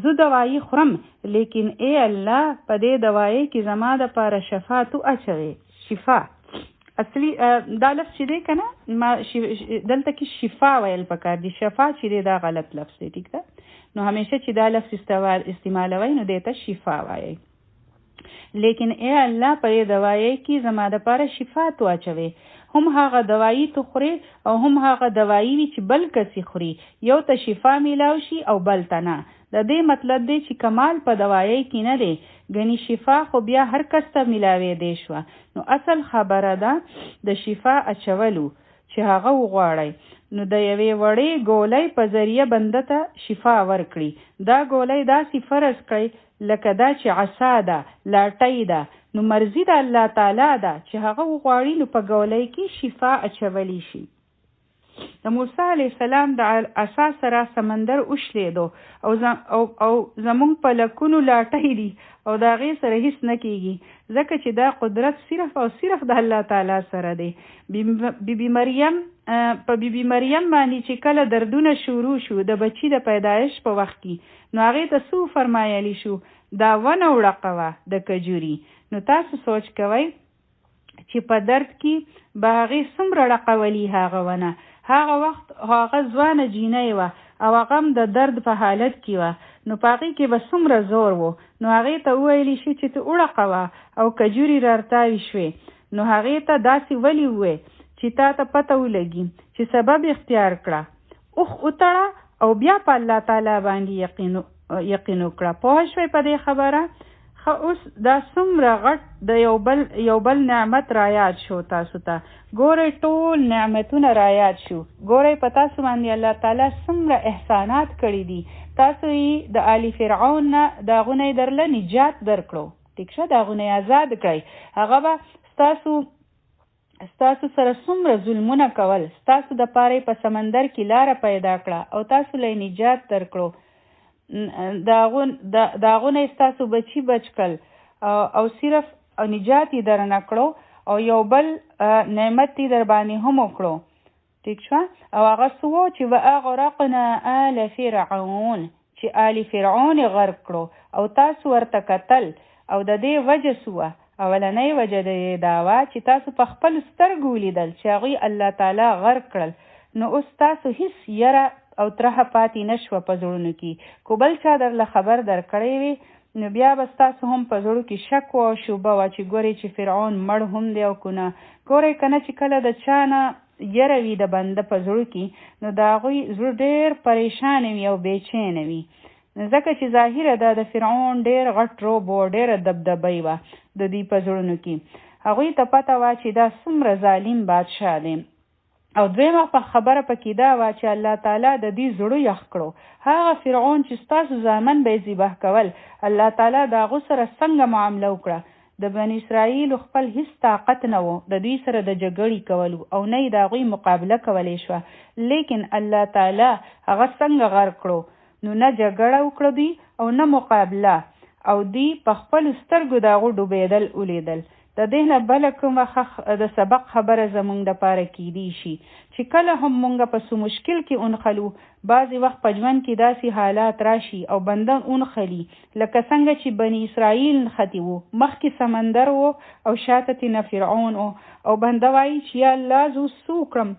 زه دوایي خورم، لیکن ای الله په دې دوایي کې زما دپاره شفا تو اچوې. شفا اصلي دا لفظ چې دی که نه، دلته کې شفا ویل پکار دي. شفا چې دی دا غلط لفظ دی. ټیک ده. نو همیشه چې دا لفظ استعمالوئ نو دې ته شفا وایئ. لیکن ای الله په دې دوایي کې زما دپاره شفا تو اچوې. هم هغه دوایي تو خوري او هم هغه دوایي وي چې بل کسي خوري، یو ته شفا میلاو شي او بل ته نه. د دې مطلب دی چې کمال په دوایي کې نه دی، ګنې شفا خو بیا هر کس ته میلاوې دی شوه. نو اصل خبره ده د شفا اچولو چې هغه وغواړئ. نو د یوې وړې ګولۍ په ذریعه بنده ته شفا ورکړي. دا ګولۍ داسې فرض کړئ لکه دا چې عصا ده، لاټۍ ده، نو مرضي د الله تعالی ده چې هغه وغواړي نو په ګولۍ کې شفا اچولی شي. د موسی علیه السلام د عصا سره سمندر وشلېدو او زمونږ په لکونو لاټۍ دي او د هغې سره هیڅ نه کېږي، ځکه چې دا قدرت صرف او صرف د الله تعالی سره دی. بی بی مریم په بیبي مریم باندې چې کله دردونه شروع شو د بچی د پیدایش په وخت کې، نو هغې ته څه فرمایلی شو؟ دا ونه وړقه وه د کجوري. نو تاسو سوچ کوئ چې په درد کې به هغې څومره ړقولي هغه ونه. هغه وخت هغه ځوانه جینۍ وه او هغه هم د درد په حالت کې وه، نو په هغې کې به څومره زور و. نو هغې ته وویلی شو چې ته وړقوه او کجوري رارتاوي شوې. نو هغې ته داسې ولې ووې چې تا ته پته ولګي چې سبب اختیار کړه، اوښ وتړه او بیا په الله تعالی باندې یقین وکړه. پوه شوئ په دې خبره؟ اوس دا څومره غټ د یو بل نعمت رایاد شو تاسو ته. ګورئ ټول نعمتونه رایاد شو. ګورئ په تاسو باندې الله تعالی څومره احسانات کړي دي. تاسو یې د آل فرعون نه د هغو نه یې درله نجات درکړو، ټیک شه، د هغو نه یې آزاد کړئ. هغه به ستاسو سره څومره ظلمونه کول، ستاسو د پاره په سمندر کې لاره پیدا کړه او تاسو له نجات درکړو. داغو نه ستاسو بچی بچ کړل او صرف نجات یې در نه کړو او یو بل نعمت یې در باندې هم وکړو، ټیک شوه. او هغه څه و چې واغرقنا آل فرعون، چې آل فرعون یې غرق کړو او تاسو ورته کتل. او د دې وجه څه وه؟ اولنۍ وجه د دا وه چې تاسو په خپل سترګو ولیدل چې هغوی الله تعالی غرق کړل. نو اوس تاسو هیڅ یره او ترهه پاتې نه شوه په زړونو کې. کو بل چا درله خبر درکړی وي نو بیا به ستاسو هم په زړو کې شک و او شوبه وه چې ګورئ چې فرعون مړ هم دی او که نه. ګورئ که نه چې کله د چا نه یره وي د بنده په زړو کې، نو د هغوی زړه ډېر پریشانه وي او بېچینه وي. ځکه چې ظاهره دا د فرعون ډېر غټ روب و، ډېره دبدبه وه د دوی په زړونو کې. هغوی ته پته وه چې دا څومره ظالم بادشاه دی. او دویمه خبره پکې دا وه چې الله تعالی د دې زړه یخ کړو. هغه فرعون چې ستاسو زامن به یې ذبح کول، الله تعالی د هغو سره څنګه معامله وکړه؟ د بني اسرائیلو خپل هیڅ طاقت نه و د دوی سره د جګړې کولو او نه یې د هغوی مقابله کولی شوه، لیکن الله تعالی هغه څنګه غرق کړو؟ نو نه جګړه وکړه دوی او نه مقابله، او دوی په خپلو سترګو د هغو ډوبېدل ولیدل. د دې نه بله کومه د سبق خبره زمونږ دپاره کیدی شي چې کله هم مونږ په څه مشکل کې اونخلو، بعضې وخت په ژوند کې داسې حالات راشي او بنده اونخلي لکه څنګه چې بني اسرائیل نښتي وو، مخکې سمندر وو او شاته تېنه فرعون وو، او بنده وایي چې یا الله زه اوس څه وکړم؟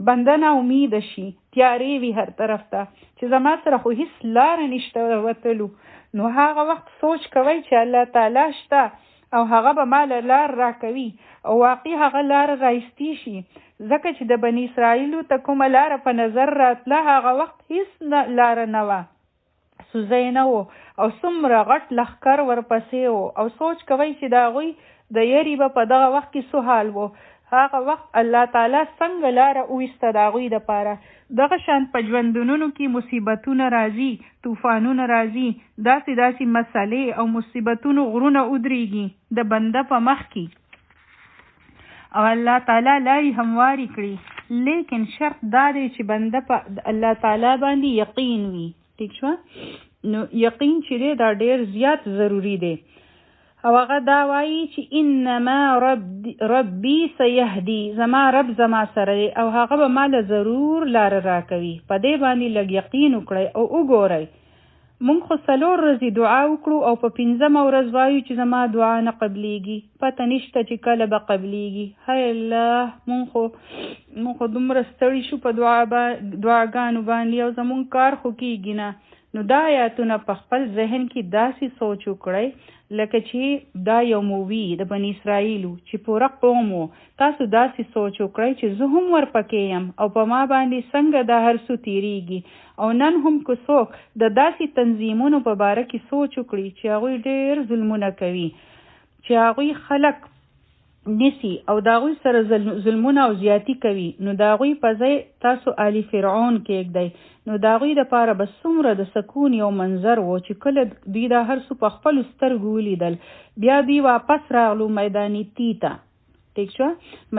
بنده نا امیده شي، تیارې وي هر طرف ته چې زما سره خو هیڅ لاره نشته وتلو. نو هغه وخت سوچ کوئ چې الله تعالی شته او هغه به ما له لار راکوي او واقعي هغه لاره رایستی شي. ځکه چې د بني اسرائیلو ته کومه لاره په نظر راتله هغه وخت هیڅ لاره نه وه، سوزی نه و او څومره غټ لښکر ورپسې و. او سوچ کوئ چې د هغوی د یرې به په دغه وخت کې څه حال و. هغه وخت الله تعالی څنګه لاره وویسته د هغوی دپاره. دغه شان په ژوندونونو کې مصیبتونه راځي، طوفانونه راځي، داسې مسئلې او مصیبتونو غرونه ودرېږي د بنده په مخ کې او الله تعالی لارې هموارې کړي، لیکن شرط دا دی چې بنده په الله تعالی باندې یقین وي، ټیک شوه. نو یقین چې دی دا ډېر زیات ضروري دی. او هغه دا وایي چې انما ربي سيهدي، زما رب زما سره دی او هغه به ما له ضرور لاره راکوي. په دې باندې لږ یقین وکړئ او وګورئ. مونږ خو 4 ورځې دعا وکړو او په 5مه ورځ وایو چې زما دعا نه قبلیږي، پته نشته چې کله به قبلیږي. هی الله، مونږ خو دومره ستړي شو په دعاګانو باندې او زمونږ کار خو کېږي نه. نو دا آیاتونه په خپل ذهن کې داسې سوچ وکړئ لکه چې دا یو مووي د بني اسرائیلو چې پوره قوم و. تاسو داسې سوچ وکړئ چې زه هم ورپکې یم او په ما باندې څنګه دا هر څه تېرېږي. او نن هم که څوک د داسې تنظیمونو په باره کې سوچ وکړي چې هغوی ډېر ظلمونه کوي، چې هغوی خلک نیسي او د هغوی سره ظلمونه او زیاتي کوي، نو د هغوی په ځای تاسو آل فرعون کېږدئ. نو د هغوی دپاره به څومره د سکون یو منظر و چې کله دوی دا هر څه په خپلو سترګو ولیدل. بیا دوی واپس راغلو میداني تی ته، ټیک شوه،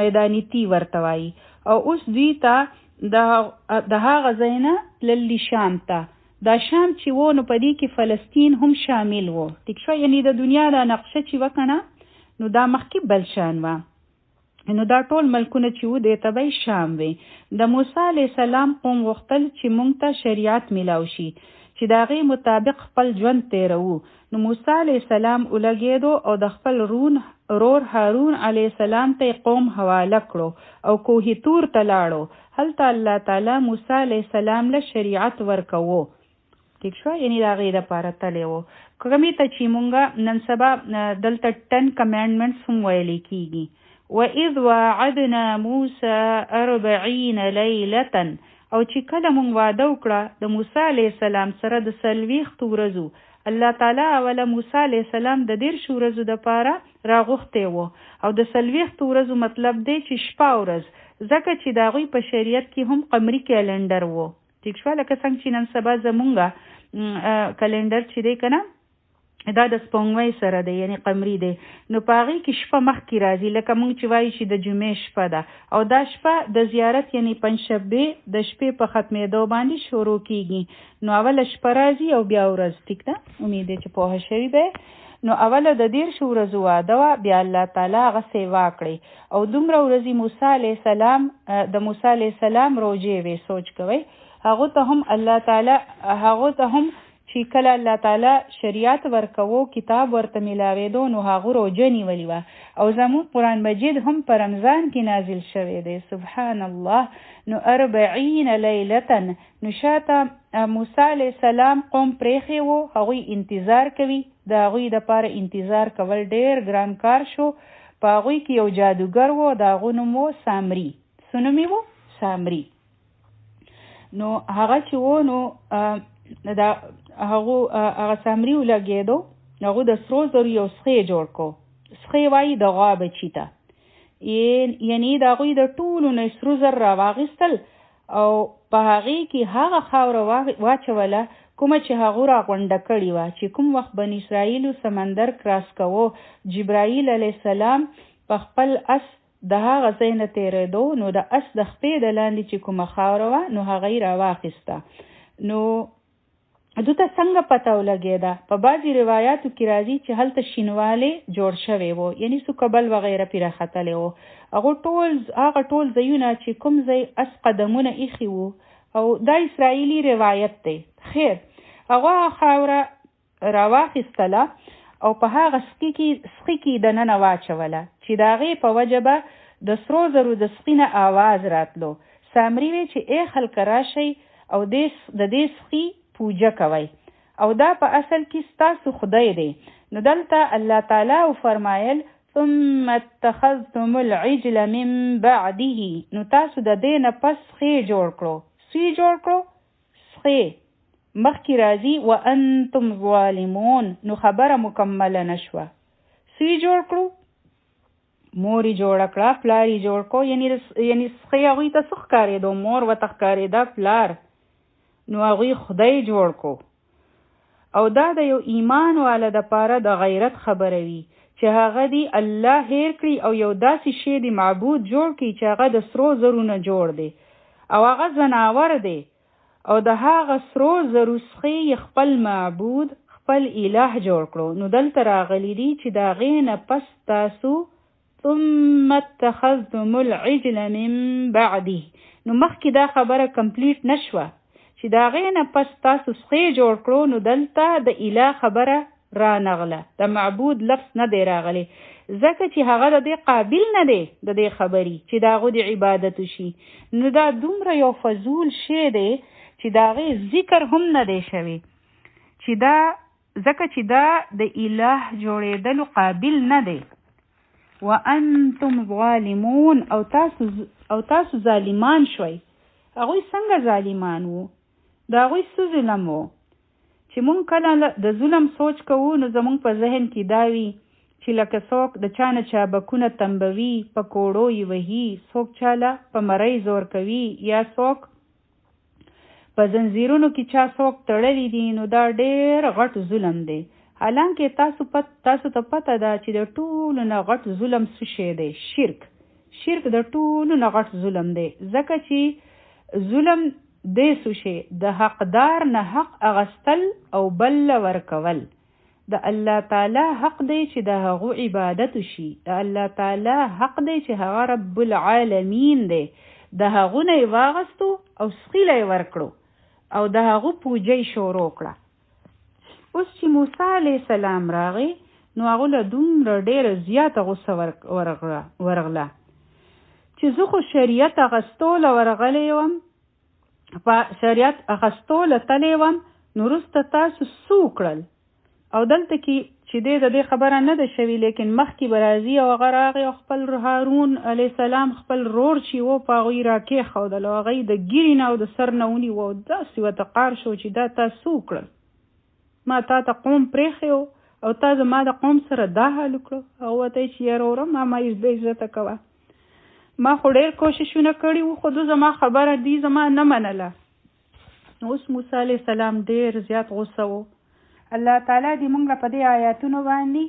میداني تی ورته وایي. او اوس دوی ته د هغه ځای نه تللي شام ته. دا شام چې و نو په دې کې فلسطین هم شامل و، ټیک شوه. یعنې د دنیا دا نقشه چې وه که نه، نو دا مخکې بل شان وه. نو دا ټول ملکونه چې وو دې ته به شام وي. د موسی علیه السلام قوم غوښتل چې موږ ته شریعت میلاو شي چې د هغې مطابق خپل ژوند تیروو. نو موسی علیه السلام ولګېدو او د خپل رور هارون علیه السلام ته قوم حواله کړو او کوه تور ته لاړو. هلته الله تعالی موسی علیه السلام له شریعت ورکوو. ٹھیک شو، یعنی د هغې دپاره تللی وو. کومې ته چې مونږ نن سبا دلته 10 کمانډمنټس هم ویلی کېږي. وَإِذْ وَاعَدْنَا مُوسَى 40 لَيْلَةً، او چې کله مونږ واده وکړه د موسی علیه السلام سره د 40 ورځو، الله تعالی اوله موسی علیه السلام د 10 ورځو دپاره راغوښتی و، او د 40 ورځو مطلب دی چې شپه ورځ، ځکه چې د هغوی په شریعت کې هم قمري کیلنډر و. ټیک شوه، لکه څنګه چې نن سبا زمونږ کلنډر چې دی که نه دا د سپوږمۍ سره دی، یعنی قمري دی. نو په هغې کې شپه مخکې راځي، لکه موږ چې وایو چې د جمعې شپه ده، او دا شپه د زیارت یعنی پنجشنبې د شپې په ختمېدو باندې شروع کېږي. نو اوله شپه راځي او بیا ورځ. ټیک ده، امید دی چې پوهه شوي دی. نو اوله د 10 ورځو واده وه، بیا الله تعالی هغه سیوا کړې، او دومره ورځې موسی علیه السلام د موسی علیه السلام روژې وې. سوچ کوئ، هغو ته هم الله تعالی هغو ته هم چې کله الله تعالی شریعت ورکوو، کتاب ورته میلاوېدو، نو هغو روژه نیولې وه. او زموږ قرآن مجید هم په رمضان کې نازل شوی دی. سبحان الله. نو 40 لیلة. نو شاته موسی علیه السلام قوم پریښی وو، هغوی انتظار کوي. د هغوی دپاره انتظار کول ډېر ګران کار شو. په هغوی کې یو جادوګر و، د هغو نوم و سامري. څه نوم یې و؟ سامري. نو هغه چې و، نو هغه سامري ولګېدو، هغو د سرو زرو یو سخی جوړ کو. سخی وایي د غوا بچي ته، یعنی د هغوی د ټولو نه سرو زر راواخیستل او په هغې کې هغه خاوره واچوله کومه چې هغو راغونډه کړې وه. چې کوم وخت بني اسرائیلو سمندر کراس کوو، جبرائیل علیه السلام په خپل اس د هغه ځای نه تېرېدو، نو د اس د خپې د لاندې چې کومه خاوره وه، نو هغه یې راواخیسته. نو دوی ته څنګه پته ولګېده؟ په بعضې روایاتو کې راځي چې هلته شینوالی جوړ شوی و، یعنی سوکبل وغیره پې راختلی و. هغه ټول ځایونه چې کوم ځای اس قدمونه ایښي وو، او دا اسرائیلي روایت دی. خیر، هغه خاوره راواخیستله او په هغه سخي کې دننه واچوله، چې د هغې په وجه به د سرو زرو د سخي نه آواز راتلو. سامري وی چې ای خلکه راشئ او د دې سخي پوجه کوي، او دا په اصل کې ستاسو خدای دی. نو دلته الله تعالی فرمایل ثم اتخذتم العجل من بعده، نو تاسو د دې نه پس سخی جوړ کړو. سخی جوړ کړو، سخی مخکې راځي وانتم ظالمون، نو خبره مکمله نشوه. سخی جوړ کړو، مور یې جوړه کړه، پلار یې جوړ کړو، یعنی سخی هغوی ته څه ښکارېدو؟ مور ورته ښکارېده، پلار. نو هغوی خدای جوړ کو. او دا د یو ایمان والا دپاره د غیرت خبره وي چې هغه دی الله هیر کړي او یو داسې شی دی معبود جوړ کړي چې هغه د سرو زرو نه جوړ دی، او هغه ځناور دی، او د هغه سرو زرو څخه خپل معبود خپل الہ جوړ کړو. نو دلته راغلی دی چې د هغې نه پس تاسو ثم اتخذتم العجل من بعده، نو مخکې دا خبره کمپلیټ نشوه چې د هغې نه پس تاسو سخی جوړ کړو. نو دلته د الہ خبره را نغله، د معبود لفظ نه دی راغلی، ځکه چې هغه د دې قابل نه دی د دې خبرې چې د هغو د عبادت وشي. نو دا دومره یو فضول شی دی چې د هغې ذکر هم نه دی شوی، چې دا ځکه چې دا د الہ جوړېدلو قابل نه دی. وانتم ظالمون، او تاسو ظالمان شوئ. هغوی څنګه ظالمان وو؟ د هغوی څه ظلم وو؟ چې مونږ کله د ظلم سوچ کوو، نو زمونږ په ذهن کې دا وي چې لکه څوک د چا نه چابکونه تنبوي، په کوړو یې وهي، څوک چاله په مرۍ زور کوي، یا څوک په زنځیرونو کې چا څوک تړلی دي، نو دا ډېر غټ ظلم دی. حالانکه تاسو ته پته ده چې د ټولو نه غټ ظلم څه شی دی؟ شرک د ټولو نه غټ ظلم دی، ځکه چې ظلم دی څه شی؟ د حقدار نه حق اغستل او بل ورکول. د الله تعالی حق دی چې د هغو عبادت شي. د الله تعالی حق دی چې هغه رب العالمین دی. د هغو نه یې واغستو او سخیله یې ورکړو او د هغو پوجه یې شروع کړه. اوس چې موسی علیه السلام راغی نو هغو له دومره ډېره زیاته غوسه ورغله چې زه خو شریعت اخیستوله ورغلی وم، په شریعت اخیستوله تلی وم، نو وروسته تاسو څه وکړل؟ او دلته کې چې دی د دې خبره نه ده شوې، لیکن مخکې به راځي او هغه راغی او خپل هارون علیه السلام خپل رور چې و په هغوی راکېښودل او هغه یې د ګیرې نه او د سر نه ونیو او داسې ورته قار شو چې دا تا څه وکړل؟ ما تا ته قوم پرېښی او تا زما د قوم سره دا حال وکړو. هغه ورته چې یاره وره ما عزته کوه، ما خو ډېر کوششونه کړي وو خو زما خبره دی زما نه منله. اوس موسی علیه السلام ډېر زیات غوسه و. الله تعالی دې موږ په دې آیاتونو باندې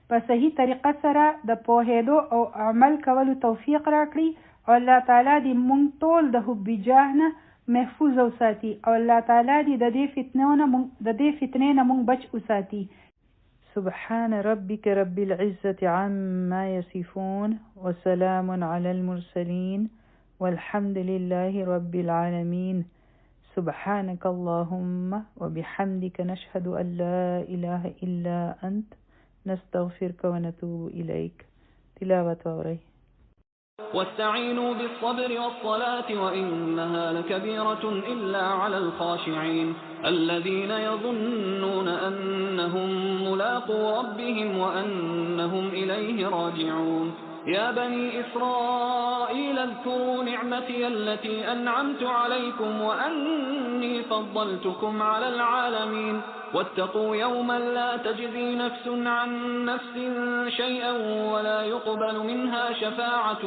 په صحیح طریقه سره د پوهېدو او عمل کولو توفیق راکړي او الله تعالی دې موږ ټول د حب جاه نه محفوظ وساتي او الله تعالی دې د دې فتنې نه موږ بچ وساتي. سبحان ربك رب العزة عما يصفون وسلام على المرسلين والحمد لله رب العالمين. سبحانك اللهم وبحمدك نشهد أن لا إله إلا أنت نستغفرك ونتوب إليك. تلاوة أوري. واستعينوا بالصبر والصلاة وإنها لكبيرة إلا على الخاشعين الذين يظنون أنهم ملاقو ربهم وأنهم إليه راجعون. يا بني إسرائيل اذكروا نعمتي التي أنعمت عليكم وأني فضلتكم على العالمين واتقوا يوما لا تجزي نفس عن نفس شيئا ولا يقبل منها شفاعة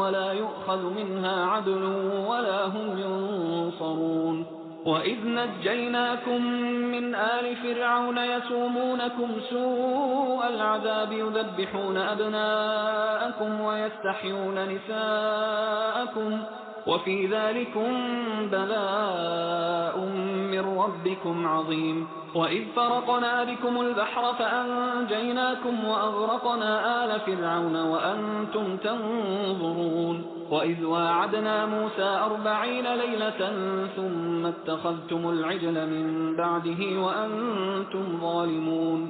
ولا يؤخذ منها عدل ولا هم ينصرون. وإذ نجيناكم من آل فرعون يسومونكم سوء العذاب يذبحون أبناءكم ويستحيون نساءكم وفي ذلكم بلاء من ربكم عظيم. وإذ فرقنا بكم البحر فأنجيناكم وأغرقنا آل فرعون وأنتم تنظرون. وإذ واعدنا موسى 40 ليلة ثم اتخذتم العجل من بعده وأنتم ظالمون.